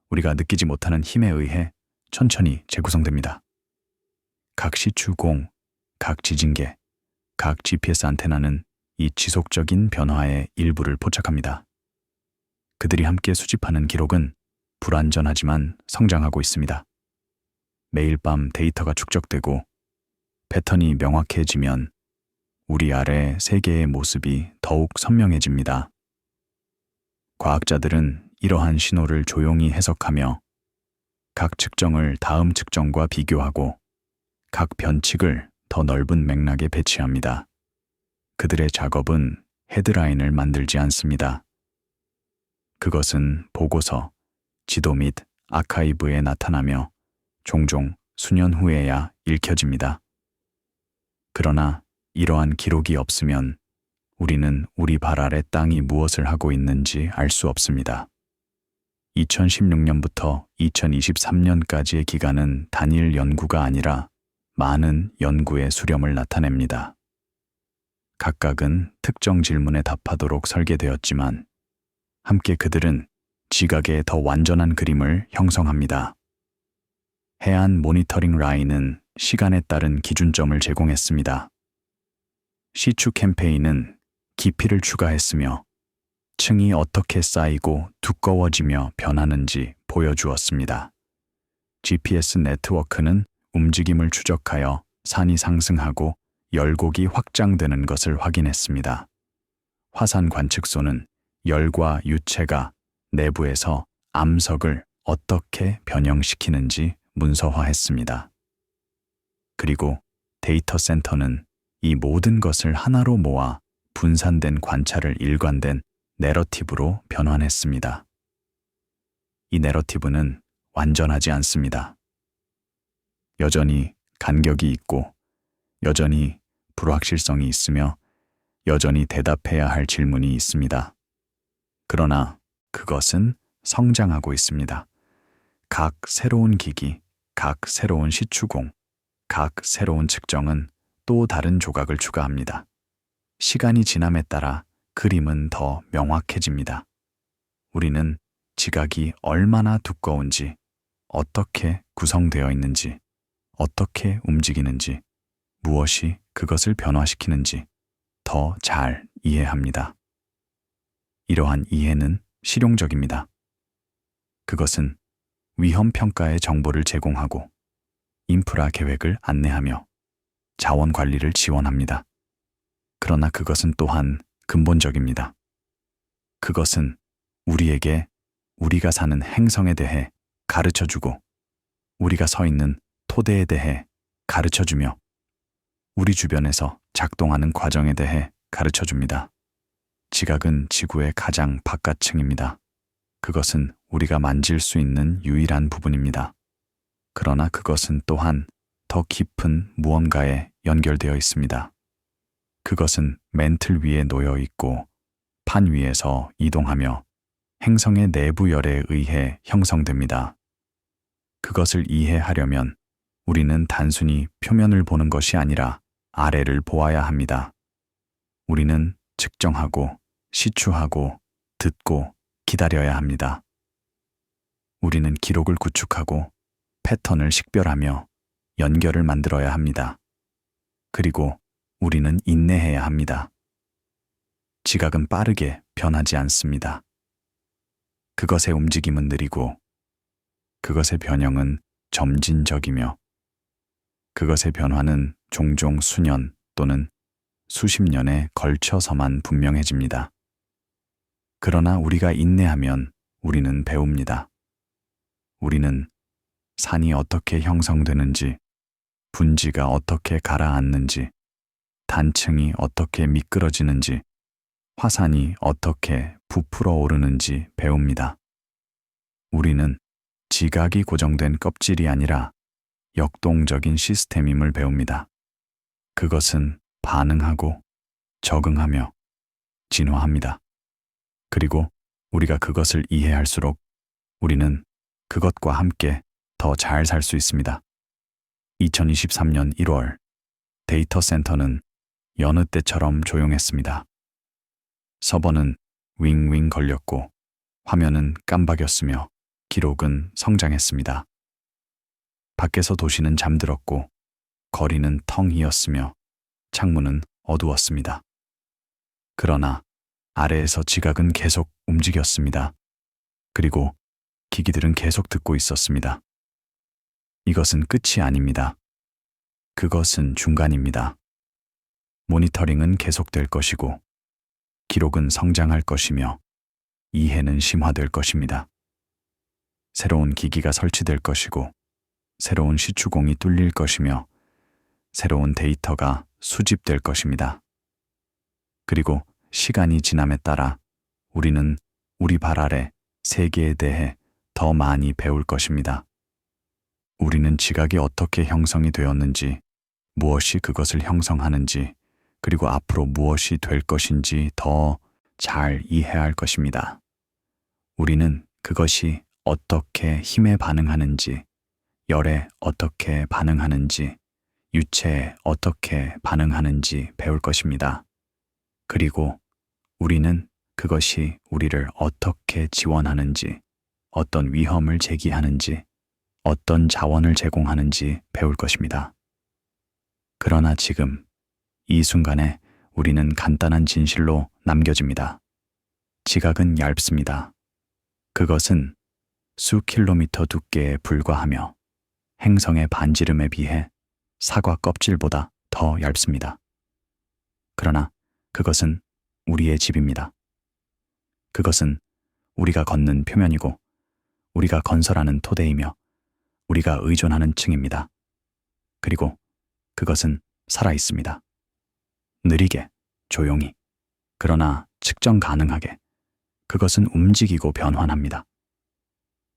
S1: 우리가 느끼지 못하는 힘에 의해 천천히 재구성됩니다. 각 시추공, 각 지진계, 각 GPS 안테나는 이 지속적인 변화의 일부를 포착합니다. 그들이 함께 수집하는 기록은 불완전하지만 성장하고 있습니다. 매일 밤 데이터가 축적되고 패턴이 명확해지면 우리 아래 세계의 모습이 더욱 선명해집니다. 과학자들은 이러한 신호를 조용히 해석하며 각 측정을 다음 측정과 비교하고 각 변칙을 더 넓은 맥락에 배치합니다. 그들의 작업은 헤드라인을 만들지 않습니다. 그것은 보고서, 지도 및 아카이브에 나타나며 종종 수년 후에야 읽혀집니다. 그러나 이러한 기록이 없으면 우리는 우리 발 아래 땅이 무엇을 하고 있는지 알 수 없습니다. 2016년부터 2023년까지의 기간은 단일 연구가 아니라 많은 연구의 수렴을 나타냅니다. 각각은 특정 질문에 답하도록 설계되었지만 함께 그들은 지각의 더 완전한 그림을 형성합니다. 해안 모니터링 라인은 시간에 따른 기준점을 제공했습니다. 시추 캠페인은 깊이를 추가했으며 층이 어떻게 쌓이고 두꺼워지며 변하는지 보여주었습니다. GPS 네트워크는 움직임을 추적하여 산이 상승하고 열곡이 확장되는 것을 확인했습니다. 화산 관측소는 열과 유체가 내부에서 암석을 어떻게 변형시키는지 문서화했습니다. 그리고 데이터 센터는 이 모든 것을 하나로 모아 분산된 관찰을 일관된 내러티브로 변환했습니다. 이 내러티브는 완전하지 않습니다. 여전히 간격이 있고 여전히 불확실성이 있으며 여전히 대답해야 할 질문이 있습니다. 그러나 그것은 성장하고 있습니다. 각 새로운 기기, 각 새로운 시추공, 각 새로운 측정은 또 다른 조각을 추가합니다. 시간이 지남에 따라 그림은 더 명확해집니다. 우리는 지각이 얼마나 두꺼운지, 어떻게 구성되어 있는지, 어떻게 움직이는지, 무엇이 그것을 변화시키는지 더 잘 이해합니다. 이러한 이해는 실용적입니다. 그것은 위험 평가의 정보를 제공하고 인프라 계획을 안내하며 자원 관리를 지원합니다. 그러나 그것은 또한 근본적입니다. 그것은 우리에게 우리가 사는 행성에 대해 가르쳐주고 우리가 서 있는 토대에 대해 가르쳐주며 우리 주변에서 작동하는 과정에 대해 가르쳐줍니다. 지각은 지구의 가장 바깥층입니다. 그것은 우리가 만질 수 있는 유일한 부분입니다. 그러나 그것은 또한 더 깊은 무언가에 연결되어 있습니다. 그것은 맨틀 위에 놓여 있고 판 위에서 이동하며 행성의 내부 열에 의해 형성됩니다. 그것을 이해하려면 우리는 단순히 표면을 보는 것이 아니라 아래를 보아야 합니다. 우리는 측정하고 시추하고 듣고 기다려야 합니다. 우리는 기록을 구축하고 패턴을 식별하며 연결을 만들어야 합니다. 그리고 우리는 인내해야 합니다. 지각은 빠르게 변하지 않습니다. 그것의 움직임은 느리고 그것의 변형은 점진적이며 그것의 변화는 종종 수년 또는 수십 년에 걸쳐서만 분명해집니다. 그러나 우리가 인내하면 우리는 배웁니다. 우리는 산이 어떻게 형성되는지, 분지가 어떻게 가라앉는지, 단층이 어떻게 미끄러지는지, 화산이 어떻게 부풀어 오르는지 배웁니다. 우리는 지각이 고정된 껍질이 아니라 역동적인 시스템임을 배웁니다. 그것은 반응하고 적응하며 진화합니다. 그리고 우리가 그것을 이해할수록 우리는 그것과 함께 더 잘 살 수 있습니다. 2023년 1월 데이터 센터는 여느 때처럼 조용했습니다. 서버는 윙윙 걸렸고 화면은 깜박였으며 기록은 성장했습니다. 밖에서 도시는 잠들었고 거리는 텅 비었으며 창문은 어두웠습니다. 그러나 아래에서 지각은 계속 움직였습니다. 그리고 기기들은 계속 듣고 있었습니다. 이것은 끝이 아닙니다. 그것은 중간입니다. 모니터링은 계속될 것이고 기록은 성장할 것이며 이해는 심화될 것입니다. 새로운 기기가 설치될 것이고 새로운 시추공이 뚫릴 것이며 새로운 데이터가 수집될 것입니다. 그리고 시간이 지남에 따라 우리는 우리 발 아래 세계에 대해 더 많이 배울 것입니다. 우리는 지각이 어떻게 형성이 되었는지, 무엇이 그것을 형성하는지, 그리고 앞으로 무엇이 될 것인지 더 잘 이해할 것입니다. 우리는 그것이 어떻게 힘에 반응하는지, 열에 어떻게 반응하는지, 유체에 어떻게 반응하는지 배울 것입니다. 그리고 우리는 그것이 우리를 어떻게 지원하는지, 어떤 위험을 제기하는지, 어떤 자원을 제공하는지 배울 것입니다. 그러나 지금 이 순간에 우리는 간단한 진실로 남겨집니다. 지각은 얇습니다. 그것은 수 킬로미터 두께에 불과하며 행성의 반지름에 비해 사과 껍질보다 더 얇습니다. 그러나 그것은 우리의 집입니다. 그것은 우리가 걷는 표면이고 우리가 건설하는 토대이며 우리가 의존하는 층입니다. 그리고 그것은 살아 있습니다. 느리게, 조용히, 그러나 측정 가능하게 그것은 움직이고 변환합니다.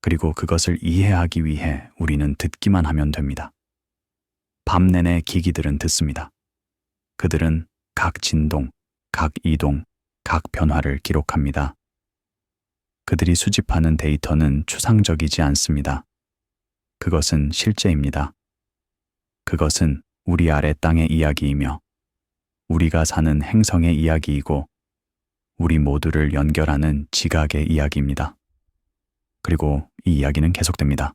S1: 그리고 그것을 이해하기 위해 우리는 듣기만 하면 됩니다. 밤 내내 기기들은 듣습니다. 그들은 각 진동, 각 이동, 각 변화를 기록합니다. 그들이 수집하는 데이터는 추상적이지 않습니다. 그것은 실제입니다. 그것은 우리 아래 땅의 이야기이며 우리가 사는 행성의 이야기이고 우리 모두를 연결하는 지각의 이야기입니다. 그리고 이 이야기는 계속됩니다.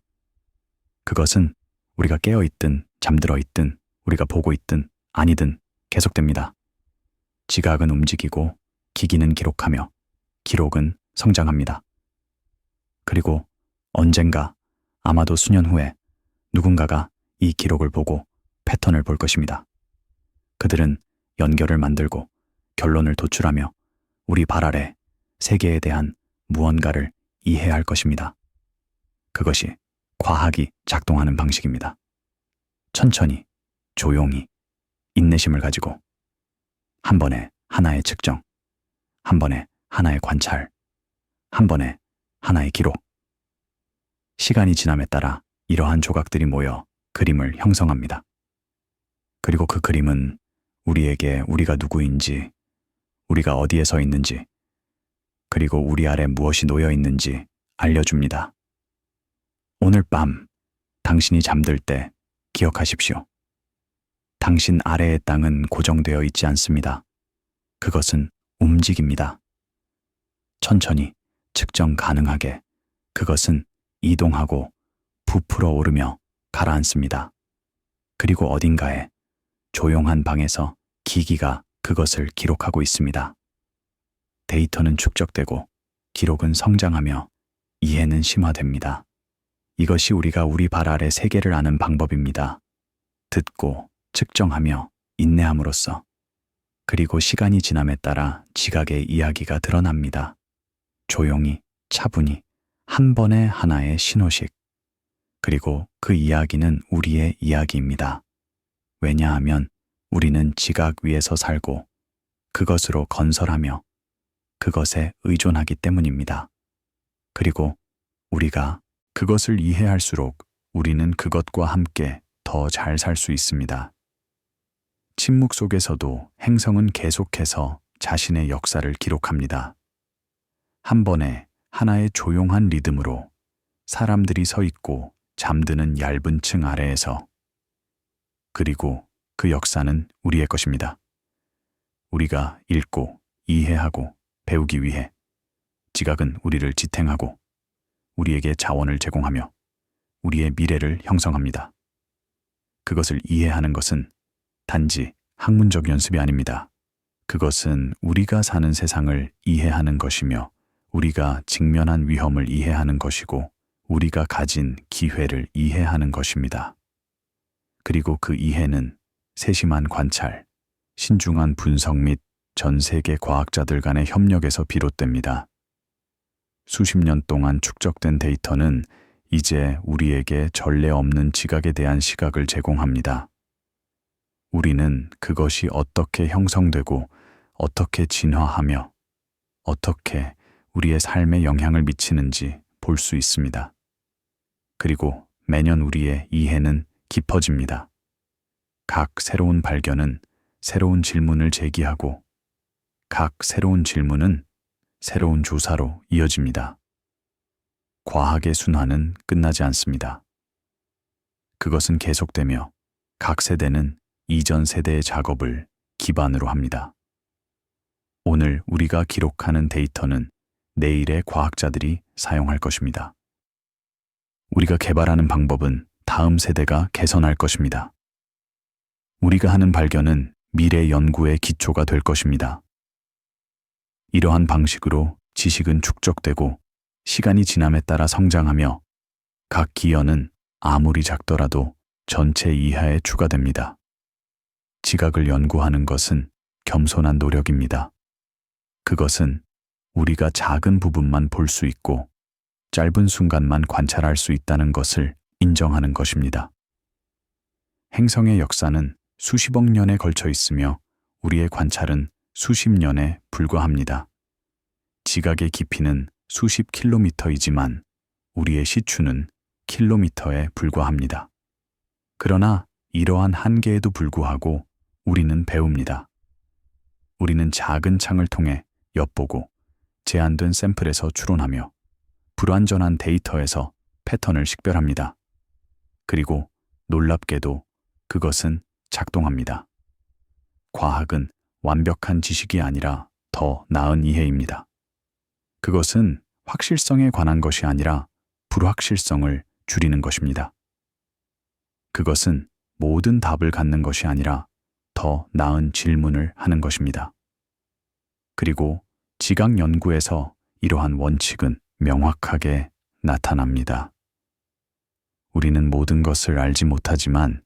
S1: 그것은 우리가 깨어있든 잠들어 있든 우리가 보고 있든 아니든 계속됩니다. 지각은 움직이고 기기는 기록하며 기록은 성장합니다. 그리고 언젠가 아마도 수년 후에 누군가가 이 기록을 보고 패턴을 볼 것입니다. 그들은 연결을 만들고 결론을 도출하며 우리 발 아래 세계에 대한 무언가를 이해할 것입니다. 그것이 과학이 작동하는 방식입니다. 천천히, 조용히, 인내심을 가지고 한 번에 하나의 측정, 한 번에 하나의 관찰, 한 번에 하나의 기록. 시간이 지남에 따라 이러한 조각들이 모여 그림을 형성합니다. 그리고 그 그림은 우리에게 우리가 누구인지, 우리가 어디에 서 있는지, 그리고 우리 아래 무엇이 놓여 있는지 알려줍니다. 오늘 밤 당신이 잠들 때 기억하십시오. 당신 아래의 땅은 고정되어 있지 않습니다. 그것은 움직입니다. 천천히, 측정 가능하게 그것은 이동하고 부풀어 오르며 가라앉습니다. 그리고 어딘가에 조용한 방에서 기기가 그것을 기록하고 있습니다. 데이터는 축적되고 기록은 성장하며 이해는 심화됩니다. 이것이 우리가 우리 발 아래 세계를 아는 방법입니다. 듣고 측정하며 인내함으로써. 그리고 시간이 지남에 따라 지각의 이야기가 드러납니다. 조용히, 차분히, 한 번에 하나의 신호식. 그리고 그 이야기는 우리의 이야기입니다. 왜냐하면 우리는 지각 위에서 살고 그것으로 건설하며 그것에 의존하기 때문입니다. 그리고 우리가 그것을 이해할수록 우리는 그것과 함께 더 잘 살 수 있습니다. 침묵 속에서도 행성은 계속해서 자신의 역사를 기록합니다. 한 번에 하나의 조용한 리듬으로 사람들이 서 있고 잠드는 얇은 층 아래에서. 그리고 그 역사는 우리의 것입니다. 우리가 읽고 이해하고 배우기 위해 지각은 우리를 지탱하고 우리에게 자원을 제공하며 우리의 미래를 형성합니다. 그것을 이해하는 것은 단지 학문적 연습이 아닙니다. 그것은 우리가 사는 세상을 이해하는 것이며 우리가 직면한 위험을 이해하는 것이고 우리가 가진 기회를 이해하는 것입니다. 그리고 그 이해는 세심한 관찰, 신중한 분석 및 전 세계 과학자들 간의 협력에서 비롯됩니다. 수십 년 동안 축적된 데이터는 이제 우리에게 전례 없는 지각에 대한 시각을 제공합니다. 우리는 그것이 어떻게 형성되고 어떻게 진화하며 어떻게 우리의 삶에 영향을 미치는지 볼 수 있습니다. 그리고 매년 우리의 이해는 깊어집니다. 각 새로운 발견은 새로운 질문을 제기하고 각 새로운 질문은 새로운 조사로 이어집니다. 과학의 순환은 끝나지 않습니다. 그것은 계속되며 각 세대는 이전 세대의 작업을 기반으로 합니다. 오늘 우리가 기록하는 데이터는 내일의 과학자들이 사용할 것입니다. 우리가 개발하는 방법은 다음 세대가 개선할 것입니다. 우리가 하는 발견은 미래 연구의 기초가 될 것입니다. 이러한 방식으로 지식은 축적되고 시간이 지남에 따라 성장하며 각 기여는 아무리 작더라도 전체 이하에 추가됩니다. 지각을 연구하는 것은 겸손한 노력입니다. 그것은 우리가 작은 부분만 볼 수 있고 짧은 순간만 관찰할 수 있다는 것을 인정하는 것입니다. 행성의 역사는 수십억 년에 걸쳐 있으며 우리의 관찰은 수십 년에 불과합니다. 지각의 깊이는 수십 킬로미터이지만 우리의 시추는 킬로미터에 불과합니다. 그러나 이러한 한계에도 불구하고 우리는 배웁니다. 우리는 작은 창을 통해 엿보고 제한된 샘플에서 추론하며 불완전한 데이터에서 패턴을 식별합니다. 그리고 놀랍게도 그것은 작동합니다. 과학은 완벽한 지식이 아니라 더 나은 이해입니다. 그것은 확실성에 관한 것이 아니라 불확실성을 줄이는 것입니다. 그것은 모든 답을 갖는 것이 아니라 더 나은 질문을 하는 것입니다. 그리고 지각 연구에서 이러한 원칙은 명확하게 나타납니다. 우리는 모든 것을 알지 못하지만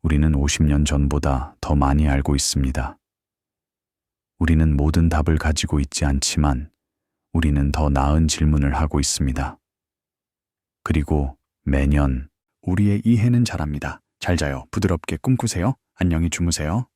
S1: 우리는 50년 전보다 더 많이 알고 있습니다. 우리는 모든 답을 가지고 있지 않지만 우리는 더 나은 질문을 하고 있습니다. 그리고 매년 우리의 이 해는 자랍니다. 잘 자요. 부드럽게 꿈꾸세요. 안녕히 주무세요.